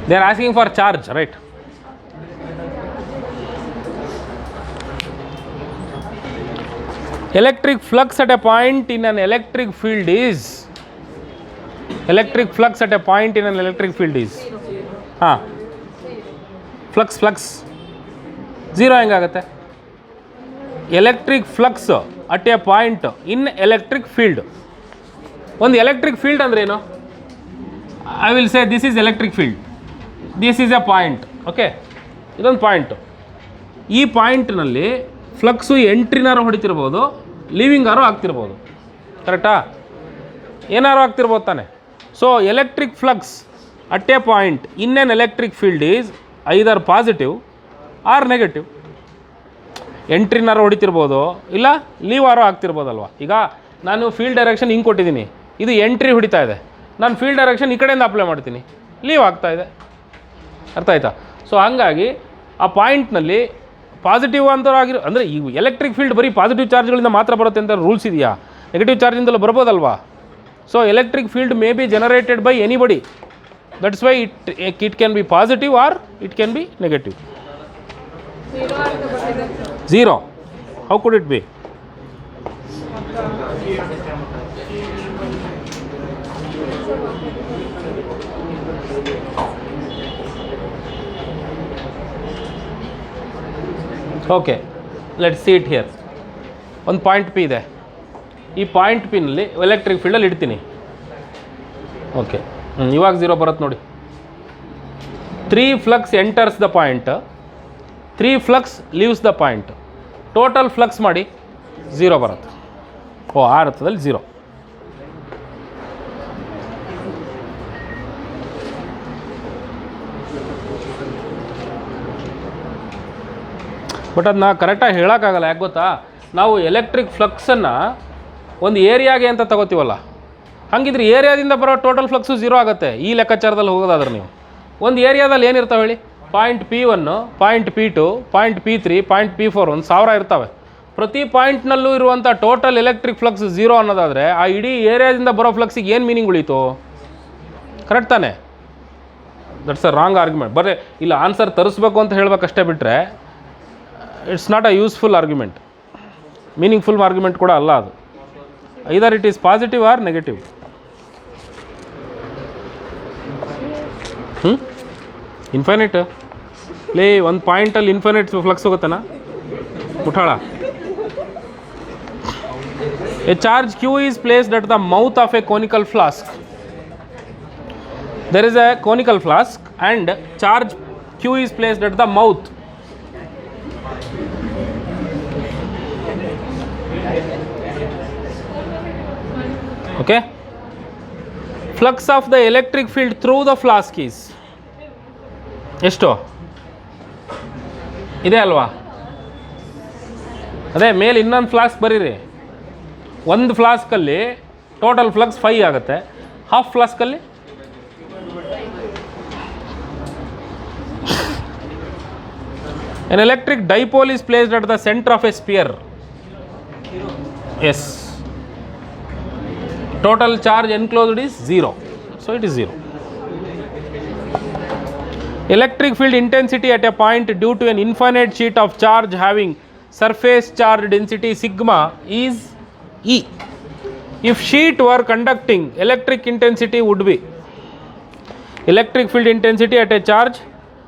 They are asking for charge, right? Electric flux at a point in an electric field is, electric flux at a point in an electric field is flux 0 ಹೆಂಗಾಗುತ್ತೆ? Electric flux at a point in electric field. ಒಂದು electric field ಅಂದ್ರೆ ಏನು? I will say this is electric field, this is a point. Okay, ಇದೊಂದು point. ಈ ಪಾಯಿಂಟ್ನಲ್ಲಿ flux ಎಂಟ್ರಿನಾರು ಹೊಡಿತಿರ್ಬೋದು, ಲೀವಿಂಗಾರು ಆಗ್ತಿರ್ಬೋದು. ಕರೆಕ್ಟಾ? ಏನಾರು ಆಗ್ತಿರ್ಬೋದು ತಾನೆ. So electric flux at a point in an electric field is either positive or negative. ಎಂಟ್ರಿನಾರು ಹೊಡಿತಿರ್ಬೋದು, ಇಲ್ಲ ಲೀವಾರು ಆಗ್ತಿರ್ಬೋದಲ್ವ. ಈಗ ನಾನು ಫೀಲ್ಡ್ ಡೈರೆಕ್ಷನ್ ಹಿಂಗೆ ಕೊಟ್ಟಿದ್ದೀನಿ, ಇದು ಎಂಟ್ರಿ ಹೊಡಿತಾ ಇದೆ, ನಾನು ಫೀಲ್ಡ್ ಡೈರೆಕ್ಷನ್ ಈ ಕಡೆಯಿಂದ ಅಪ್ಲೈ ಮಾಡ್ತೀನಿ, ಲೀವ್ ಆಗ್ತಾ ಇದೆ. ಅರ್ಥ ಆಯ್ತಾ? ಸೊ ಹಾಗಾಗಿ ಆ ಪಾಯಿಂಟ್ನಲ್ಲಿ ಪಾಸಿಟಿವ್ ಅಂತರಾಗಿರೋ, ಅಂದರೆ ಈ ಎಲೆಕ್ಟ್ರಿಕ್ ಫೀಲ್ಡ್ ಬರೀ ಪಾಸಿಟಿವ್ ಚಾರ್ಜ್ಗಳಿಂದ ಮಾತ್ರ ಬರುತ್ತೆ ಅಂತ ರೂಲ್ಸ್ ಇದೆಯಾ? ನೆಗೆಟಿವ್ ಚಾರ್ಜಿಂದಲೂ ಬರ್ಬೋದಲ್ವಾ? So electric field may be generated by anybody, that's why it can be positive or it can be negative. Zero. How could it be? Okay, let's see it here. ಒಂದು point P ಇದೆ. ಈ point ಪಿನಲ್ಲಿ electric ಫೀಲ್ಡಲ್ಲಿ ಇಡ್ತೀನಿ. Okay, ಇವಾಗ 0 ಬರುತ್ತೆ ನೋಡಿ. 3 flux enters the point, 3 flux leaves the point. Total flux ಮಾಡಿ 0 ಬರುತ್ತೆ. ಆ ಅರ್ಥದಲ್ಲಿ 0. ಬಟ್ ಅದನ್ನ ಕರೆಕ್ಟಾಗಿ ಹೇಳೋಕ್ಕಾಗಲ್ಲ. ಯಾಕೆ ಗೊತ್ತಾ? ನಾವು ಎಲೆಕ್ಟ್ರಿಕ್ ಫ್ಲಕ್ಸನ್ನು ಒಂದು ಏರಿಯಾಗೆ ಅಂತ ತಗೋತೀವಲ್ಲ, ಹಾಗಿದ್ರೆ ಏರಿಯಾದಿಂದ ಬರೋ ಟೋಟಲ್ ಫ್ಲಕ್ಸು 0 ಆಗುತ್ತೆ. ಈ ಲೆಕ್ಕಾಚಾರದಲ್ಲಿ ಹೋಗೋದಾದ್ರೆ ನೀವು ಒಂದು ಏರಿಯಾದಲ್ಲಿ ಏನಿರ್ತಾವೆ ಹೇಳಿ? Point P1, point P2, point P3, point P4, 1000 ಇರ್ತವೆ. ಪ್ರತಿ ಪಾಯಿಂಟ್ನಲ್ಲೂ ಇರುವಂಥ ಟೋಟಲ್ ಎಲೆಕ್ಟ್ರಿಕ್ ಫ್ಲಕ್ಸ್ 0 ಅನ್ನೋದಾದರೆ ಆ ಇಡೀ ಏರಿಯಾದಿಂದ ಬರೋ ಫ್ಲಕ್ಸಿಗೆ ಏನು ಮೀನಿಂಗ್ ಉಳೀತು? ಕರೆಕ್ಟ್ ತಾನೆ? That's a wrong argument. ಬರೀ ಇಲ್ಲ ಆನ್ಸರ್ ತರಿಸ್ಬೇಕು ಅಂತ ಹೇಳಬೇಕಷ್ಟೇ ಬಿಟ್ಟರೆ it's not a useful argument, meaningful argument ಕೂಡ ಅಲ್ಲ ಅದು. Either it is positive or negative. Infinite ಲೇ ಒಂದು ಪಾಯಿಂಟಲ್ಲಿ ಇನ್ಫೈನೈಟ್ ಫ್ಲಕ್ಸ್ ಹೋಗುತ್ತಾನ ಮುಠಾಳ. A charge Q is placed at the mouth of a conical flask. There is a conical flask and charge Q is placed at the mouth. Okay. Flux of the electric field through the flask is ಎಷ್ಟು ಇದೆ ಅಲ್ವಾ? ಅದೇ ಮೇಲೆ ಇನ್ನೊಂದು flask ಬರೀರಿ. ಒಂದು ಫ್ಲಾಸ್ಕಲ್ಲಿ total flux 5 ಆಗುತ್ತೆ. Half ಫ್ಲಾಸ್ಕಲ್ಲಿ an electric dipole is placed at the center of a sphere. Yes. Total charge enclosed is 0. So it is 0. Electric field intensity at a point due to an infinite sheet of charge having surface charge density sigma is E. If sheet were conducting, electric intensity would be electric field intensity at a charge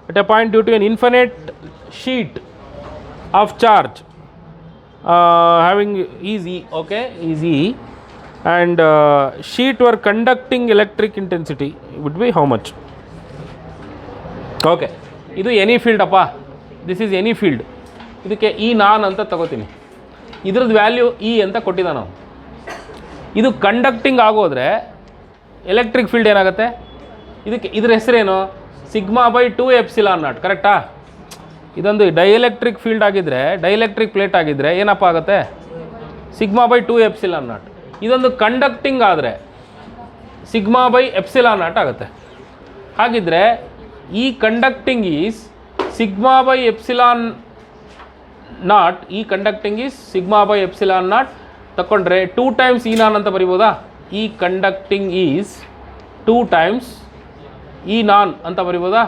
at a point due to an infinite sheet of charge having is E. Okay, is E. And sheet were conducting electric intensity would be how much? Okay, ಇದು any field ಅಪ್ಪ. This is any field. ಇದಕ್ಕೆ E naught ಅಂತ ತಗೋತೀನಿ. ಇದ್ರದ್ದು value E ಅಂತ ಕೊಟ್ಟಿದ್ದ ನಾವು. ಇದು ಕಂಡಕ್ಟಿಂಗ್ ಆಗೋದ್ರೆ ಎಲೆಕ್ಟ್ರಿಕ್ ಫೀಲ್ಡ್ ಏನಾಗುತ್ತೆ? ಇದಕ್ಕೆ ಇದ್ರ ಹೆಸರೇನು? Sigma by 2 epsilon naught. ಕರೆಕ್ಟಾ? ಇದೊಂದು ಡೈಎಲೆಕ್ಟ್ರಿಕ್ ಫೀಲ್ಡ್ ಆಗಿದ್ದರೆ, ಡೈಎಲೆಕ್ಟ್ರಿಕ್ ಪ್ಲೇಟ್ ಆಗಿದ್ದರೆ ಏನಪ್ಪ ಆಗುತ್ತೆ? Sigma by 2 epsilon naught. ಇದೊಂದು ಕಂಡಕ್ಟಿಂಗ್ ಆದರೆ ಸಿಗ್ಮಾ ಬೈ ಎಪ್ಸಿಲಾನ್ ನಾಟ್ ಆಗುತ್ತೆ. ಹಾಗಿದ್ರೆ ಈ conducting is sigma by epsilon naught. ಈ conducting is sigma by epsilon naught ತಗೊಂಡ್ರೆ 2 ಟೈಮ್ಸ್ ಇ ನಾನ್ ಅಂತ ಬರಿಬೋದಾ? ಈ conducting is 2 times E naught ಅಂತ ಬರಿಬೋದಾ?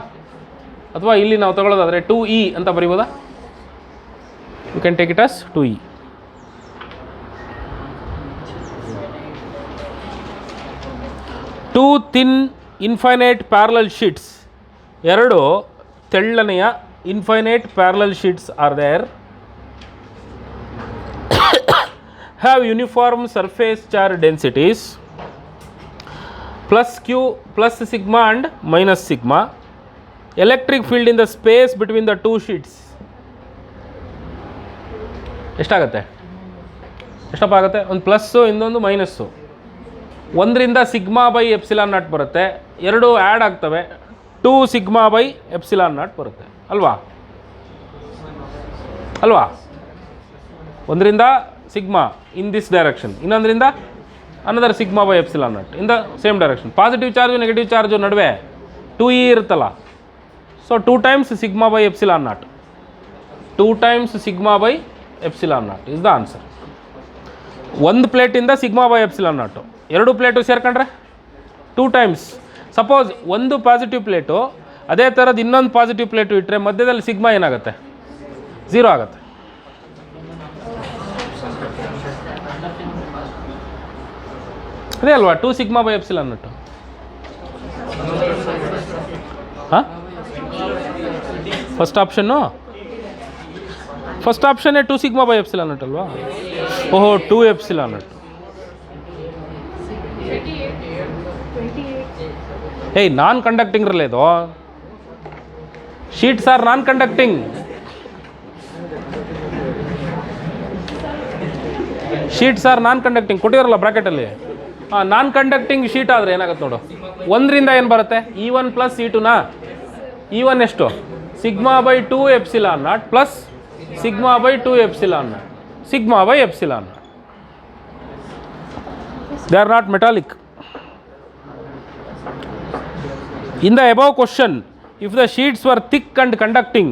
ಅಥವಾ ಇಲ್ಲಿ ನಾವು ತಗೊಳ್ಳೋದಾದರೆ 2E ಅಂತ ಬರಿಬೋದಾ? You can take it as 2E. Two thin infinite parallel sheets, 2 ತೆಳ್ಳನೆಯ infinite parallel sheets are there. have uniform surface charge densities plus q plus sigma and minus sigma. Electric field in the space between the two sheets ಎಷ್ಟಾಗುತ್ತೆ? ಎಷ್ಟಪ್ಪ ಆಗುತ್ತೆ? ಒಂದು plus ಇನ್ನೊಂದು minus. ಒಂದರಿಂದ sigma by epsilon naught ಬರುತ್ತೆ, ಎರಡು add ಆಗ್ತವೆ, 2 sigma by epsilon naught ಬರುತ್ತೆ ಅಲ್ವಾ? ಅಲ್ವಾ? ಒಂದರಿಂದ ಸಿಗ್ಮಾ ಇನ್ ದಿಸ್ ಡೈರೆಕ್ಷನ್, ಇನ್ನೊಂದರಿಂದ another sigma by epsilon naught in the same direction. Positive charge negative charge ನಡುವೆ 2e ಇರುತ್ತಲ್ಲ, so 2 times sigma by epsilon naught, 2 times sigma by epsilon naught is the answer. ಒಂದು ಪ್ಲೇಟಿಂದ sigma by epsilon naught, ಎರಡು plate ಸೇರ್ಕೊಂಡ್ರೆ 2 times. Suppose ಒಂದು positive plate ಅದೇ ಥರದ್ದು ಇನ್ನೊಂದು ಪಾಸಿಟಿವ್ ಪ್ಲೇಟು ಇಟ್ಟರೆ ಮಧ್ಯದಲ್ಲಿ ಸಿಗ್ಮಾ ಏನಾಗುತ್ತೆ? 0 ಆಗುತ್ತೆ. ಅದೇ ಅಲ್ವಾ 2 ಸಿಗ್ಮಾ ಬೈ ಎಪ್ಸಿಲಾನ್ ನಾಟು. ಹಾಂ, ಫಸ್ಟ್ ಆಪ್ಷನ್ನೇ 2 ಸಿಗ್ಮಾ ಬೈ ಎಪ್ಸಿಲಾನ್ ನಾಟ್ ಅಲ್ವಾ? ಓಹೋ, 2 ಎಪ್ಸಿಲಾನ್ ನಾಟ್. ಏಯ್, ನಾನ್ ಕಂಡಕ್ಟಿಂಗ್ ಇರಲ್ಲ ಇದು. Sheets are non conducting. Sheets are non conducting ಕೊಟ್ಟಿರಲ್ಲ ಬ್ರಾಕೆಟಲ್ಲಿ. ಹಾಂ, ನಾನ್ ಕಂಡಕ್ಟಿಂಗ್ ಶೀಟ್ ಆದರೆ ಏನಾಗುತ್ತೆ ನೋಡು, ಒಂದರಿಂದ ಏನು ಬರುತ್ತೆ? E1 plus E2ನಾ? E1 ಎಷ್ಟು? Sigma by 2 epsilon not plus sigma by 2 epsilon not, sigma by epsilon not. They are not metallic. In the above question, if the sheets were thick and conducting,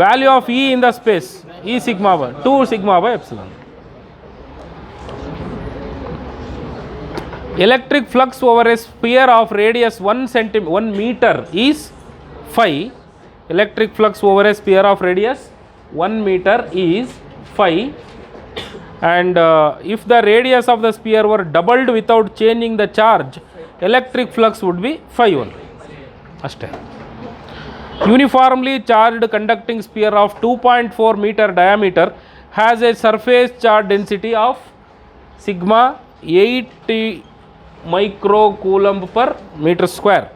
value of E in the space, E sigma by 2 sigma by epsilon. Electric flux over a sphere of radius 1 meter is phi. Electric flux over a sphere of radius 1 meter is phi. And if the radius of the sphere were doubled without changing the charge, electric flux would be phi 1. ಅಷ್ಟೇ. Uniformly charged conducting sphere of 2.4 meter diameter has a surface charge density of sigma 80 microcoulomb per meter square.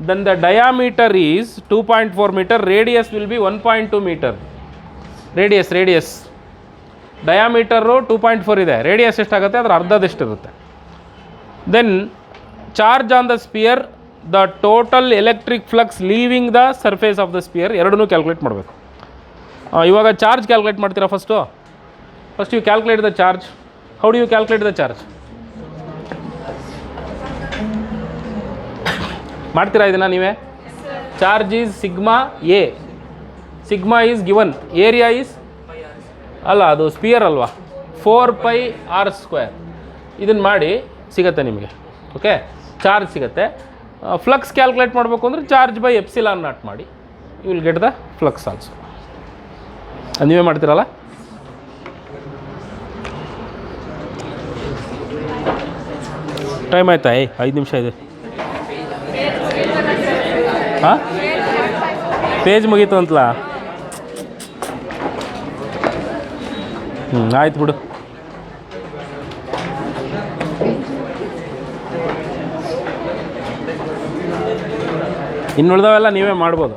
Then the diameter is 2.4 meter, radius will be 1.2 meter. Radius diameter 2.4 ಇದೆ, radius ಎಷ್ಟಾಗುತ್ತೆ? ಅದರ ಅರ್ಧದಷ್ಟಿರುತ್ತೆ. Then charge on the sphere, the total electric flux leaving the surface of the sphere, ಎರಡನ್ನೂ calculate ಮಾಡಬೇಕು. ಇವಾಗ charge calculate ಮಾಡ್ತೀರಾ? First you calculate the charge. How do you calculate the charge? ಮಾಡ್ತೀರಾ ಇದನ್ನು ನೀವೇ? Charge is sigma A, sigma is given, area is ಅಲ್ಲ, ಅದು sphere ಅಲ್ವಾ, 4πr². ಇದನ್ನು ಮಾಡಿ ಸಿಗುತ್ತೆ ನಿಮಗೆ. ಓಕೆ, ಚಾರ್ಜ್ ಸಿಗುತ್ತೆ. ಫ್ಲಕ್ಸ್ ಕ್ಯಾಲ್ಕುಲೇಟ್ ಮಾಡಬೇಕು ಅಂದರೆ ಚಾರ್ಜ್ ಬೈ ಎಪ್ಸಿಲಾನ್ ನಾಟ್ ಮಾಡಿ, you will get the flux also. ಅದು ನೀವೇ ಮಾಡ್ತೀರಲ್ಲ? ಟೈಮ್ ಆಯ್ತಾ? 5 ನಿಮಿಷ ಇದೆ. ಹಾಂ, ಪೇಜ್ ಮುಗೀತು ಅಂತಲಾ? ಆಯ್ತು ಬಿಡು. ಇನ್ನುಳಿದವೆಲ್ಲ ನೀವೇ ಮಾಡ್ಬೋದು.